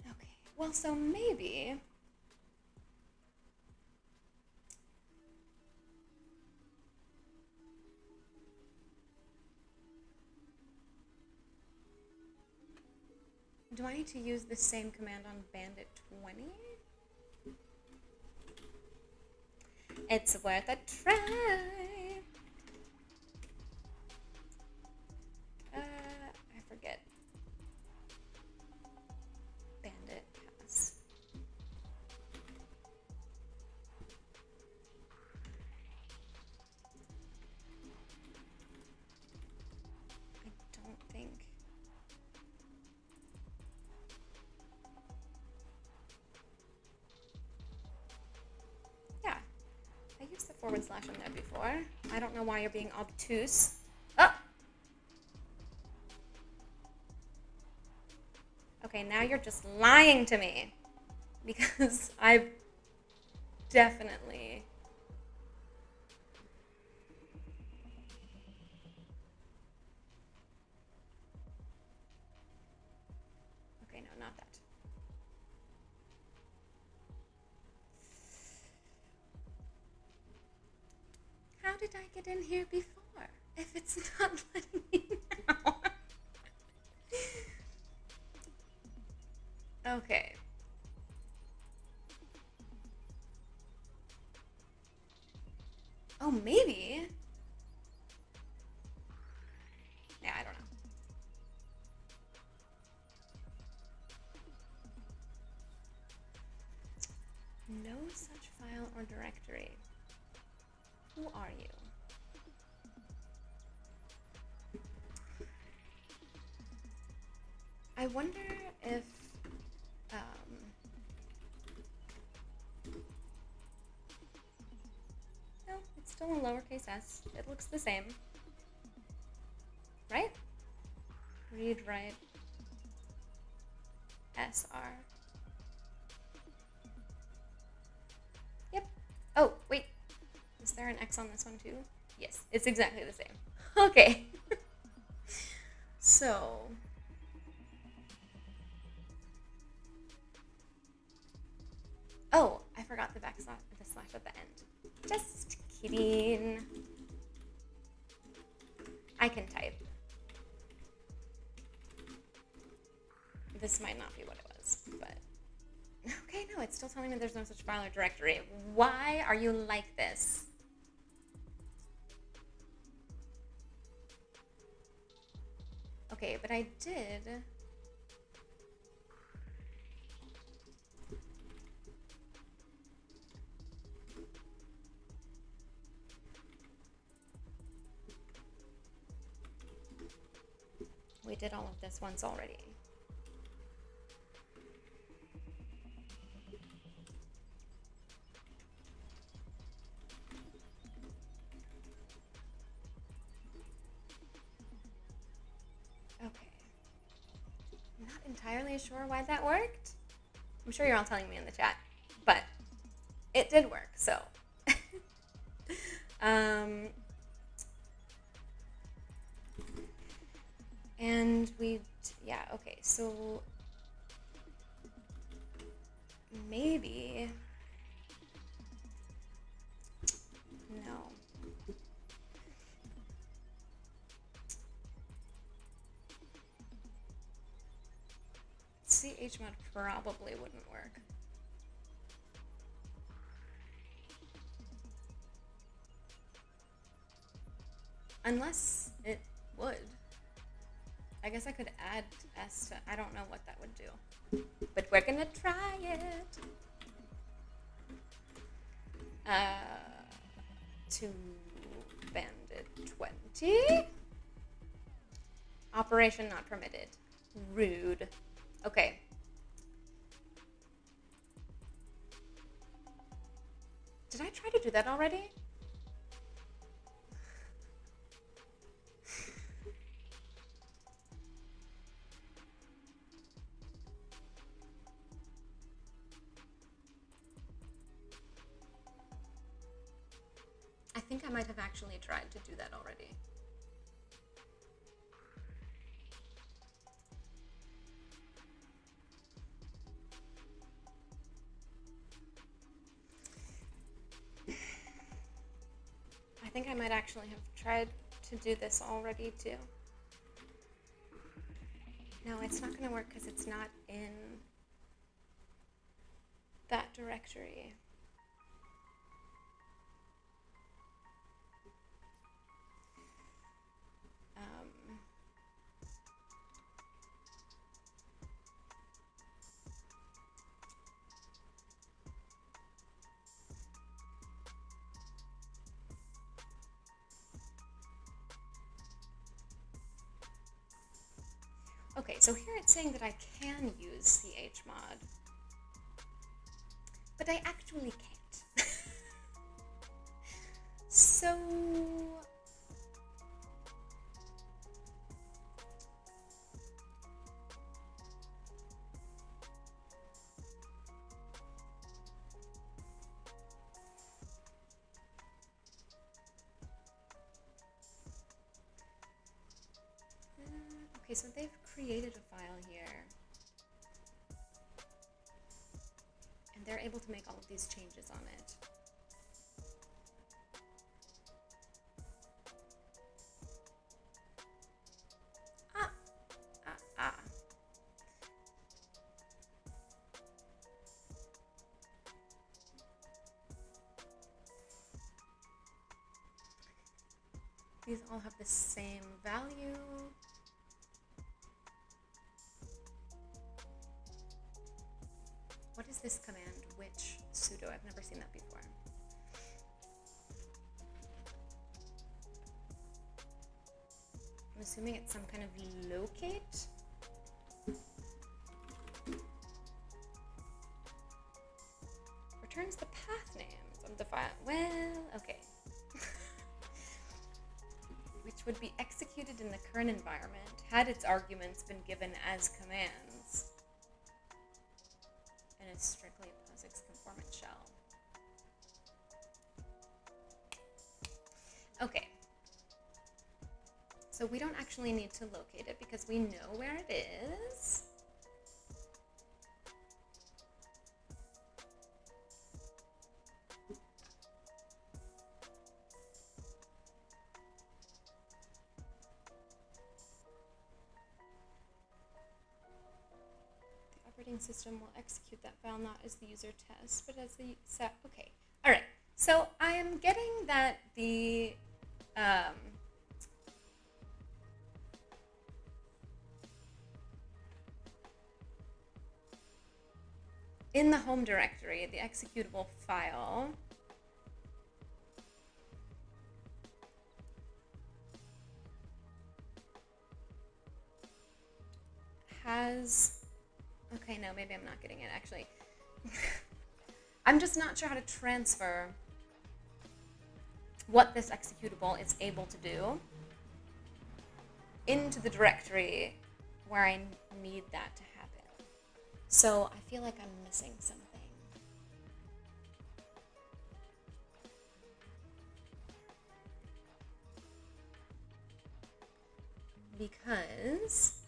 Okay. Well, so maybe do I try to use the same command on Bandit 20? It's worth a try. I forget. Bandit pass. I don't think. Yeah, I used the / on there before. I don't know why you're being obtuse. Oh! Okay, now you're just lying to me. Because I've definitely... Okay, no, not that. How did I get in here before? If it's not letting me now. Okay. Oh, maybe. Yeah, I don't know. No such file or directory. Who are you? I wonder if no, it's still in lowercase s. It looks the same. Right? Read, write, SR. Yep. Oh, wait. Is there an X on this one too? Yes, it's exactly the same. Okay. So... Oh, I forgot the backslash, the slash at the end. Just kidding. I can type. This might not be what it was, but... Okay, no, it's still telling me there's no such file or directory. Why are you like this? Okay, but I did... We did all of this once already. Okay. I'm not entirely sure why that worked. I'm sure you're all telling me in the chat, but it did work, so. And yeah, okay, so maybe, no. chmod probably wouldn't work. Unless it would. I guess I could add S to, I don't know what that would do. But we're gonna try it. To Bandit 20. Operation not permitted. Rude. Okay. Did I try to do that already? I think I might have actually tried to do that already. I think I might actually have tried to do this already too. No, it's not going to work because it's not in that directory. Okay, so here it's saying that I can use chmod, but I actually can't. So okay, so they've created a file here, and they're able to make all of these changes on it. These all have the same value. What is this command? Which sudo? I've never seen that before. I'm assuming it's some kind of locate. Returns the path names of the file. Well, okay. Which would be executed in the current environment had its arguments been given as commands in a strictly POSIX conformant shell. Okay. So we don't actually need to locate it because we know where it is. System will execute that file not as the user test, but as the set. Okay, all right. So I am getting that the in the home directory, the executable file has. Okay, no, maybe I'm not getting it, actually. I'm just not sure how to transfer what this executable is able to do into the directory where I need that to happen. So I feel like I'm missing something. Because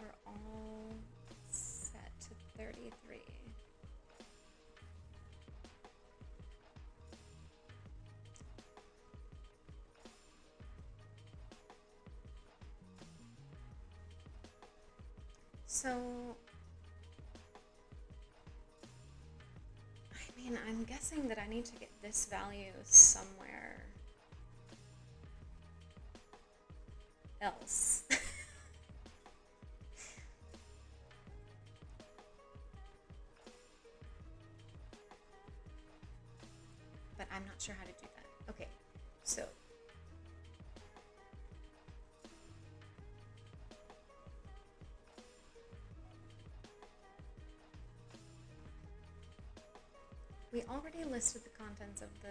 are all set to 33. So, I mean, I'm guessing that I need to get this value somewhere else. But I'm not sure how to do that. Okay, so we already listed the contents of the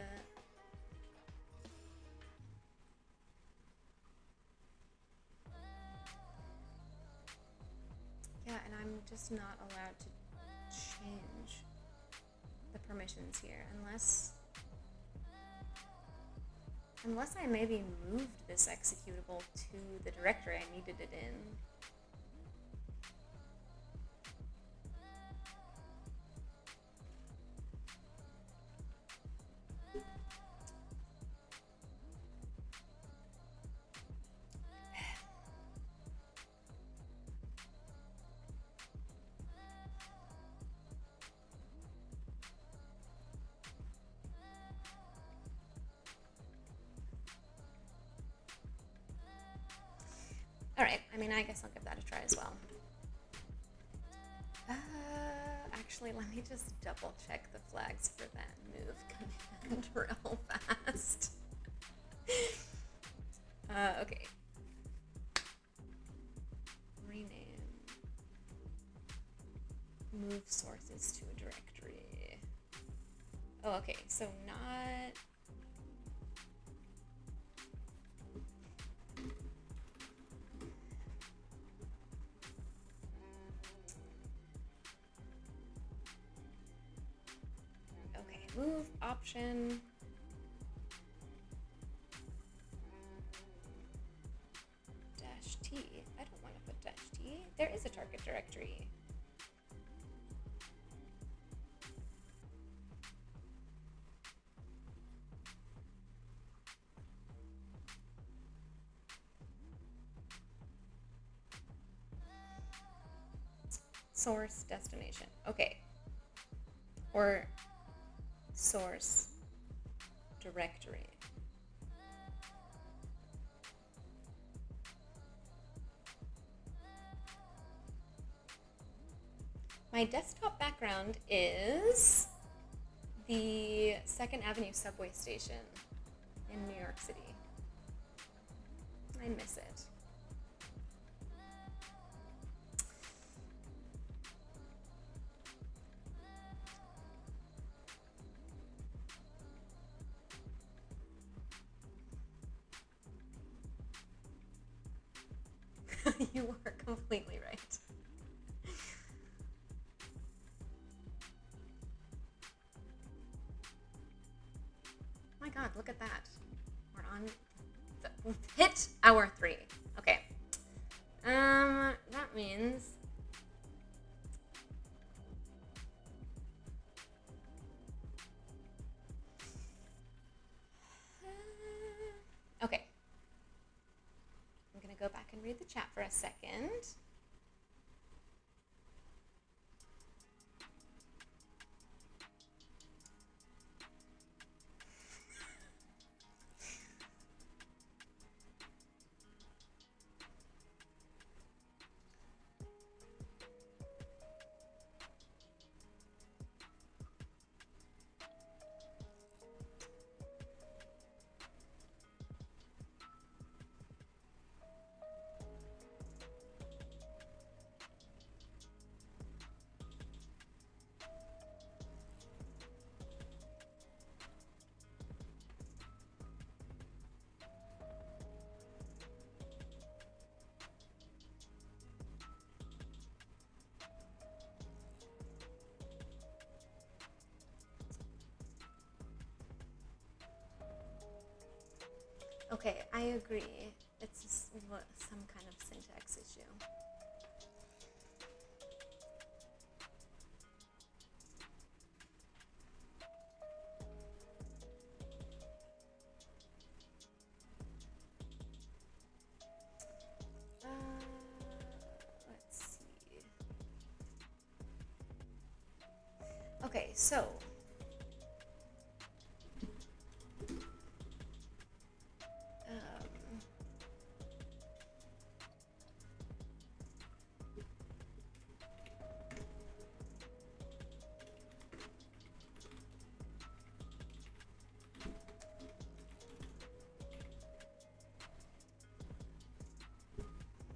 and I'm just not allowed to change the permissions here unless I maybe moved this executable to the directory I needed it in. All right, I mean, I guess I'll give that a try as well. Actually, let me just double check the flags for that move command real fast. Okay. Rename. Move sources to a directory. Oh, okay, so not... Move option. -T. I don't want to put -T. There is a target directory. Source destination. Okay. Or source directory. My desktop background is the 2nd Avenue subway station in New York City. I miss it. You are completely right. My God, look at that. We're on, we've hit hour 3. Okay. That means okay. I'm going to go back and read the chat for a second. Okay, I agree. It's just some kind of syntax issue. Let's see. Okay, so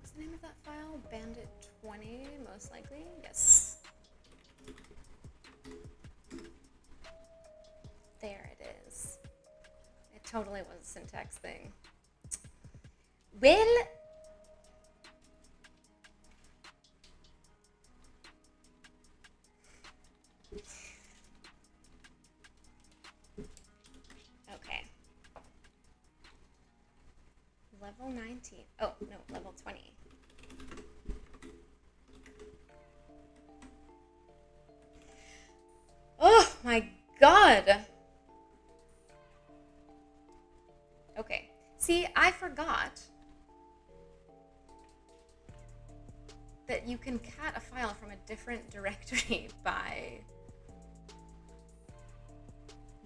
what's the name of that file? Bandit 20, most likely? Yes. There it is. It totally was a syntax thing. Well, okay. Level 19. Oh, no, level 20. Oh my God. Okay. See, I forgot that you can cat a file from a different directory by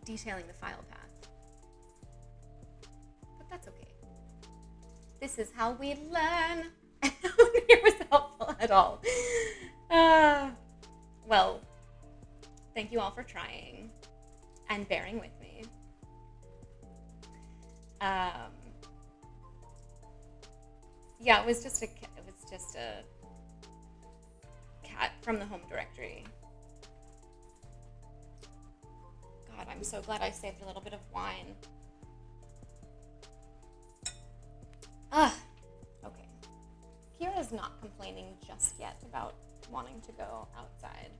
detailing the file path. But that's okay. This is how we learn. and no one here was helpful at all. Well, thank you all for trying and bearing with me. Yeah, it was just a cat from the home directory. God, I'm so glad I saved a little bit of wine. Okay. Kira's not complaining just yet about wanting to go outside.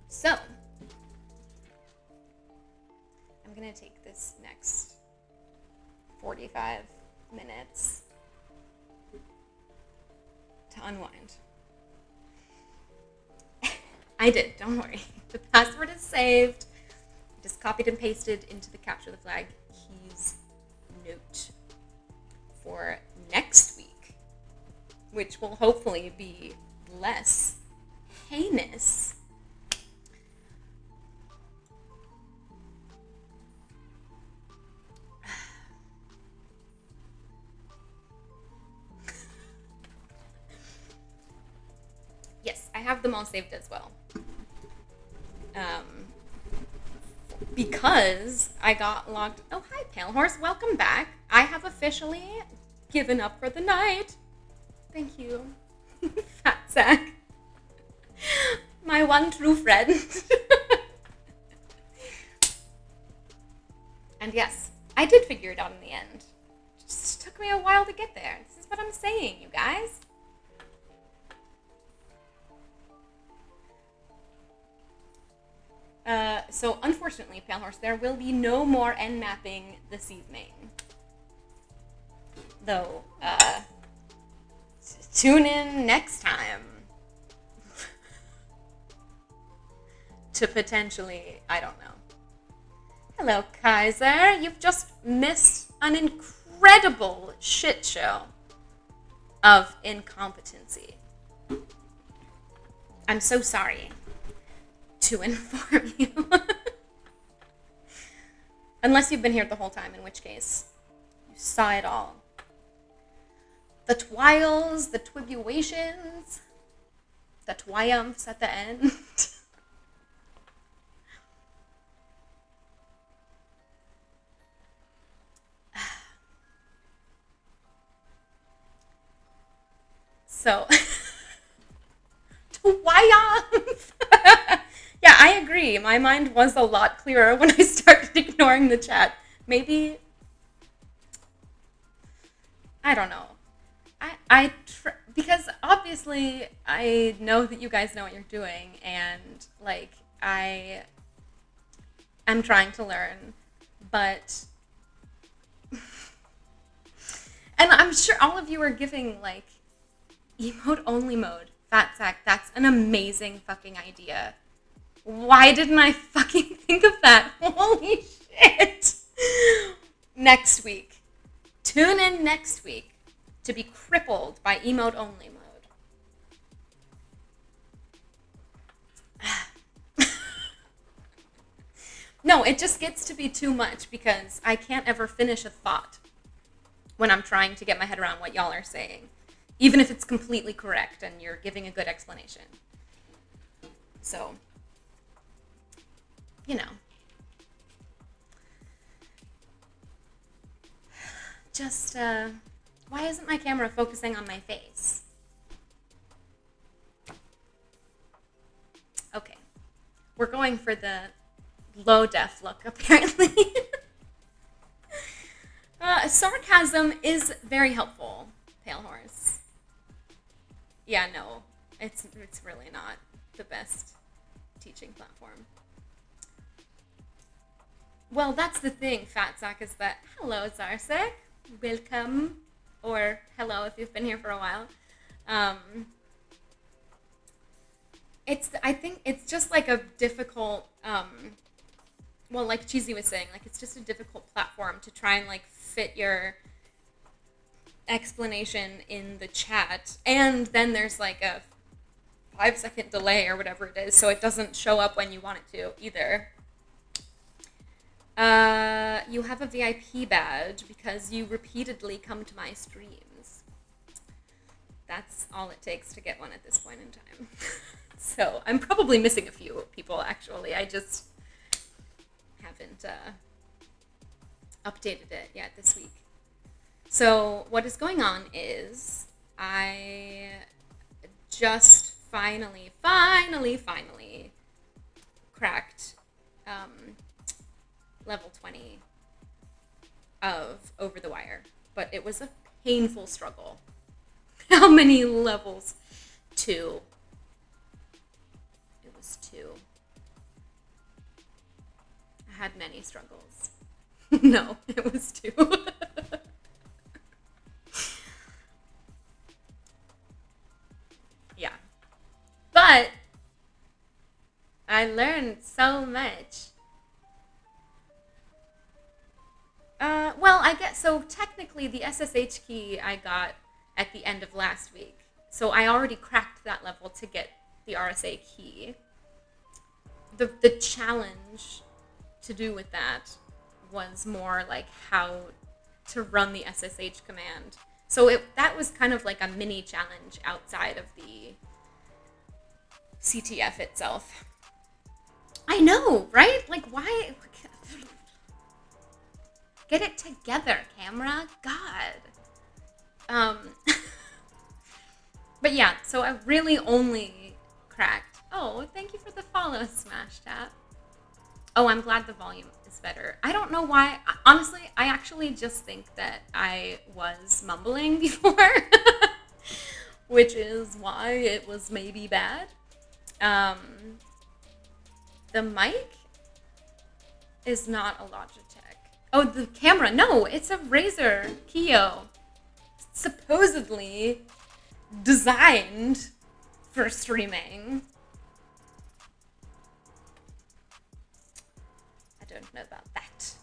So, I'm gonna take this next 45 minutes to unwind. I did, don't worry. The password is saved. I just copied and pasted into the capture the flag keys note for next week, which will hopefully be less heinous. Yes, I have them all saved as well. Because I got logged. Oh, hi, Pale Horse. Welcome back. I have officially given up for the night. Thank you, Fat Sack. My one true friend. And yes, I did figure it out in the end. It just took me a while to get there. This is what I'm saying, you guys. So unfortunately, Pale Horse, there will be no more end mapping this evening. Though, tune in next time to potentially, I don't know. Hello, Kaiser. You've just missed an incredible shit show of incompetency. I'm so sorry to inform you. Unless you've been here the whole time, in which case you saw it all. The twiles, the twibuations, the triumphs at the end. So, triumph! Yeah, I agree. My mind was a lot clearer when I started ignoring the chat. Maybe, I don't know. Because obviously I know that you guys know what you're doing, and like I am trying to learn, but and I'm sure all of you are giving like emote only mode. Fat Sack, that's an amazing fucking idea. Why didn't I fucking think of that? Holy shit. Next week. Tune in next week to be crippled by emote only mode. No, it just gets to be too much because I can't ever finish a thought when I'm trying to get my head around what y'all are saying. Even if it's completely correct and you're giving a good explanation. So, you know. Just, why isn't my camera focusing on my face? Okay. We're going for the low def look, apparently. Sarcasm is very helpful, Pale Horse. Yeah, no, it's really not the best teaching platform. Well, that's the thing, Fat Sack, is that, hello, Zarsek, welcome, or hello if you've been here for a while. I think it's just like a difficult, well, like Cheesy was saying, like it's just a difficult platform to try and like fit your explanation in the chat, and then there's like a 5-second delay or whatever it is, so it doesn't show up when you want it to either. You have a VIP badge because you repeatedly come to my streams. that's all it takes to get one at this point in time. So I'm probably missing a few people, actually. I just haven't updated it yet this week. So what is going on is I just finally cracked level 20 of OvertheWire, but it was a painful struggle. How many levels? 2. It was 2. I had many struggles. No, it was 2. Yeah. But I learned so much. Well, I guess, so technically the SSH key I got at the end of last week. So I already cracked that level to get the RSA key. The challenge to do with that was more like how to run the SSH command. So that was kind of like a mini challenge outside of the CTF itself. I know, right? Like, why? Get it together, camera. God. But yeah, so I really only cracked. Oh, thank you for the follow, Smash Tap. Oh, I'm glad the volume is better. I don't know why. Honestly, I actually just think that I was mumbling before, which is why it was maybe bad. The mic is not a Logitech. Oh, the camera. No, it's a Razer Kio. Supposedly designed for streaming. I don't know about that.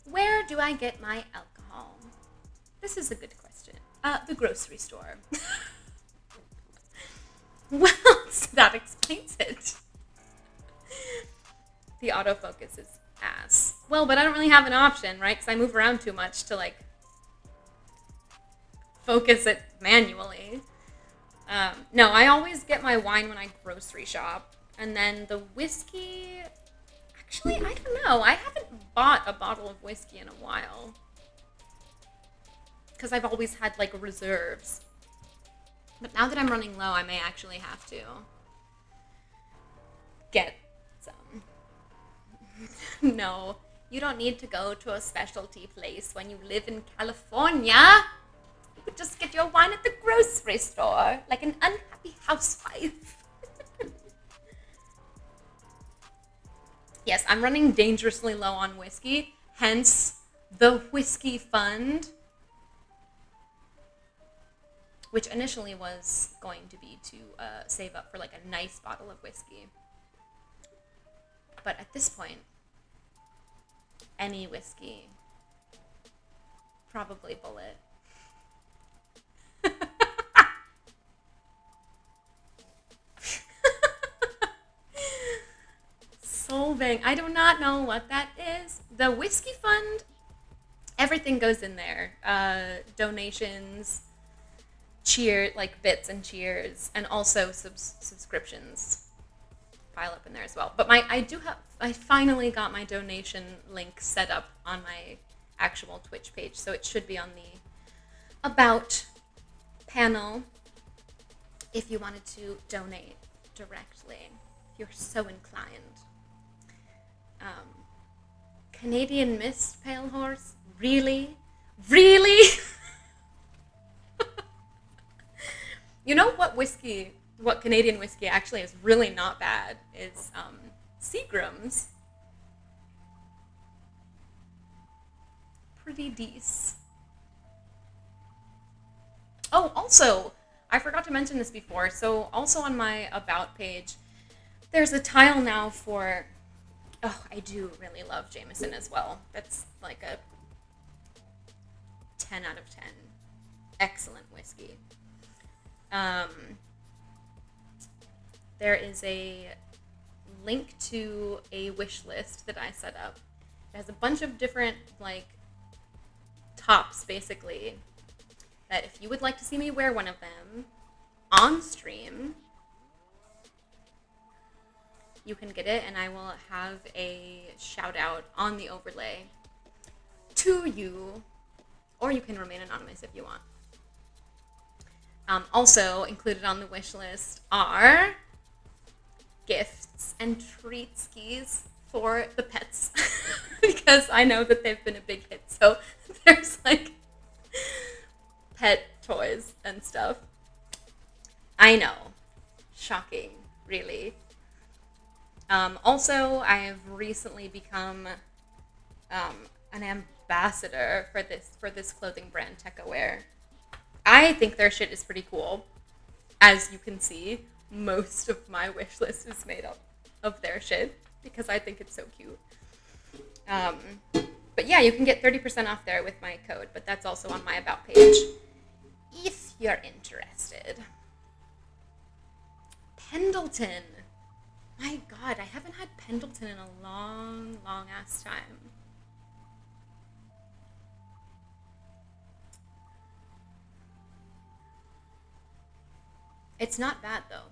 Where do I get my alcohol? This is a good question. The grocery store. Well, that explains it. The autofocus is ass. Well, but I don't really have an option, right? Because I move around too much to, like, focus it manually. No, I always get my wine when I grocery shop. And then the whiskey... Actually, I don't know. I haven't bought a bottle of whiskey in a while. Because I've always had, like, reserves. But now that I'm running low, I may actually have to get some. No, you don't need to go to a specialty place when you live in California. You could just get your wine at the grocery store, like an unhappy housewife. Yes, I'm running dangerously low on whiskey, hence the whiskey fund, which initially was going to be to save up for like a nice bottle of whiskey. But at this point, any whiskey, probably Bullet. Solving, I do not know what that is. The whiskey fund, everything goes in there. Donations, cheer, like bits and cheers, and also subscriptions pile up in there as well. But I finally got my donation link set up on my actual Twitch page, so it should be on the About panel if you wanted to donate directly, if you're so inclined. Canadian Mist Pale Horse? Really? Really? You know what Canadian whiskey actually is really not bad is Seagram's. Pretty decent. Oh, also, I forgot to mention this before. So also on my About page, there's a tile now for... Oh, I do really love Jameson as well. That's like a 10 out of 10. Excellent whiskey. There is a link to a wish list that I set up. It has a bunch of different, like, tops, basically, that if you would like to see me wear one of them on stream, you can get it, and I will have a shout out on the overlay to you, or you can remain anonymous if you want. Also included on the wish list are gifts and treat skis for the pets because I know that they've been a big hit. So there's like pet toys and stuff. I know. Shocking, really. Also, I have recently become an ambassador for this clothing brand, TechAware. I think their shit is pretty cool. As you can see, most of my wish list is made up of their shit because I think it's so cute. But yeah, you can get 30% off there with my code, but that's also on my About page if you're interested. Pendleton. My God, I haven't had Pendleton in a long, long ass time. It's not bad, though.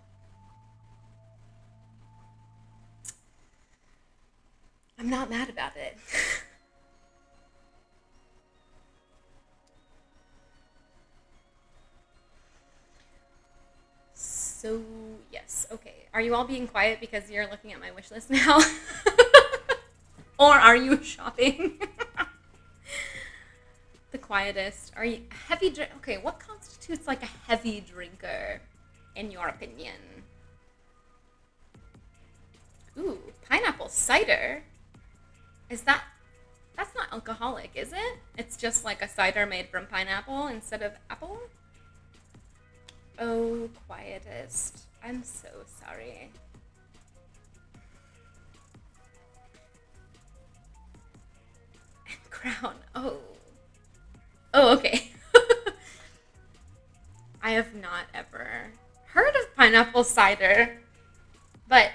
I'm not mad about it. So, yes. Okay. Are you all being quiet because you're looking at my wish list now? Or are you shopping? The quietest. Are you heavy drink? Okay, what constitutes like a heavy drinker? In your opinion? Ooh, pineapple cider? That's not alcoholic, is it? It's just like a cider made from pineapple instead of apple? Oh, quietest. I'm so sorry. And Crown. Oh, okay. I have not ever heard of pineapple cider, but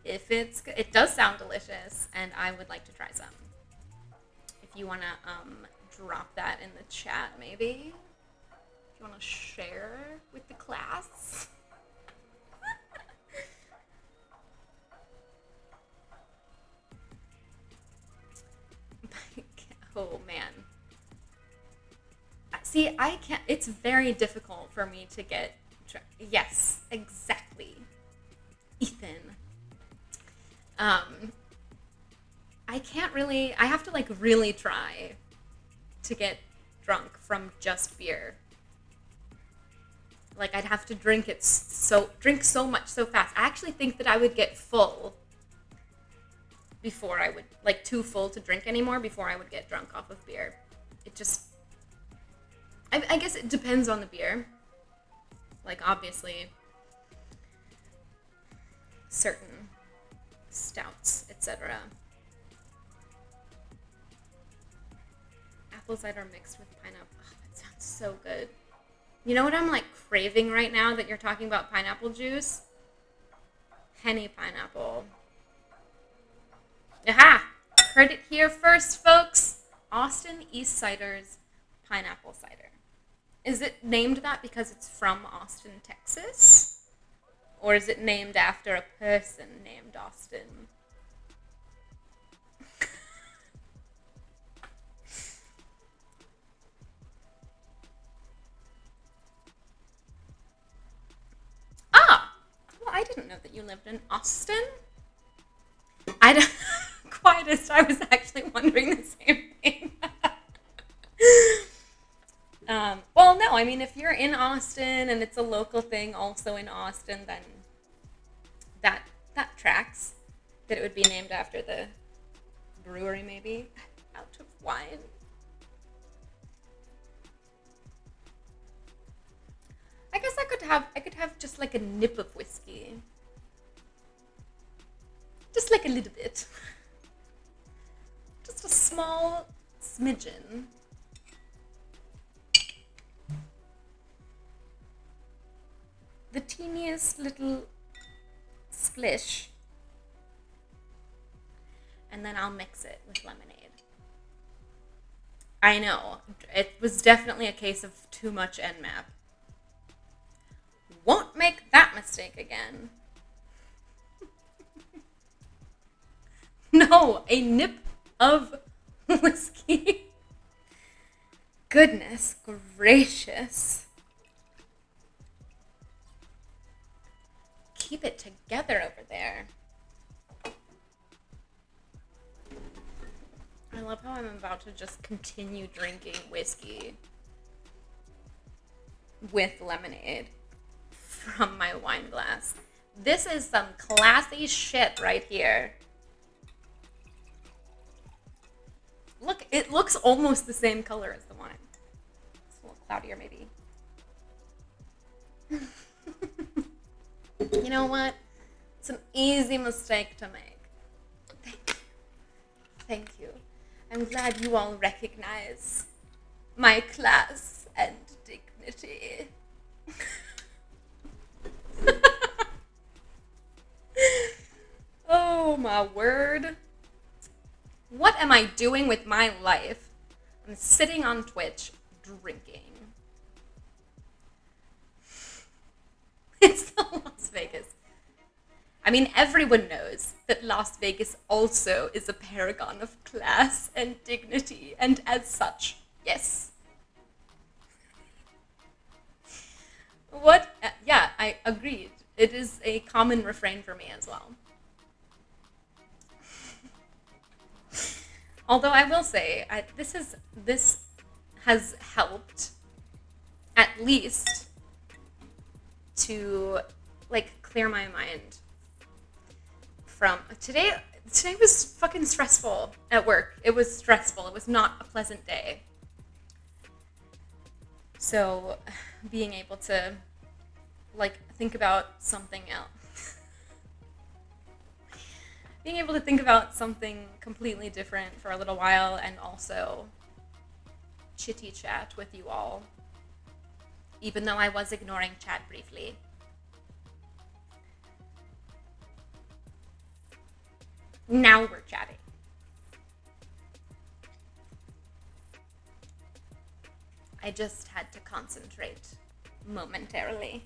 if it does sound delicious, and I would like to try some. If you want to drop that in the chat, maybe. If you want to share with the class. Oh, man. See, I can't, it's very difficult for me to get, yes, exactly, Ethan. I can't really, I have to like really try to get drunk from just beer. Like I'd have to drink so much so fast. I actually think that I would get full before I would, like too full to drink anymore before I would get drunk off of beer. It just, I guess it depends on the beer. Like, obviously, certain stouts, etc. Apple cider mixed with pineapple. Oh, that sounds so good. You know what I'm, like, craving right now that you're talking about pineapple juice? Henny pineapple. Aha! Heard it here first, folks. Austin East Cider's pineapple cider. Is it named that because it's from Austin, Texas? Or is it named after a person named Austin? Ah! Well, I didn't know that you lived in Austin. Quietest, I was actually wondering the same thing. Well, no, I mean, if you're in Austin and it's a local thing also in Austin, then that tracks. That it would be named after the brewery, maybe. Out of wine. I guess I could have just like a nip of whiskey. Just like a little bit. Just a small smidgen. the teeniest little splish, and then I'll mix it with lemonade. I know, it was definitely a case of too much Nmap. Won't make that mistake again. No, a nip of whiskey. Goodness gracious. Keep it together over there. I love how I'm about to just continue drinking whiskey with lemonade from my wine glass. This is some classy shit right here. Look, it looks almost the same color as the wine. It's a little cloudier, maybe. You know what? It's an easy mistake to make. Thank you. Thank you. I'm glad you all recognize my class and dignity. Oh my word. What am I doing with my life? I'm sitting on Twitch drinking. It's the Las Vegas. I mean, everyone knows that Las Vegas also is a paragon of class and dignity, and as such, yes. What? Yeah, I agreed. It is a common refrain for me as well. Although I will say, this has helped at least to like clear my mind from today. Today was fucking stressful at work. It was stressful. It was not a pleasant day. So being able to like think about something else. Being able to think about something completely different for a little while and also chitty chat with you all. Even though I was ignoring chat briefly. Now we're chatting. I just had to concentrate momentarily.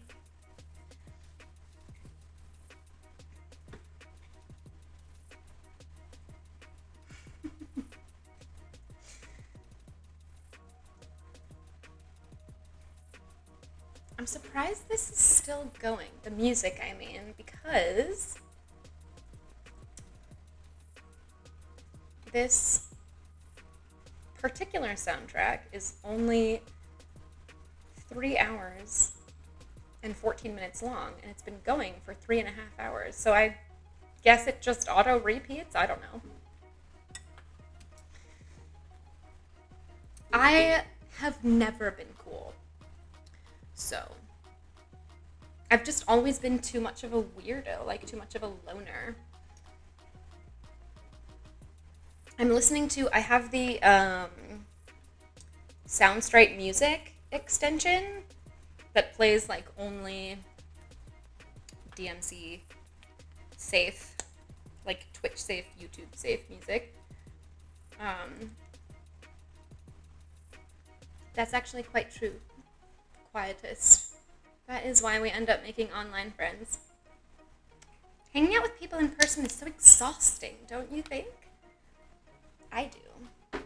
I'm surprised this is still going, the music I mean, because this particular soundtrack is only 3 hours and 14 minutes long, and it's been going for 3.5 hours, so I guess it just auto repeats? I don't know. I have never been cool. So, I've just always been too much of a weirdo, like too much of a loner. I'm listening to, I have the Soundstripe music extension that plays like only DMC safe, like Twitch safe, YouTube safe music. That's actually quite true. Quietist. That is why we end up making online friends. Hanging out with people in person is so exhausting, don't you think? I do.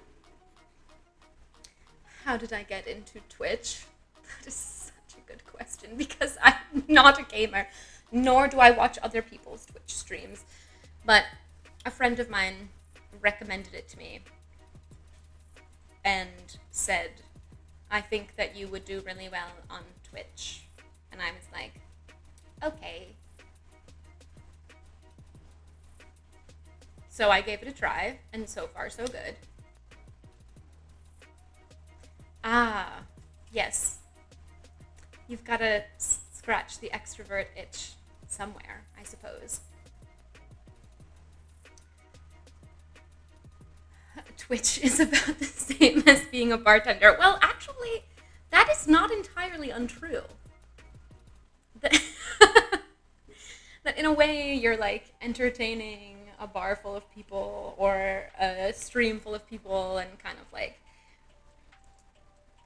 How did I get into Twitch? That is such a good question because I'm not a gamer, nor do I watch other people's Twitch streams. But a friend of mine recommended it to me and said, I think that you would do really well on Twitch. And I was like, okay. So I gave it a try, and so far so good. Ah, yes. You've got to scratch the extrovert itch somewhere, I suppose. Twitch is about the same as being a bartender. Well, actually, that is not entirely untrue. that, that in a way you're like entertaining a bar full of people or a stream full of people and kind of like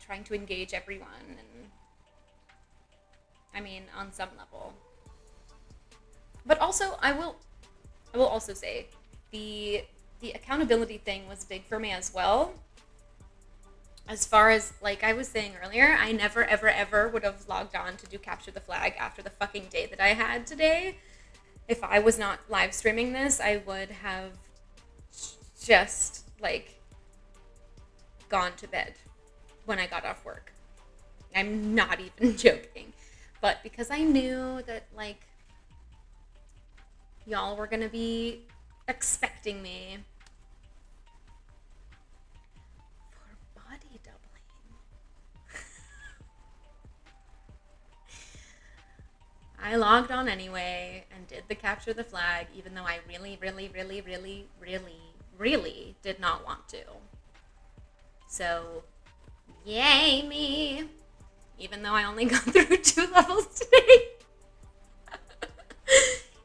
trying to engage everyone, and I mean on some level. But also I will also say the accountability thing was big for me as well. As far as, like I was saying earlier, I never, ever, ever would have logged on to do Capture the Flag after the fucking day that I had today. If I was not live streaming this, I would have just, like, gone to bed when I got off work. I'm not even joking. But because I knew that, like, y'all were gonna be expecting me I logged on anyway and did the Capture the Flag, even though I really, really, really, really, really, really did not want to. So, yay me! Even though I only got through 2 levels today.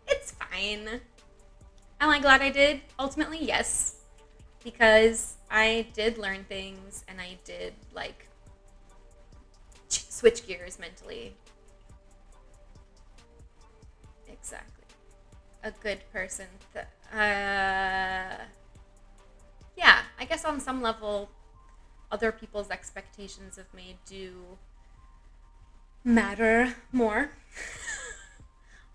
It's fine. Am I glad I did? Ultimately, yes. Because I did learn things and I did, like, switch gears mentally. Exactly. A good person. Yeah, I guess on some level, other people's expectations of me do matter more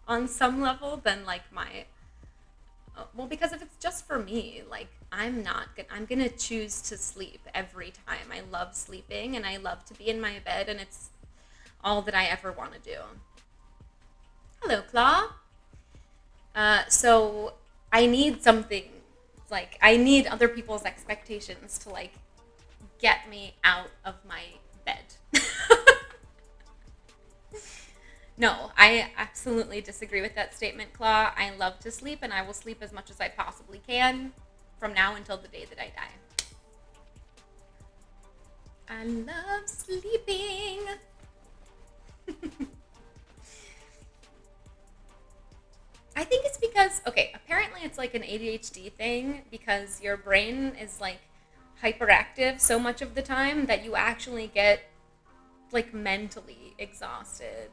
on some level than like my, well, because if it's just for me, like I'm gonna choose to sleep every time. I love sleeping and I love to be in my bed, and it's all that I ever want to do. Hello, Claw. So I need something, like, I need other people's expectations to, like, get me out of my bed. No, I absolutely disagree with that statement, Claw. I love to sleep, and I will sleep as much as I possibly can from now until the day that I die. I love sleeping. I think it's because, okay, apparently it's like an ADHD thing because your brain is like hyperactive so much of the time that you actually get like mentally exhausted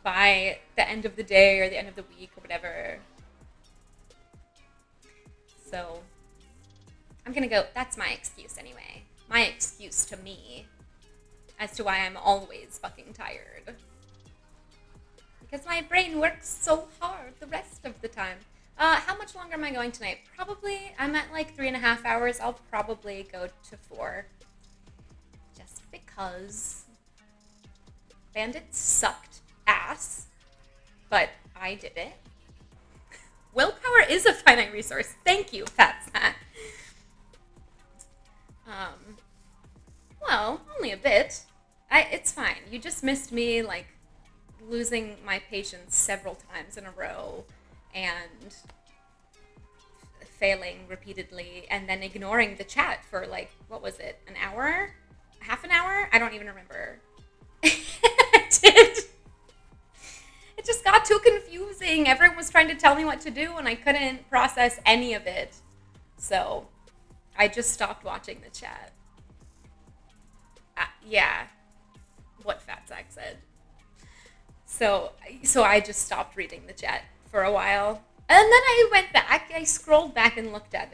by the end of the day or the end of the week or whatever. So I'm gonna go, that's my excuse anyway. My excuse to me as to why I'm always fucking tired. Because my brain works so hard the rest of the time. How much longer am I going tonight? Probably, I'm at like 3.5 hours. I'll probably go to 4. Just because Bandit sucked ass, but I did it. Willpower is a finite resource. Thank you, Fat Snack. Well, only a bit. It's fine. You just missed me, like, losing my patience several times in a row and failing repeatedly and then ignoring the chat for like, what was it, an hour? Half an hour? I don't even remember. I did. It just got too confusing. Everyone was trying to tell me what to do and I couldn't process any of it. So I just stopped watching the chat. Yeah, what Fat Zach said. So I just stopped reading the chat for a while. And then I went back, I scrolled back and looked at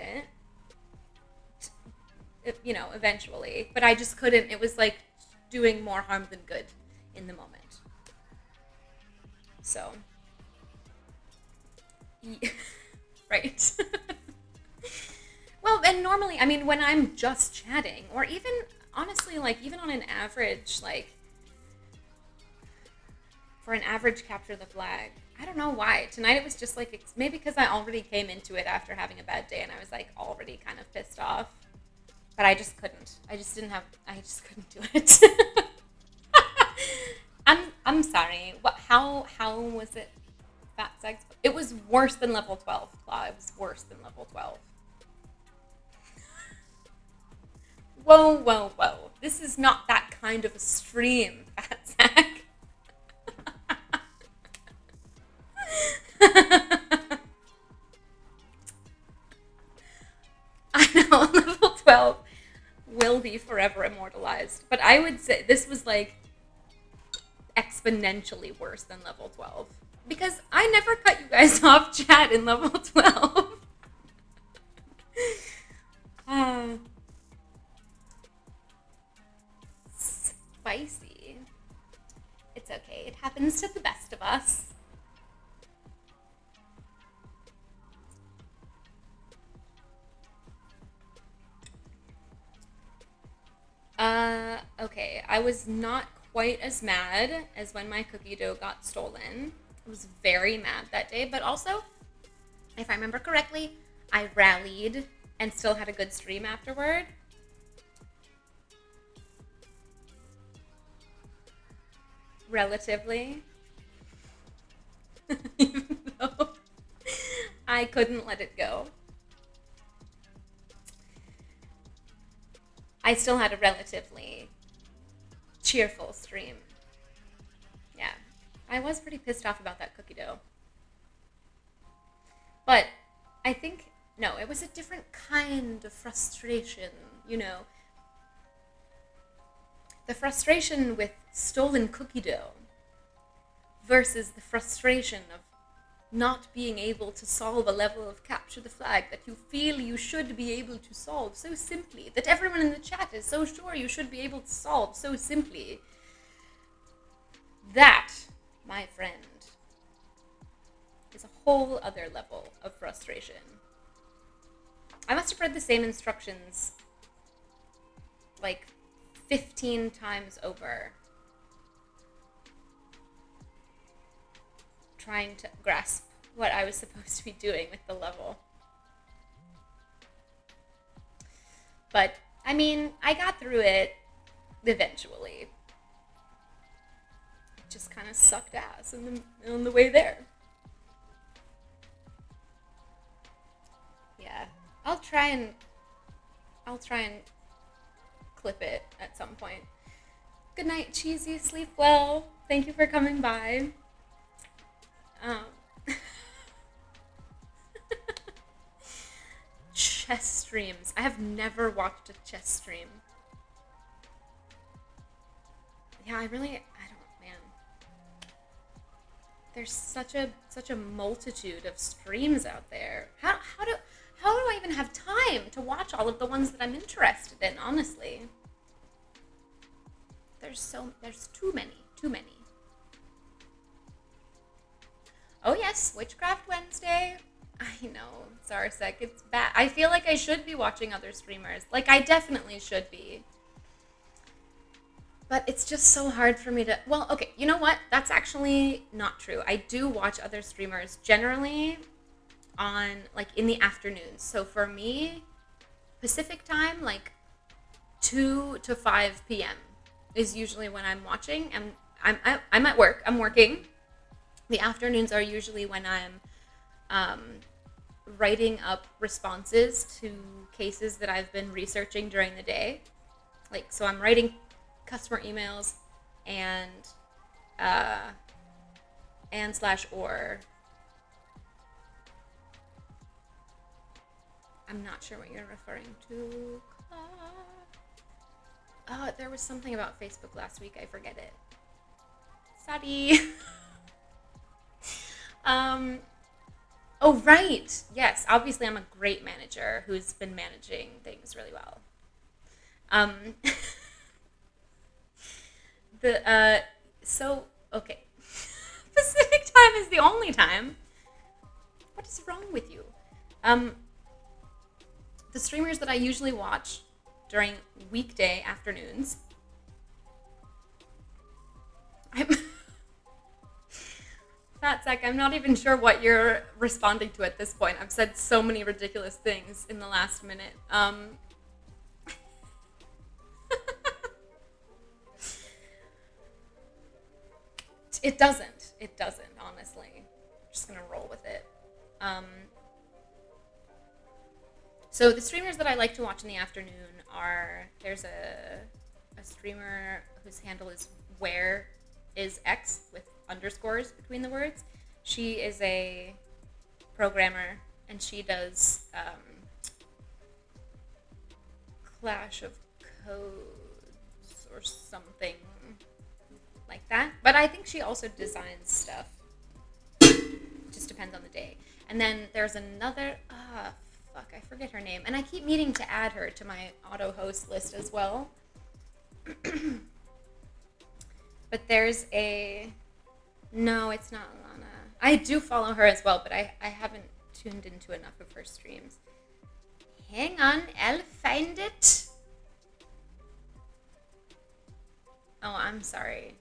it, you know, eventually. But I just couldn't, it was like doing more harm than good in the moment. So, yeah, right. Well, and normally, I mean, when I'm just chatting, or even, honestly, like, even on an average, like, for an average Capture the Flag, I don't know why. Tonight it was just like, maybe because I already came into it after having a bad day and I was like already kind of pissed off. But I just couldn't. I just couldn't do it. I'm sorry. How was it? Fat sex? It was worse than level 12, Claw. It was worse than level 12. Whoa. This is not that kind of a stream, Fat Sack. I know, level 12 will be forever immortalized. But I would say this was like exponentially worse than level 12. Because I never cut you guys off chat in level 12. Spicy. It's okay. It happens to the best of us. Okay. I was not quite as mad as when my cookie dough got stolen. I was very mad that day, but also, if I remember correctly, I rallied and still had a good stream afterward. Relatively. Even though I couldn't let it go. I still had a relatively cheerful stream. Yeah. I was pretty pissed off about that cookie dough. But I think, no, it was a different kind of frustration, you know. The frustration with stolen cookie dough versus the frustration of not being able to solve a level of capture the flag that you feel you should be able to solve so simply, that everyone in the chat is so sure you should be able to solve so simply. That, my friend, is a whole other level of frustration. I must have read the same instructions like 15 times over, trying to grasp what I was supposed to be doing with the level. But, I mean, I got through it eventually. It just kind of sucked ass on the way there. Yeah, I'll try and clip it at some point. Good night, Cheesy. Sleep well. Thank you for coming by. Chess streams. I have never watched a chess stream. Yeah, I don't, man. There's such a multitude of streams out there. How do I even have time to watch all of the ones that I'm interested in, honestly? There's too many. Oh yes, Witchcraft Wednesday. I know, Zarsek, it's bad. I feel like I should be watching other streamers. Like, I definitely should be. But it's just so hard for me to... Well, okay, you know what? That's actually not true. I do watch other streamers generally on, like, in the afternoons. So for me, Pacific time, like, 2 to 5 p.m. is usually when I'm watching. And I'm at work. I'm working. The afternoons are usually when I'm writing up responses to cases that I've been researching during the day. Like, so I'm writing customer emails and /or. I'm not sure what you're referring to. Oh, there was something about Facebook last week. I forget it. Sorry. Oh, right. Yes, obviously I'm a great manager who's been managing things really well. Okay. Pacific time is the only time. What is wrong with you? The streamers that I usually watch during weekday afternoons, Fat Sack, I'm not even sure what you're responding to at this point. I've said so many ridiculous things in the last minute. It doesn't, honestly. I'm just gonna roll with it. So the streamers that I like to watch in the afternoon are, there's a a streamer whose handle is where is X with underscores between the words. She is a programmer, and she does Clash of Codes or something like that. But I think she also designs stuff. Just depends on the day. And then there's another, I forget her name. And I keep meaning to add her to my auto host list as well. But there's no, it's not Lana. I do follow her as well, but I haven't tuned into enough of her streams. Hang on, I'll find it. Oh, I'm sorry.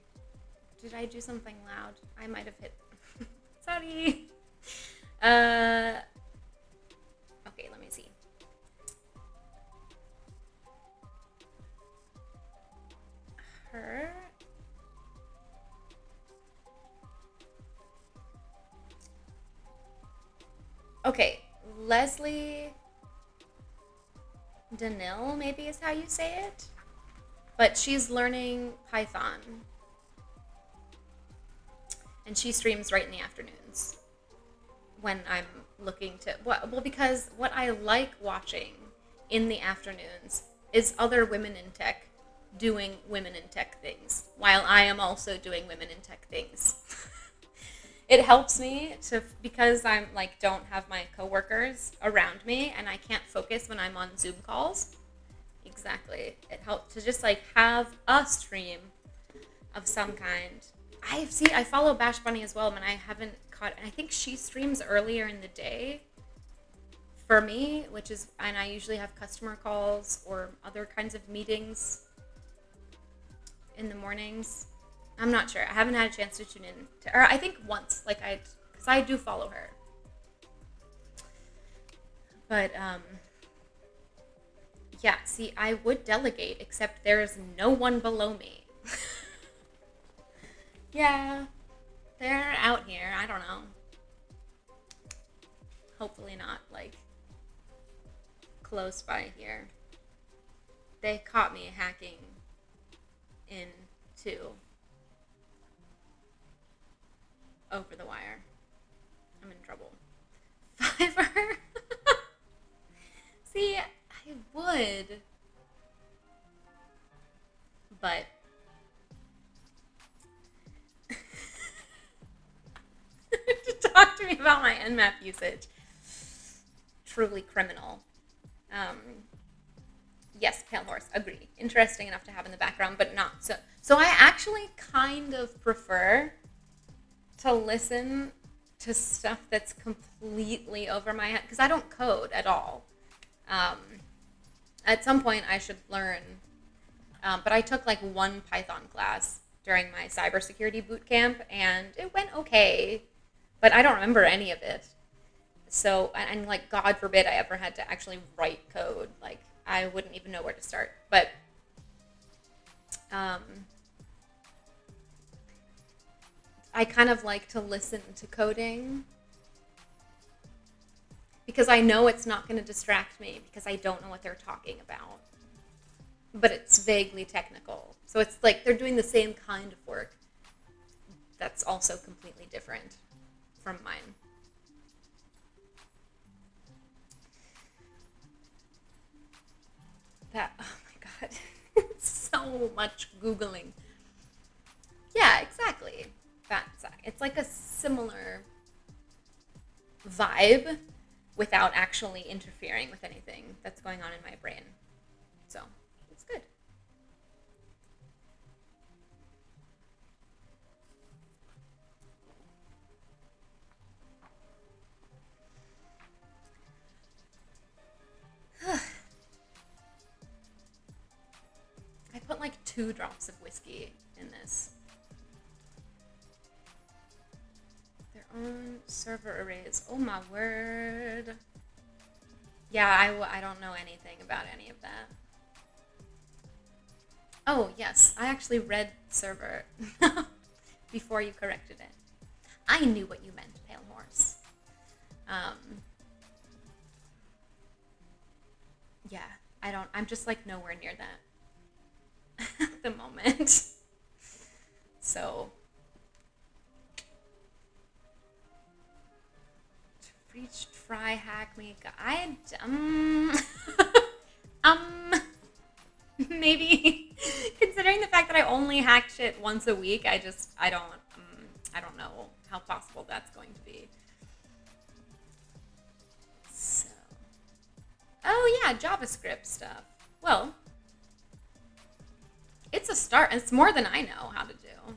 Did I do something loud? I might have hit. Sorry. Okay, let me see. Her. Okay, Leslie Danil, maybe is how you say it. But she's learning Python. And she streams right in the afternoons when I'm looking to... Well, because what I like watching in the afternoons is other women in tech doing women in tech things, while I am also doing women in tech things. It helps me because I'm don't have my coworkers around me and I can't focus when I'm on Zoom calls. Exactly. It helps to just have a stream of some kind. I follow Bash Bunny as well, and I haven't caught. I think she streams earlier in the day for me, and I usually have customer calls or other kinds of meetings in the mornings. I'm not sure. I haven't had a chance to tune in or I think once, because I do follow her. But yeah, see, I would delegate, except there's no one below me. Yeah, they're out here. I don't know. Hopefully not, close by here. They caught me hacking into OvertheWire. I'm in trouble. Fiverr? See, I would. But... to talk to me about my Nmap usage. Truly criminal. Yes, Pale Horse, agree. Interesting enough to have in the background, but not so. So I actually kind of prefer to listen to stuff that's completely over my head, because I don't code at all. At some point I should learn, but I took one Python class during my cybersecurity boot camp, and it went okay, but I don't remember any of it. So, and God forbid I ever had to actually write code. I wouldn't even know where to start. But, I kind of like to listen to coding because I know it's not going to distract me because I don't know what they're talking about. But it's vaguely technical. So it's they're doing the same kind of work that's also completely different from mine. Oh my God, so much Googling. Yeah, exactly. It's a similar vibe without actually interfering with anything that's going on in my brain. So, it's good. I put 2 drops of whiskey in this. Their own server arrays. Oh my word. Yeah, I don't know anything about any of that. Oh, yes. I actually read server before you corrected it. I knew what you meant, Pale Horse. Yeah, I'm just nowhere near that. at the moment. So, reached fry hack me. Maybe considering the fact that I only hack shit once a week, I don't know how possible that's going to be. So, oh yeah, JavaScript stuff. Well, it's a start. It's more than I know how to do,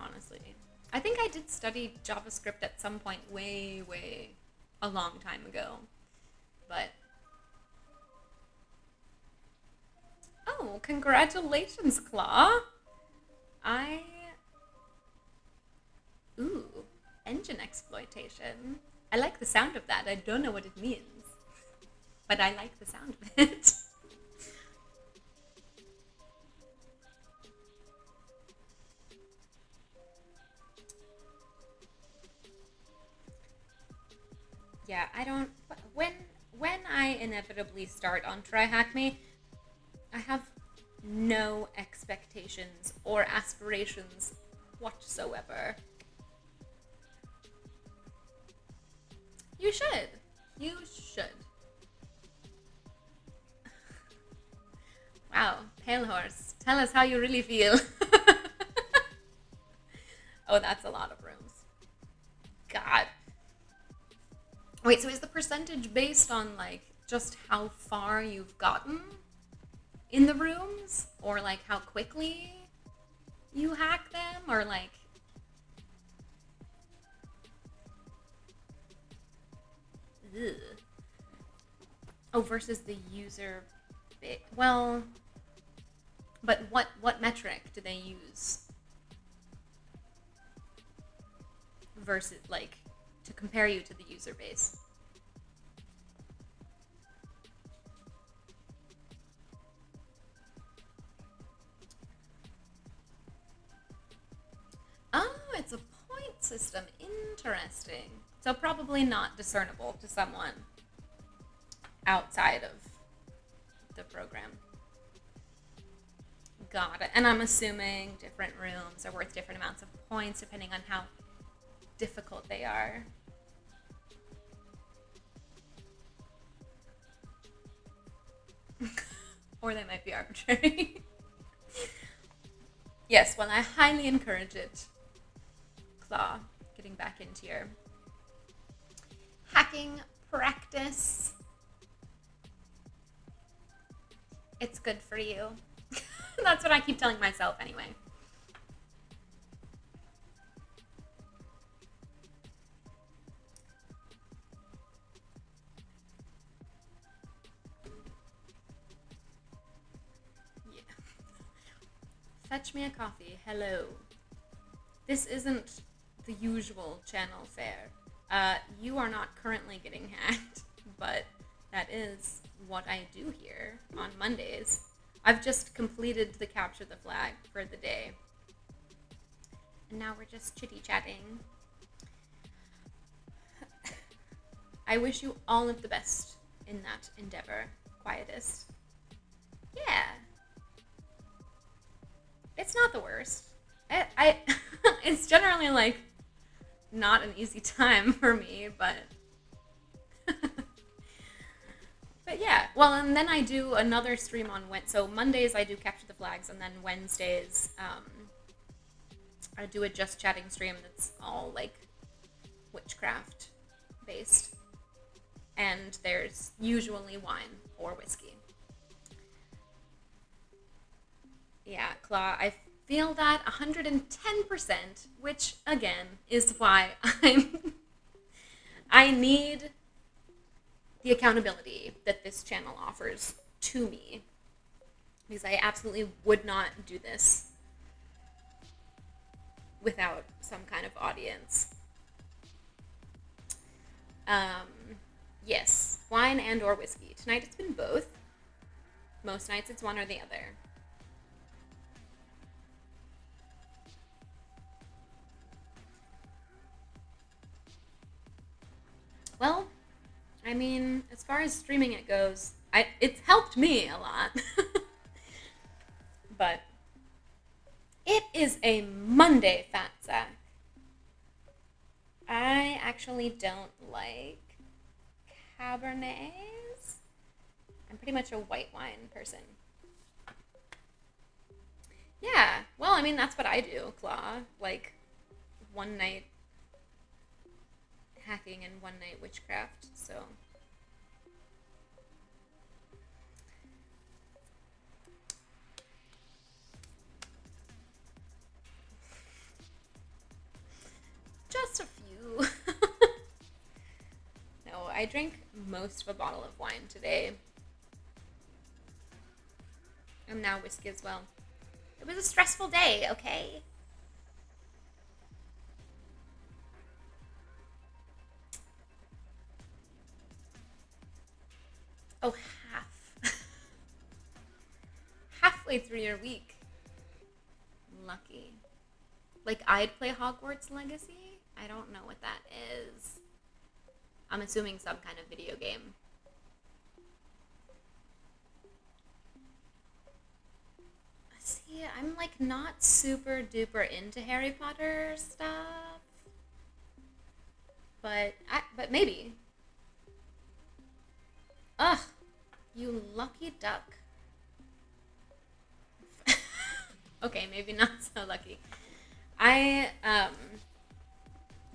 honestly. I think I did study JavaScript at some point way a long time ago. But, oh, congratulations, Claw. Ooh, engine exploitation. I like the sound of that. I don't know what it means, but I like the sound of it. Yeah, I don't. When I inevitably start on Try Hack Me, I have no expectations or aspirations whatsoever. You should. You should. Wow, Pale Horse, tell us how you really feel. Oh, that's a lot of rooms. God. Wait, so is the percentage based on, like, just how far you've gotten in the rooms? Or, like, how quickly you hack them? Or, like... Ugh. Oh, versus the user... Well... But what metric do they use? Versus, like... to compare you to the user base. Oh, it's a point system. Interesting. So probably not discernible to someone outside of the program. Got it. And I'm assuming different rooms are worth different amounts of points depending on how difficult they are. Or they might be arbitrary. Yes, well, I highly encourage it. Claw, getting back into your hacking practice. It's good for you. That's what I keep telling myself anyway. Fetch me a coffee. Hello. This isn't the usual channel fare. You are not currently getting hacked, but that is what I do here on Mondays. I've just completed the capture the flag for the day. And now we're just chitty-chatting. I wish you all of the best in that endeavor, Quietest. Yeah. It's not the worst. It's generally, like, not an easy time for me, but... But yeah, well, and then I do another stream on so Mondays I do Capture the Flags, and then Wednesdays I do a Just Chatting stream that's all, like, witchcraft based. And there's usually wine or whiskey. Yeah, Claw, I feel that 110%, which, again, is why I need the accountability that this channel offers to me. Because I absolutely would not do this without some kind of audience. Yes, wine and or whiskey. Tonight it's been both. Most nights it's one or the other. Well, I mean, as far as streaming it goes, it's helped me a lot. But It is a Monday, Fat Sack. I actually don't like Cabernets. I'm pretty much a white wine person. Yeah, well, I mean, that's what I do, Claw. Like, one night hacking and one night witchcraft, so. Just a few. No, I drank most of a bottle of wine today. And now whiskey as well. It was a stressful day, okay? Oh, half. Halfway through your week. Lucky. Like, I'd play Hogwarts Legacy? I don't know what that is. I'm assuming some kind of video game. See, I'm like not super duper into Harry Potter stuff. But maybe. Ugh, you lucky duck. Okay, maybe not so lucky.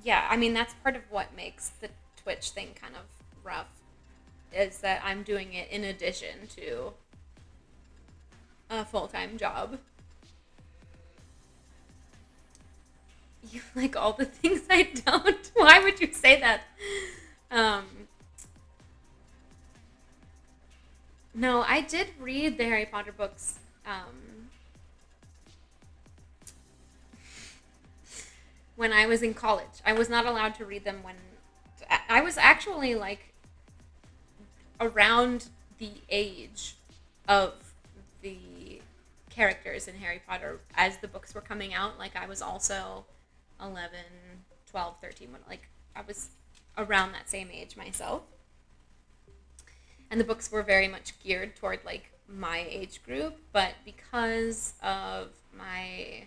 Yeah, I mean, that's part of what makes the Twitch thing kind of rough, is that I'm doing it in addition to a full-time job. You like all the things I don't? Why would you say that? No, I did read the Harry Potter books when I was in college. I was not allowed to read them when I was actually like around the age of the characters in Harry Potter as the books were coming out. Like, I was also 11, 12, 13, like I was around that same age myself. And the books were very much geared toward like my age group, but because of my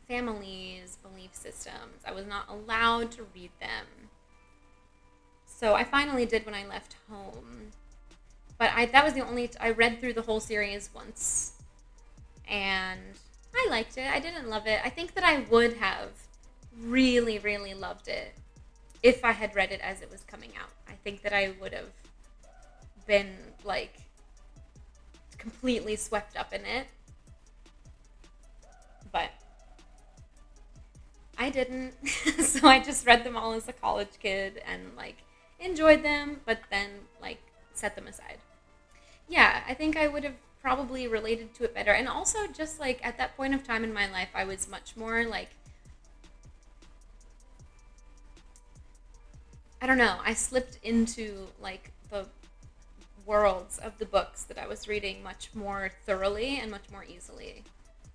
family's belief systems, I was not allowed to read them. So I finally did when I left home. But that was the only, I read through the whole series once, and I liked it. I didn't love it. I think that I would have really, really loved it if I had read it as it was coming out. I think that I would have been like completely swept up in it. But I didn't. So I just read them all as a college kid and like enjoyed them, but then like set them aside. Yeah, I think I would have probably related to it better. And also just like at that point of time in my life, I was much more like, I don't know, I slipped into like the worlds of the books that I was reading much more thoroughly and much more easily.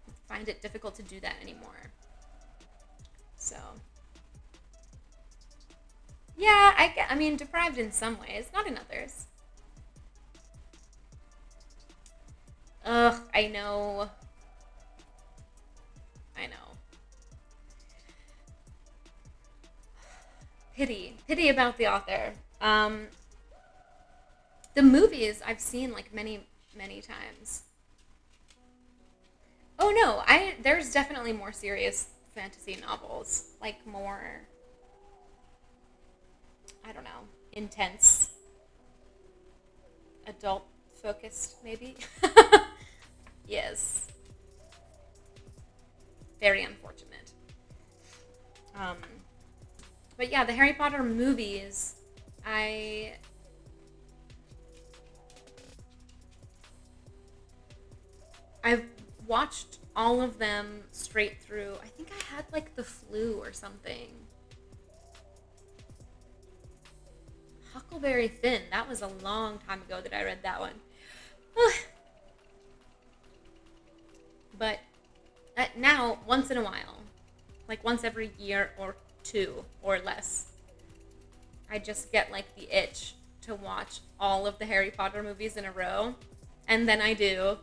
I find it difficult to do that anymore. So, yeah, I mean, deprived in some ways, not in others. Ugh, I know. Pity about the author. The movies I've seen like many times. Oh no, there's definitely more serious fantasy novels, like more, I don't know, intense, adult focused maybe. Yes. Very unfortunate. But yeah, the Harry Potter movies, I've watched all of them straight through. I think I had like the flu or something. Huckleberry Finn, that was a long time ago that I read that one. But now, once in a while, like once every year or two or less, I just get like the itch to watch all of the Harry Potter movies in a row. And then I do.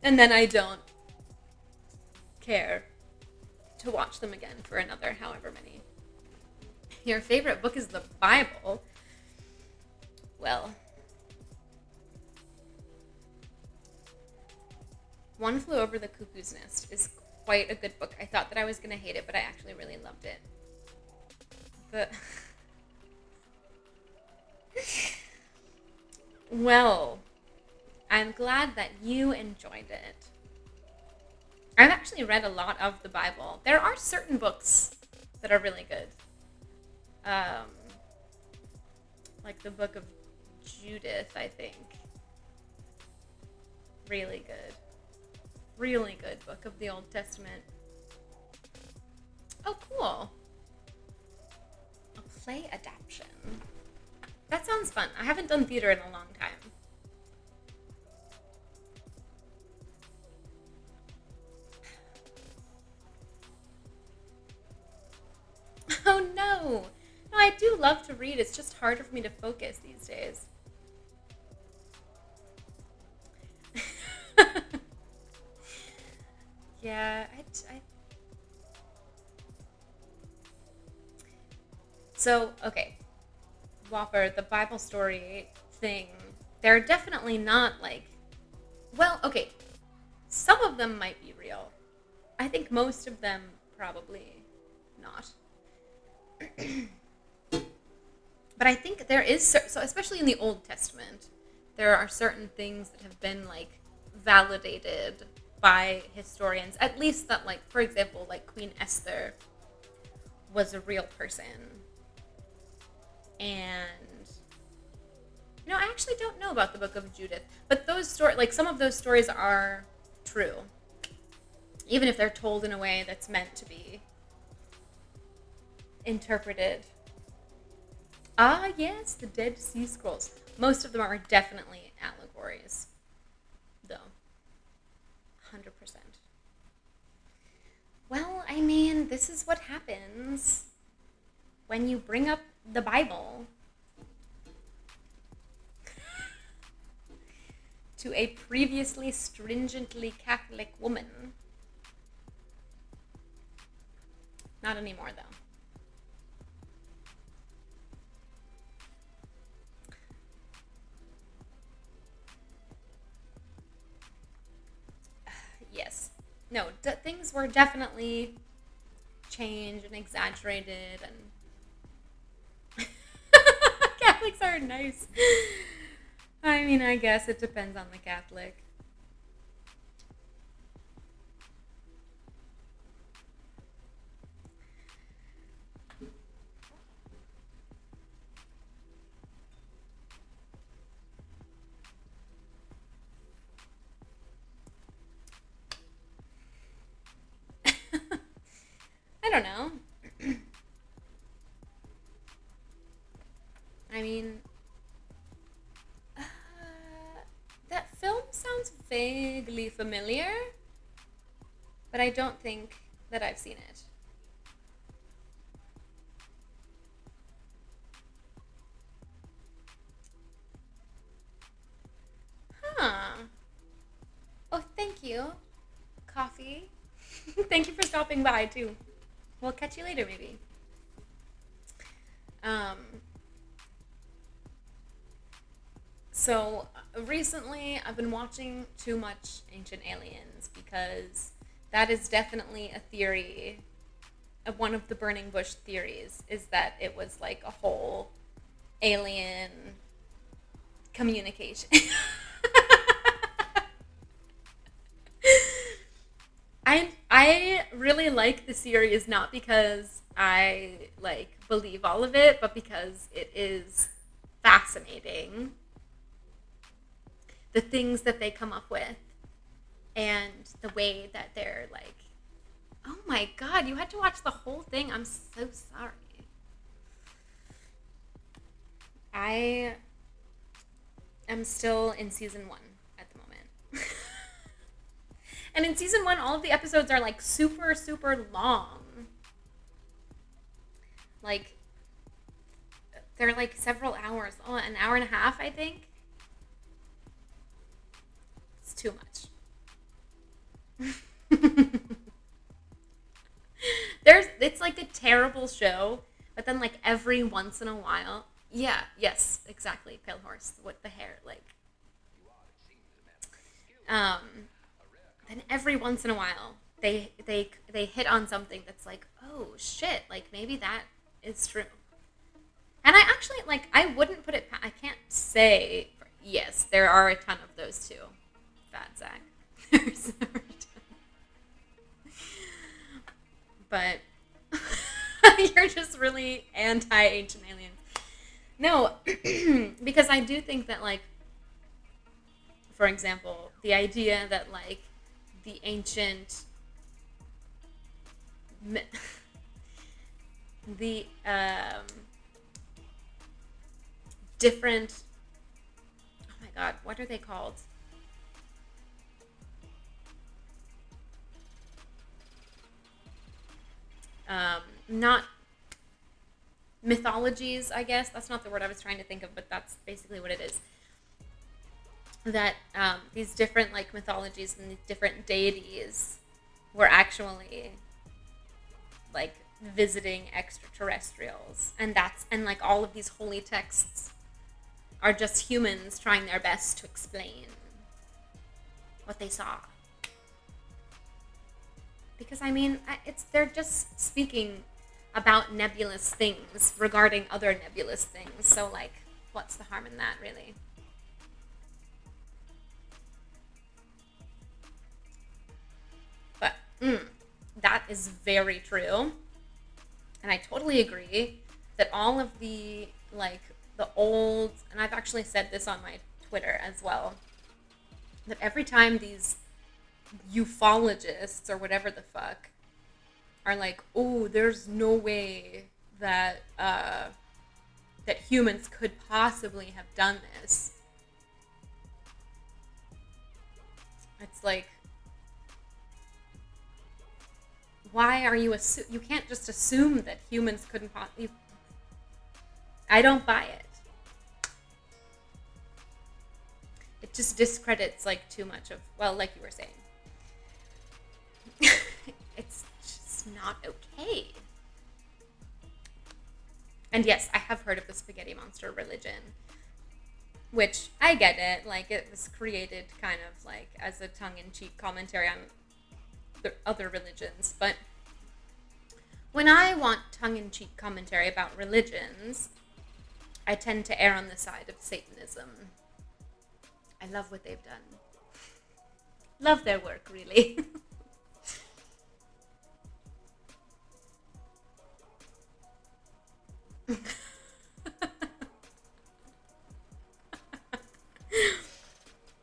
And then I don't. care to watch them again for another however many. Your favorite book is the Bible. Well, One Flew Over the Cuckoo's Nest is quite a good book. I thought that I was going to hate it, but I actually really loved it. Well, I'm glad that you enjoyed it. I've actually read a lot of the Bible. There are certain books that are really good. Like the book of Judith, I think. Really good. Really good book of the Old Testament. Oh, cool. A play adaptation. That sounds fun. I haven't done theater in a long time. Oh no! No, I do love to read. It's just harder for me to focus these days. Yeah, So, okay. Whopper, the Bible story thing, they're definitely not like... Well, okay. Some of them might be real. I think most of them probably not. But I think there is, so especially in the Old Testament, there are certain things that have been like validated by historians, at least that, like, for example, like Queen Esther was a real person. And I actually don't know about the Book of Judith, but those stories, like some of those stories are true, even if they're told in a way that's meant to be interpreted. Ah, yes, the Dead Sea Scrolls. Most of them are definitely allegories, though. 100%. Well, I mean, this is what happens when you bring up the Bible to a previously stringently Catholic woman. Not anymore, though. Yes. No, things were definitely changed and exaggerated, and Catholics are nice. I mean, I guess it depends on the Catholic. I don't know. I mean, that film sounds vaguely familiar, but I don't think that I've seen it. Huh. Oh, thank you. Coffee. Thank you for stopping by, too. We'll catch you later, maybe. So recently I've been watching too much Ancient Aliens because that is definitely a theory. One of the burning bush theories is that it was like a whole alien communication. I really like the series, not because I like believe all of it, but because it is fascinating. The things that they come up with and the way that they're like, oh my God, you had to watch the whole thing. I'm so sorry. I am still in season 1 at the moment. And in season 1, all of the episodes are like super, super long. Like, they're like several hours. Oh, an hour and a half, I think. It's too much. terrible show, but then, like, every once in a while, yeah, yes, exactly, Pale Horse, with the hair, like, then every once in a while, they hit on something that's like, oh, shit, like, maybe that is true. And I actually, like, I wouldn't put it, I can't say, yes, there are a ton of those too. Fat Zach. There's a ton. But you're just really anti-ancient aliens. No, because I do think that, like, for example, the idea that, like, the ancient, the different, oh my god, what are they called? Not mythologies, I guess. That's not the word I was trying to think of, but that's basically what it is. That these different, like, mythologies and these different deities were actually, like, visiting extraterrestrials, and like, all of these holy texts are just humans trying their best to explain what they saw. Because, I mean, they're just speaking about nebulous things regarding other nebulous things. So, like, what's the harm in that, really? But that is very true. And I totally agree that all of the, like, the old, and I've actually said this on my Twitter as well, that every time these ufologists or whatever the fuck are like, oh, there's no way that that humans could possibly have done this. It's like, why are you you can't just assume that humans couldn't possibly. I don't buy it. It just discredits, like, too much of, well, like you were saying. It's just not okay. And yes, I have heard of the spaghetti monster religion, which I get it. Like, it was created kind of, like, as a tongue-in-cheek commentary on the other religions. But when I want tongue-in-cheek commentary about religions, I tend to err on the side of Satanism. I love what they've done. Love their work, really.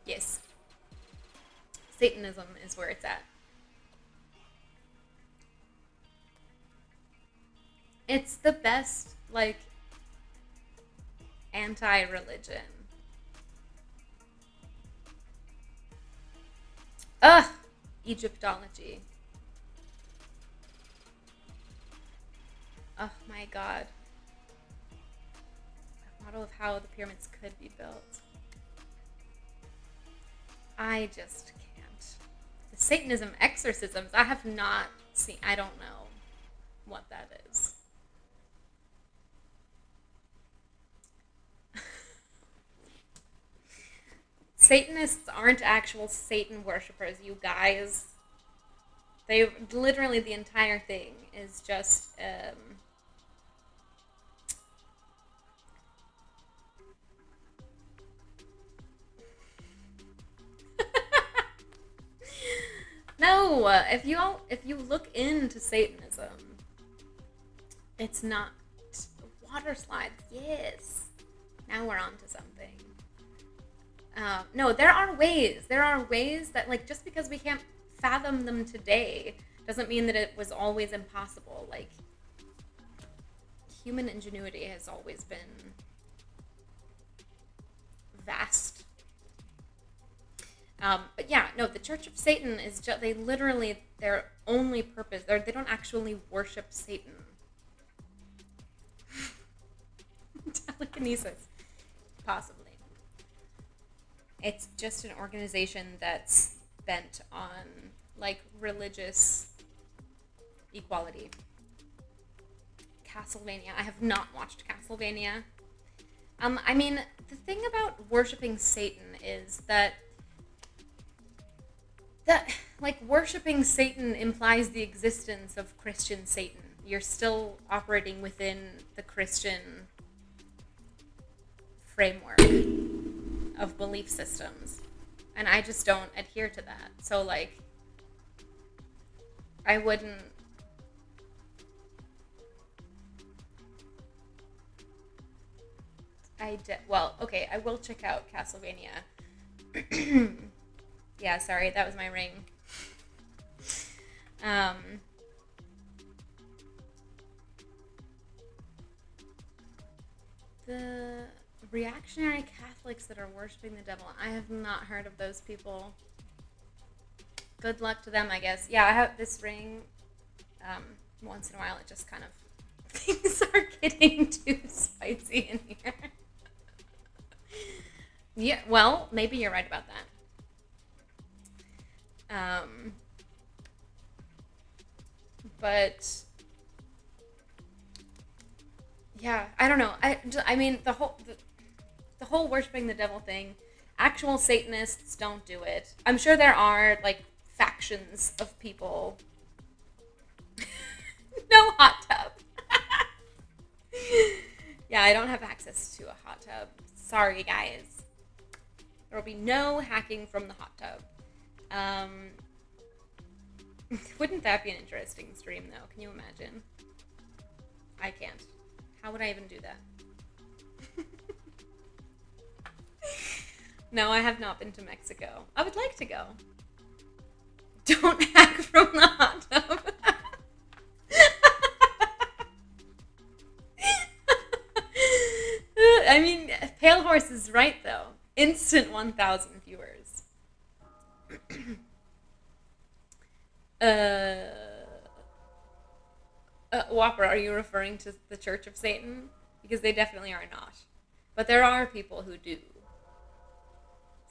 Yes. Satanism is where it's at. It's the best, like, anti-religion. Ugh! Egyptology. Oh my god. A model of how the pyramids could be built. I just can't. The Satanism exorcisms, I have not seen. I don't know what that is. Satanists aren't actual Satan worshippers, you guys. They literally, the entire thing is just no. If you look into Satanism, it's not water slides. Yes, now we're on to something. No, there are ways. There are ways that, like, just because we can't fathom them today doesn't mean that it was always impossible. Like, human ingenuity has always been vast. But yeah, no, the Church of Satan is just, they literally, their only purpose, they don't actually worship Satan. Telekinesis. Possibly. It's just an organization that's bent on, like, religious equality. Castlevania. I have not watched Castlevania. I mean, the thing about worshiping Satan is that like, worshiping Satan implies the existence of Christian Satan. You're still operating within the Christian framework of belief systems. And I just don't adhere to that. So, like, I wouldn't... Well, okay, I will check out Castlevania. Yeah, sorry, that was my ring. The reactionary Catholics that are worshiping the devil. I have not heard of those people. Good luck to them, I guess. Yeah, I have this ring. Once in a while, it just kind of... Things are getting too spicy in here. Yeah, well, maybe you're right about that. But yeah, I don't know. I mean, the whole worshiping the devil thing. Actual Satanists don't do it. I'm sure there are like factions of people. No hot tub. Yeah, I don't have access to a hot tub. Sorry, guys. There will be no hacking from the hot tub. Wouldn't that be an interesting stream, though? Can you imagine? I can't. How would I even do that? No, I have not been to Mexico. I would like to go. Don't hack from the hot tub. I mean, Pale Horse is right, though. Instant 1,000 viewers. Whopper, are you referring to the Church of Satan? Because they definitely are not. But there are people who do.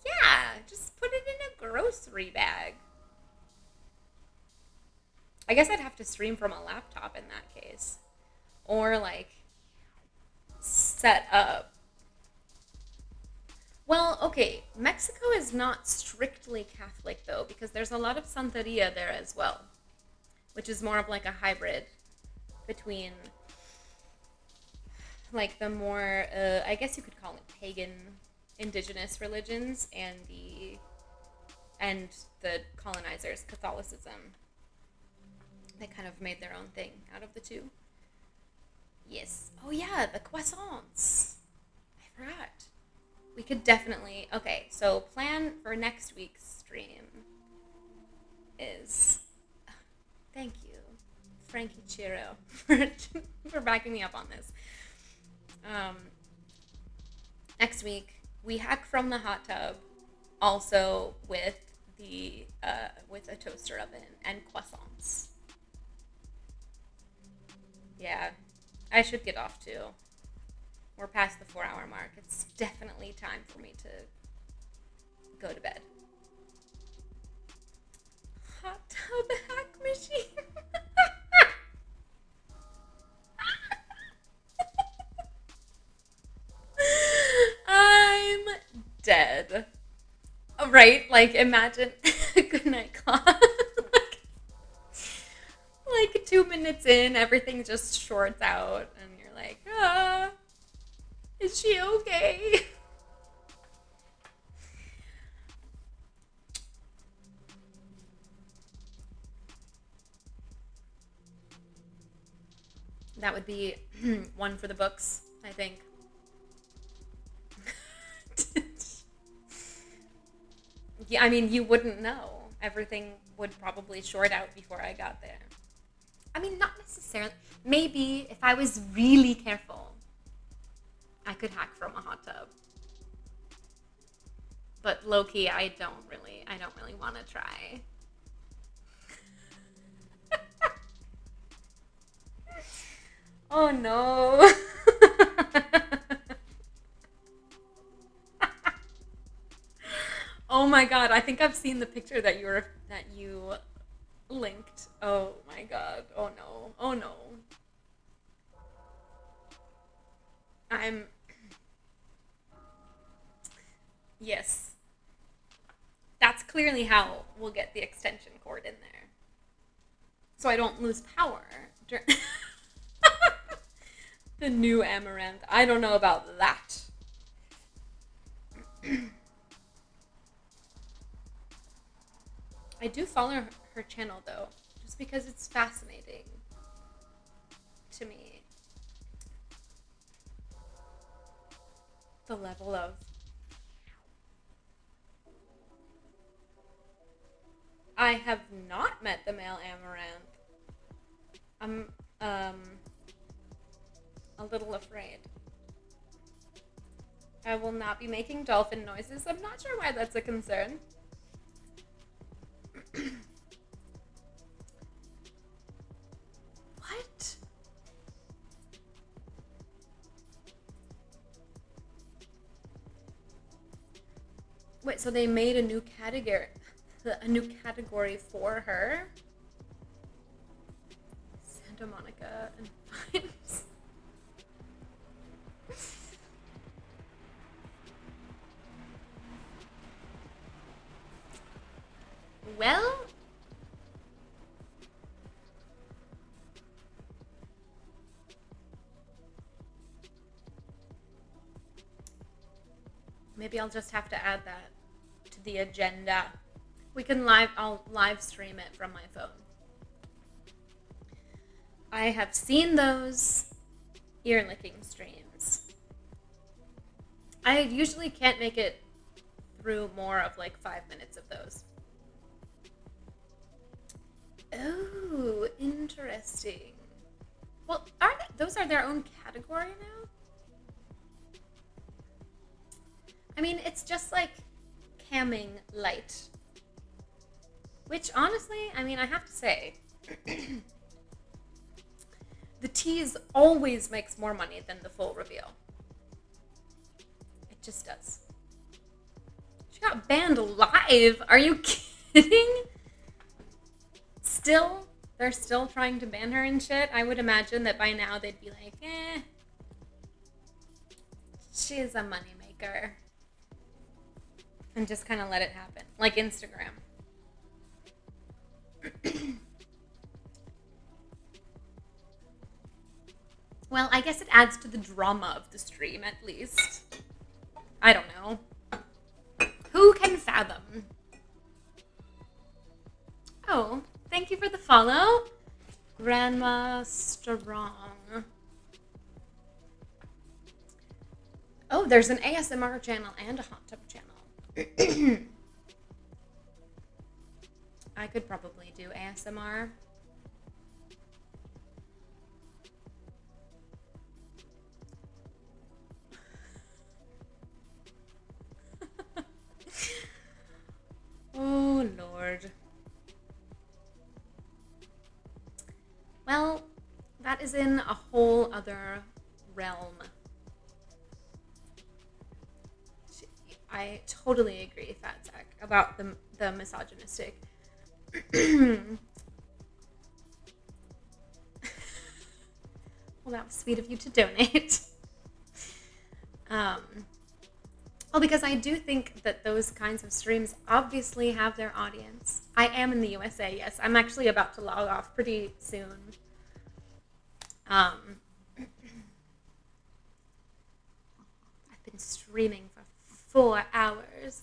Yeah, just put it in a grocery bag. I guess I'd have to stream from a laptop in that case. Or, like, set up. Well, okay, Mexico is not strictly Catholic, though, because there's a lot of Santeria there as well, which is more of like a hybrid between, like, the more, I guess you could call it pagan indigenous religions and the colonizers' Catholicism. They kind of made their own thing out of the two. Yes. Oh, yeah, the croissants. I forgot. We could definitely... Okay, so plan for next week's stream is... Thank you, Frankie Chiro, for backing me up on this. Next week, we hack from the hot tub, also with a toaster oven and croissants. Yeah, I should get off too. We're past the 4-hour mark. It's definitely time for me to go to bed. Hot tub hack machine. I'm dead. Right? Like, imagine good night, Claude. like 2 minutes in, everything just shorts out, and you're like, is she okay? That would be one for the books, I think. Yeah, I mean, you wouldn't know. Everything would probably short out before I got there. I mean, not necessarily. Maybe if I was really careful, I could hack from a hot tub. But low-key, I don't really want to try. Oh no. Oh my god, I think I've seen the picture that you linked. Oh my god. Oh no. Oh no. I'm... Yes. That's clearly how we'll get the extension cord in there. So I don't lose power. The new Amaranth. I don't know about that. I do follow her channel, though, just because it's fascinating to me. The level of... I have not met the male Amaranth. I'm, a little afraid. I will not be making dolphin noises. I'm not sure why that's a concern. What? Wait, so they made a new category for her? Santa Monica and Vines. Well, maybe I'll just have to add that to the agenda. I'll live stream it from my phone. I have seen those ear licking streams. I usually can't make it through more of like 5 minutes of those. Oh, interesting. Well, those are their own category now? I mean, it's just like camming light. Which, honestly, I mean, I have to say, the tease always makes more money than the full reveal. It just does. She got banned live? Are you kidding? They're still trying to ban her and shit. I would imagine that by now they'd be like, she's a moneymaker. And just kind of let it happen. Like Instagram. Well, I guess it adds to the drama of the stream, at least. I don't know. Who can fathom? Oh, thank you for the follow. Grandma Strong. Oh, there's an ASMR channel and a hot tub channel. I could probably do ASMR. Oh, Lord. Well, that is in a whole other realm. I totally agree, Fat Zach, about the misogynistic. Well, that was sweet of you to donate. Well, because I do think that those kinds of streams obviously have their audience. I am in the USA, yes. I'm actually about to log off pretty soon. I've been streaming for 4 hours.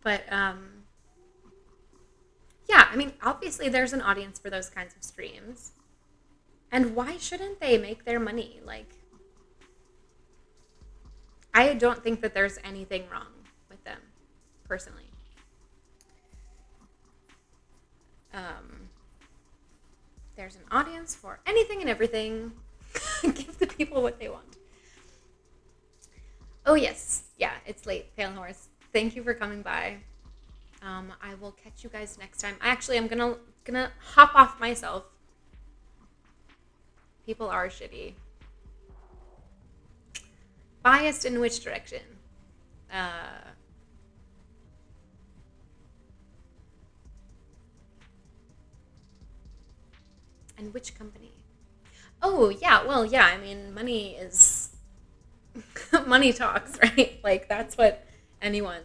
But, yeah, I mean, obviously there's an audience for those kinds of streams. And why shouldn't they make their money? Like, I don't think that there's anything wrong with them, personally. There's an audience for anything and everything. Give the people what they want. Oh, yes. Yeah, it's late, Pale Horse. Thank you for coming by. I will catch you guys next time. I'm gonna hop off myself. People are shitty. Biased in which direction? And which company? Oh, yeah. Well, yeah. I mean, money is money talks, right? Like that's what anyone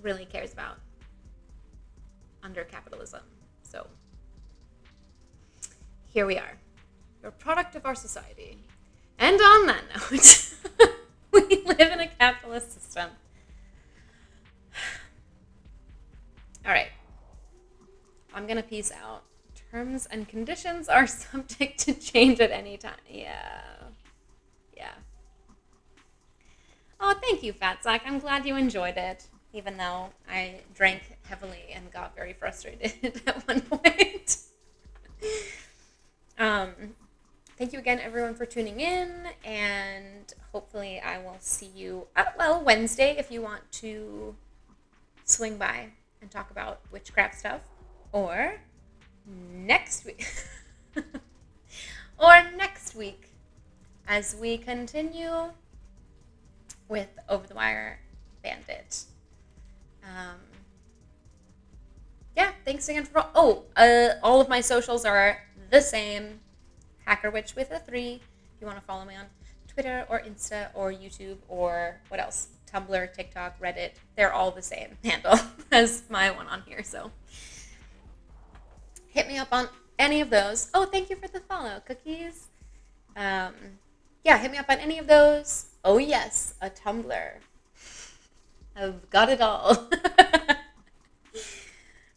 really cares about under capitalism. So here we are. We're a product of our society. And on that note, we live in a capitalist system. All right. I'm going to peace out. Terms and conditions are subject to change at any time. Yeah. Yeah. Oh, thank you, Fat Sack. I'm glad you enjoyed it, even though I drank heavily and got very frustrated at one point. Thank you again, everyone, for tuning in, and hopefully I will see you, Wednesday if you want to swing by and talk about witchcraft stuff, or next week, as we continue with Over the Wire Bandit. Yeah, thanks again for all of my socials are the same. HackerWitch with a 3. If you want to follow me on Twitter or Insta or YouTube or what else? Tumblr, TikTok, Reddit. They're all the same handle as my one on here. So hit me up on any of those. Oh, thank you for the follow, Cookies. Yeah, hit me up on any of those. Oh, yes, a Tumblr. I've got it all.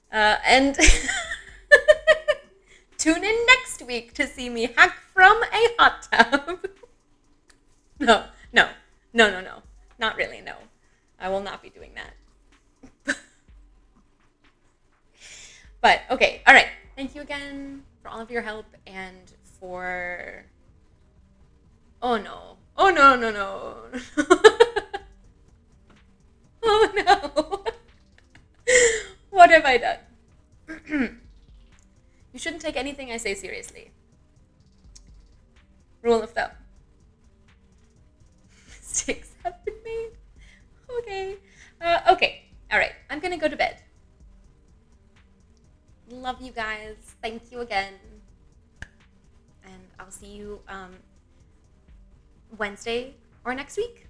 And tune in next week to see me hack from a hot tub. No. Not really, no. I will not be doing that. But, okay, all right. Thank you again for all of your help and for... Oh, no. Oh, no. Oh, no. What have I done? You shouldn't take anything I say seriously. Rule of thumb. Mistakes have been made. Okay. Okay. All right. I'm going to go to bed. Love you guys. Thank you again. And I'll see you Wednesday or next week.